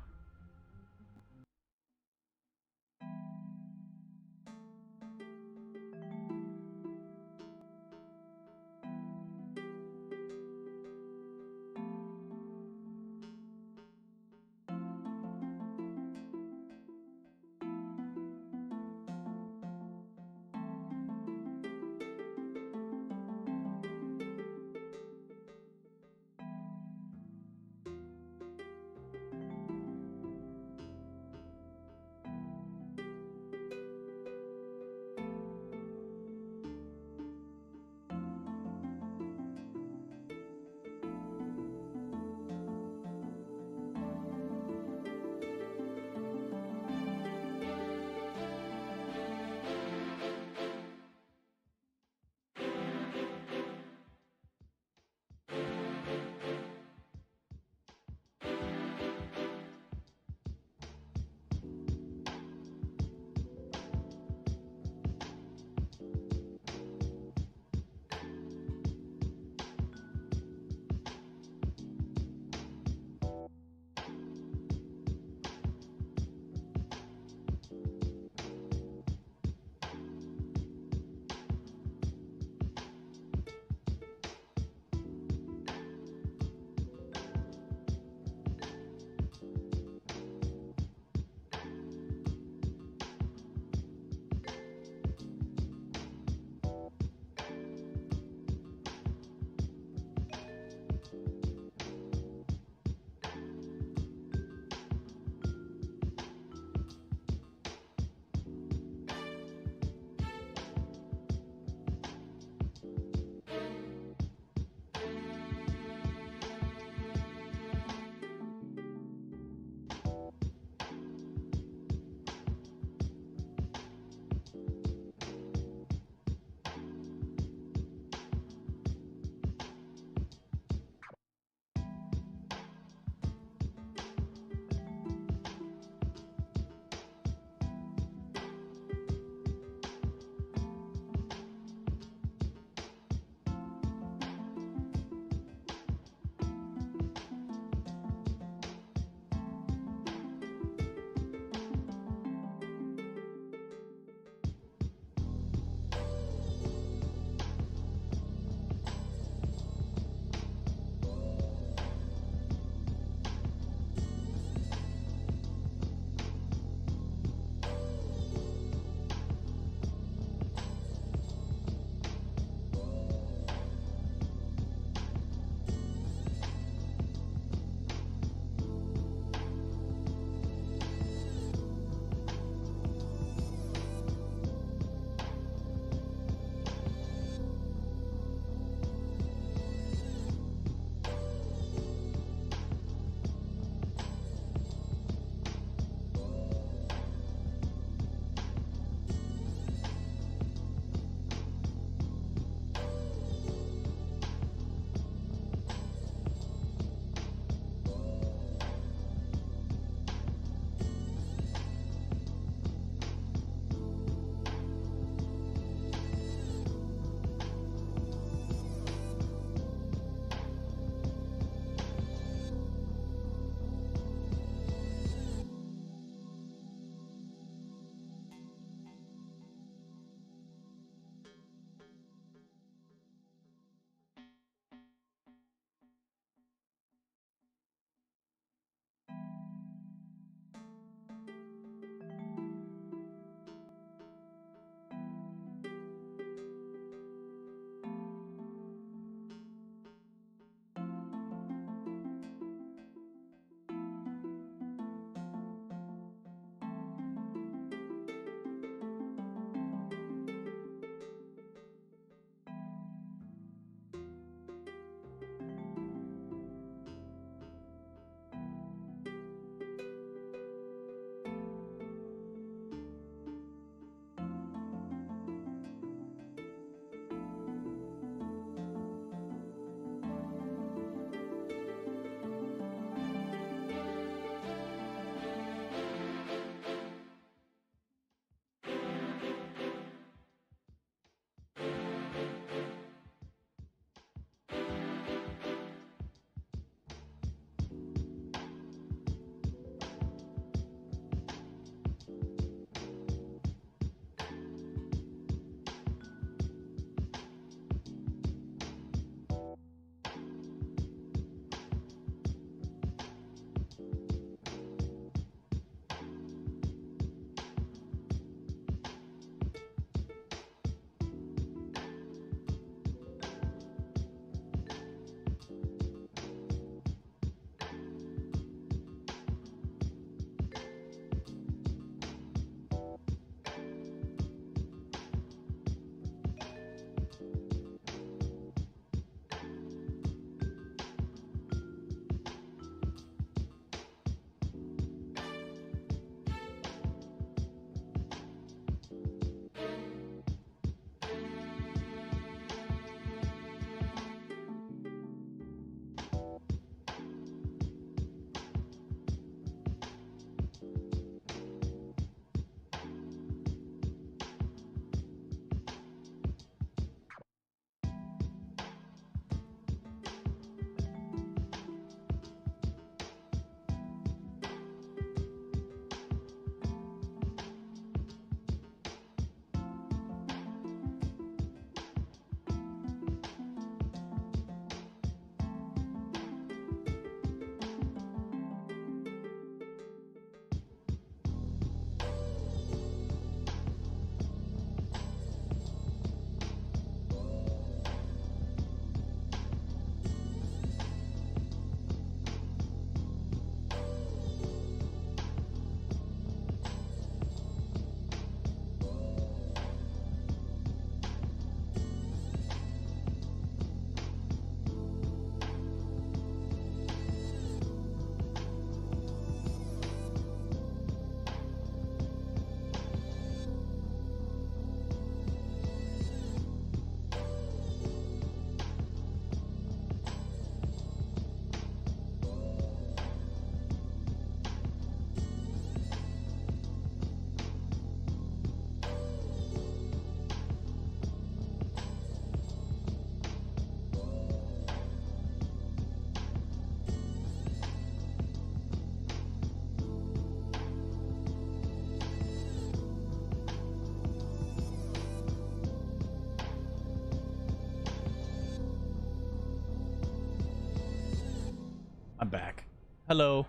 I'm back. Hello.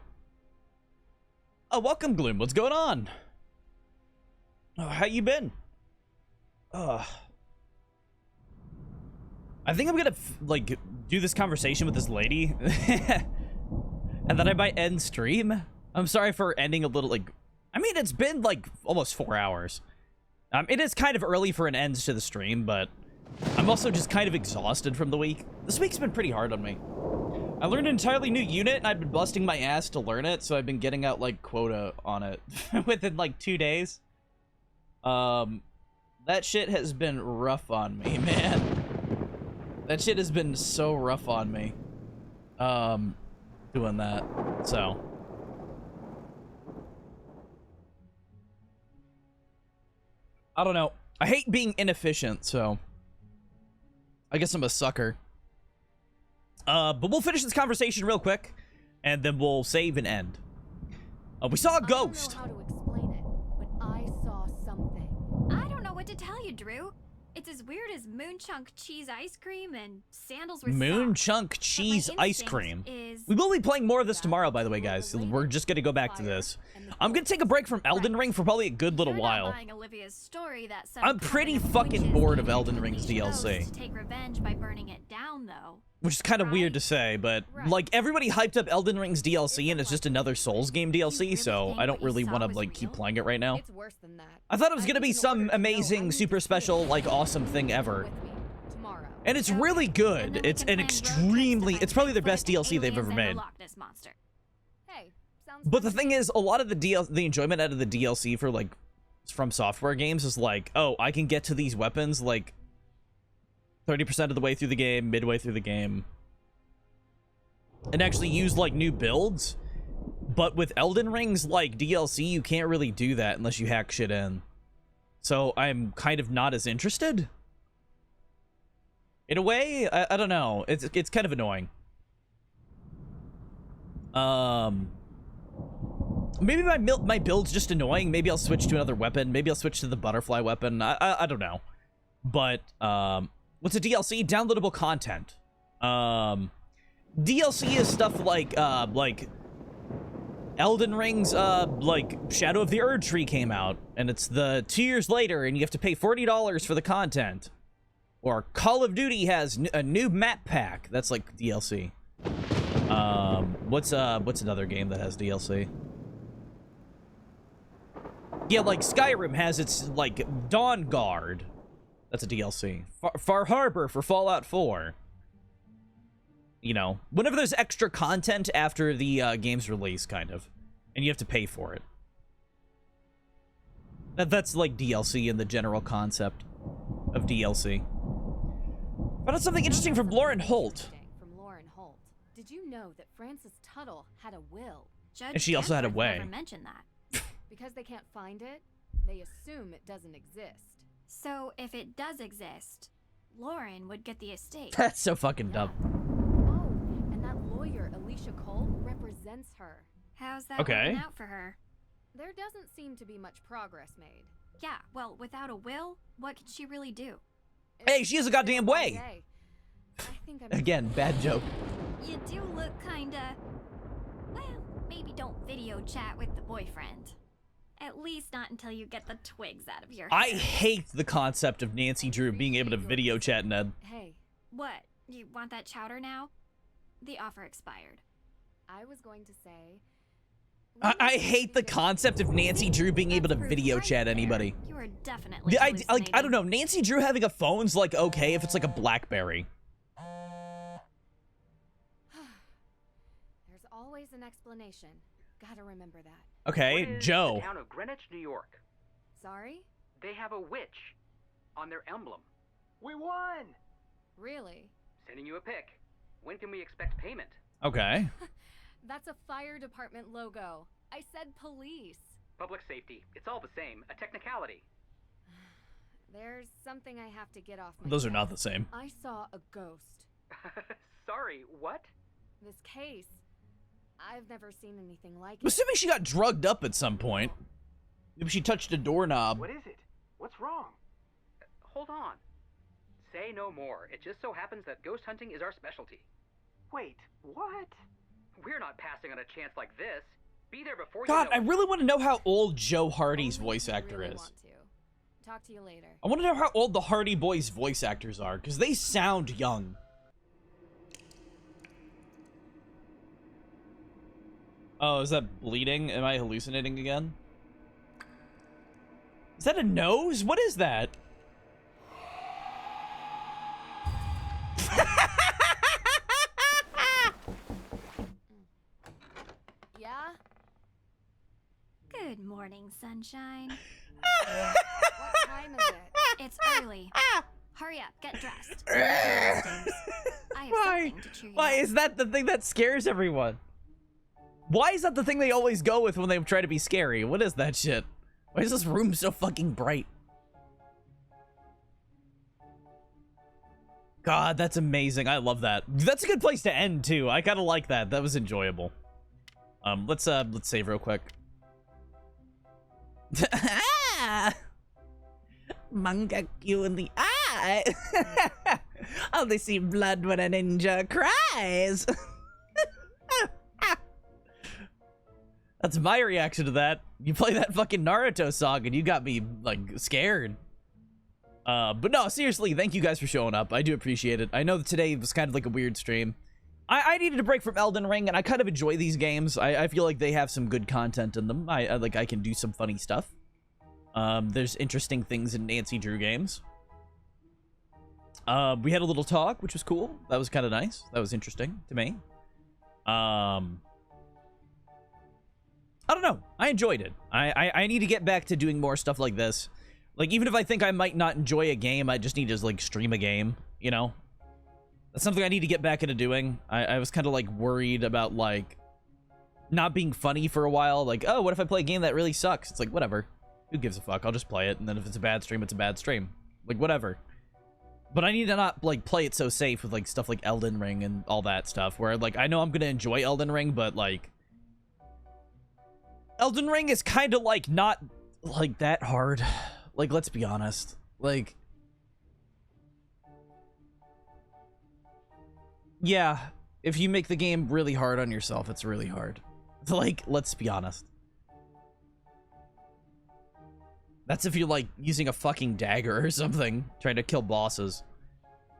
Oh, welcome, Gloom. What's going on? Oh, how you been? I think I'm gonna, like, do this conversation with this lady. And then I might end stream. I'm sorry for ending a little, like... I mean, it's been, like, almost 4 hours. It is kind of early for an end to the stream, but... I'm also just kind of exhausted from the week. This week's been pretty hard on me. I learned an entirely new unit, and I've been busting my ass to learn it, so I've been getting out, like, quota on it within, like, 2 days. That shit has been rough on me, man. That shit has been so rough on me. Doing that, so. I don't know. I hate being inefficient, so. I guess I'm a sucker. But we'll finish this conversation real quick, and then we'll save and end. We saw a ghost. I don't know how to explain it, but I saw something. I don't know what to tell you, Drew. It's as weird as Moonchunk cheese ice cream and sandals with Moonchunk cheese ice cream. We will be playing more of this tomorrow, by the way, guys. We're just gonna go back to this. I'm gonna take a break from Elden Ring for probably a good little while. I'm pretty fucking bored of Elden Ring's DLC. To take revenge by burning it down, though. Which is kind of weird to say, but like everybody hyped up Elden Ring's DLC, and it's just another Souls game DLC, so I don't really want to like keep playing it right now. It's worse than that. I thought it was gonna be some amazing, super special, like awesome thing ever, and it's really good. It's an extremely, it's probably their best DLC they've ever made. Hey, But the thing is, a lot of the enjoyment out of the DLC for like From Software games is like, oh, I can get to these weapons like 30% of the way through the game, midway through the game, and actually use like new builds. But with Elden Ring's like DLC, you can't really do that unless you hack shit in. So I'm kind of not as interested. In a way, I don't know. It's kind of annoying. Maybe my build's just annoying. Maybe I'll switch to another weapon. Maybe I'll switch to the butterfly weapon. I don't know. But what's a DLC? Downloadable content. DLC is stuff like Elden Ring's like Shadow of the Erd Tree came out, and it's the 2 years later, and you have to pay $40 for the content. Or Call of Duty has a new map pack. That's like DLC. What's another game that has DLC? Yeah, like Skyrim has its like Dawn Guard. That's a DLC. Far Harbor for Fallout 4. You know, whenever there's extra content after the game's release, kind of, and you have to pay for it. That's like DLC in the general concept of DLC. Found out something interesting from Lauren Holt. Did you know that Francis Tuttle had a will? And she also had a way. Never mentioned that. Because they can't find it, they assume it doesn't exist. So if it does exist, Lauren would get the estate. That's so fucking dumb. Oh, and that lawyer, Alicia Cole, represents her. How's that working out for her? There doesn't seem to be much progress made. Yeah, well, without a will, what can she really do? Hey, she has a goddamn way! I think Again, bad joke. You do look kinda... Well, maybe don't video chat with the boyfriend. At least not until you get the twigs out of your hair. I hate the concept of Nancy Drew being able to video chat Ned. Hey. What? You want that chowder now? The offer expired. I was going to say... I hate the concept of Nancy Drew being able to video chat anybody. You are definitely I don't know. Nancy Drew having a phone's like okay if it's like a BlackBerry. There's always an explanation. Gotta remember that. Okay, Joe. The town of Greenwich, New York. Sorry? They have a witch on their emblem. We won! Really? Sending you a pic. When can we expect payment? Okay. That's a fire department logo. I said police. Public safety. It's all the same. A technicality. There's something I have to get off my Those are chest. not the same. I saw a ghost. Sorry, what? This case. I've never seen anything like it. I'm assuming she got drugged up at some point. Maybe she touched a doorknob. What is it? What's wrong? Hold on. Say no more. It just so happens that ghost hunting is our specialty. Wait, what? We're not passing on a chance like this. Be there before God, you know I really want to know how old Joe Hardy's voice actor is. Talk to you later. I want to know how old the Hardy Boys voice actors are, because they sound young. Oh, is that bleeding? Am I hallucinating again? Is that a nose? What is that? Yeah? Good morning, sunshine. What time is it? It's early. Hurry up, get dressed. I have something to cheer you Why up. is that the thing that scares everyone? Why is that the thing they always go with when they try to be scary? What is that shit? Why is this room so fucking bright? God, that's amazing. I love that. That's a good place to end too. I kind of like that. That was enjoyable. Let's save real quick. Manga you in the eye. Only see blood when a ninja cries. That's my reaction to that. You play that fucking Naruto song and you got me like scared. But no, seriously, thank you guys for showing up. I do appreciate it. I know that today was kind of like a weird stream. I needed a break from Elden Ring, and I kind of enjoy these games. I feel like they have some good content in them. I can do some funny stuff. There's interesting things in Nancy Drew games. We had a little talk, which was cool. That was kind of nice. That was interesting to me. I don't know. I enjoyed it. I need to get back to doing more stuff like this. Like, even if I think I might not enjoy a game, I just need to, like, stream a game, you know? That's something I need to get back into doing. I was kind of, like, worried about, like, not being funny for a while. Like, oh, what if I play a game that really sucks? It's like, whatever. Who gives a fuck? I'll just play it, and then if it's a bad stream, it's a bad stream. Like, whatever. But I need to not, like, play it so safe with, like, stuff like Elden Ring and all that stuff, where, like, I know I'm gonna enjoy Elden Ring, but, like... Elden Ring is kind of, like, not, like, that hard. Like, let's be honest. Like... Yeah, if you make the game really hard on yourself, it's really hard. Like, let's be honest. That's if you're, like, using a fucking dagger or something, trying to kill bosses.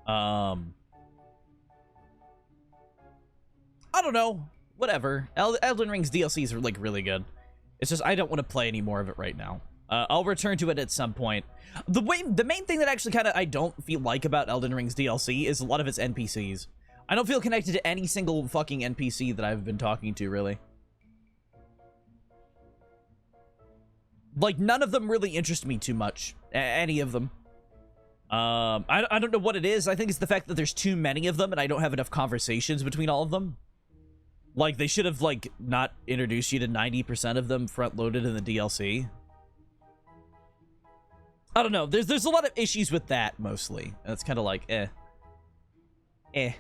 I don't know. Whatever. Elden Ring's DLCs are, like, really good. It's just, I don't want to play any more of it right now. I'll return to it at some point. The main thing that actually kind of I don't feel like about Elden Ring's DLC is a lot of its NPCs. I don't feel connected to any single fucking NPC that I've been talking to, really. Like, none of them really interest me too much. Any of them. I don't know what it is. I think it's the fact that there's too many of them and I don't have enough conversations between all of them. Like, they should have, like, not introduced you to 90% of them front-loaded in the DLC. I don't know. There's a lot of issues with that, mostly. And it's kind of like, eh. I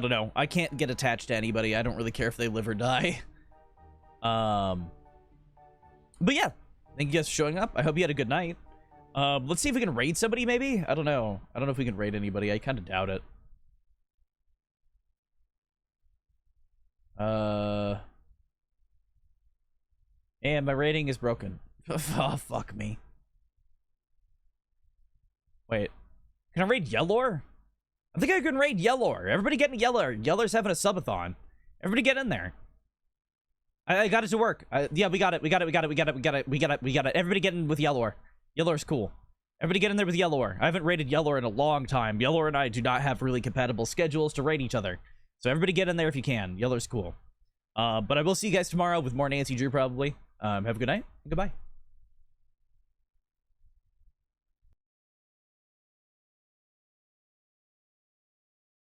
don't know. I can't get attached to anybody. I don't really care if they live or die. But yeah. Thank you guys for showing up. I hope you had a good night. Let's see if we can raid somebody, maybe? I don't know. I don't know if we can raid anybody. I kind of doubt it. And my rating is broken. Oh, fuck me. Wait. Can I raid Yellor? I think I can raid Yellor. Everybody get in Yellor. Yellor's having a subathon. Everybody get in there. I got it to work. Yeah, we got it. We got it. Everybody get in with Yellor. Yellor's cool. Everybody get in there with Yellor. I haven't raided Yellor in a long time. Yellor and I do not have really compatible schedules to raid each other. So everybody get in there if you can. Yellor's cool. But I will see you guys tomorrow with more Nancy Drew, probably. Have a good night. Goodbye.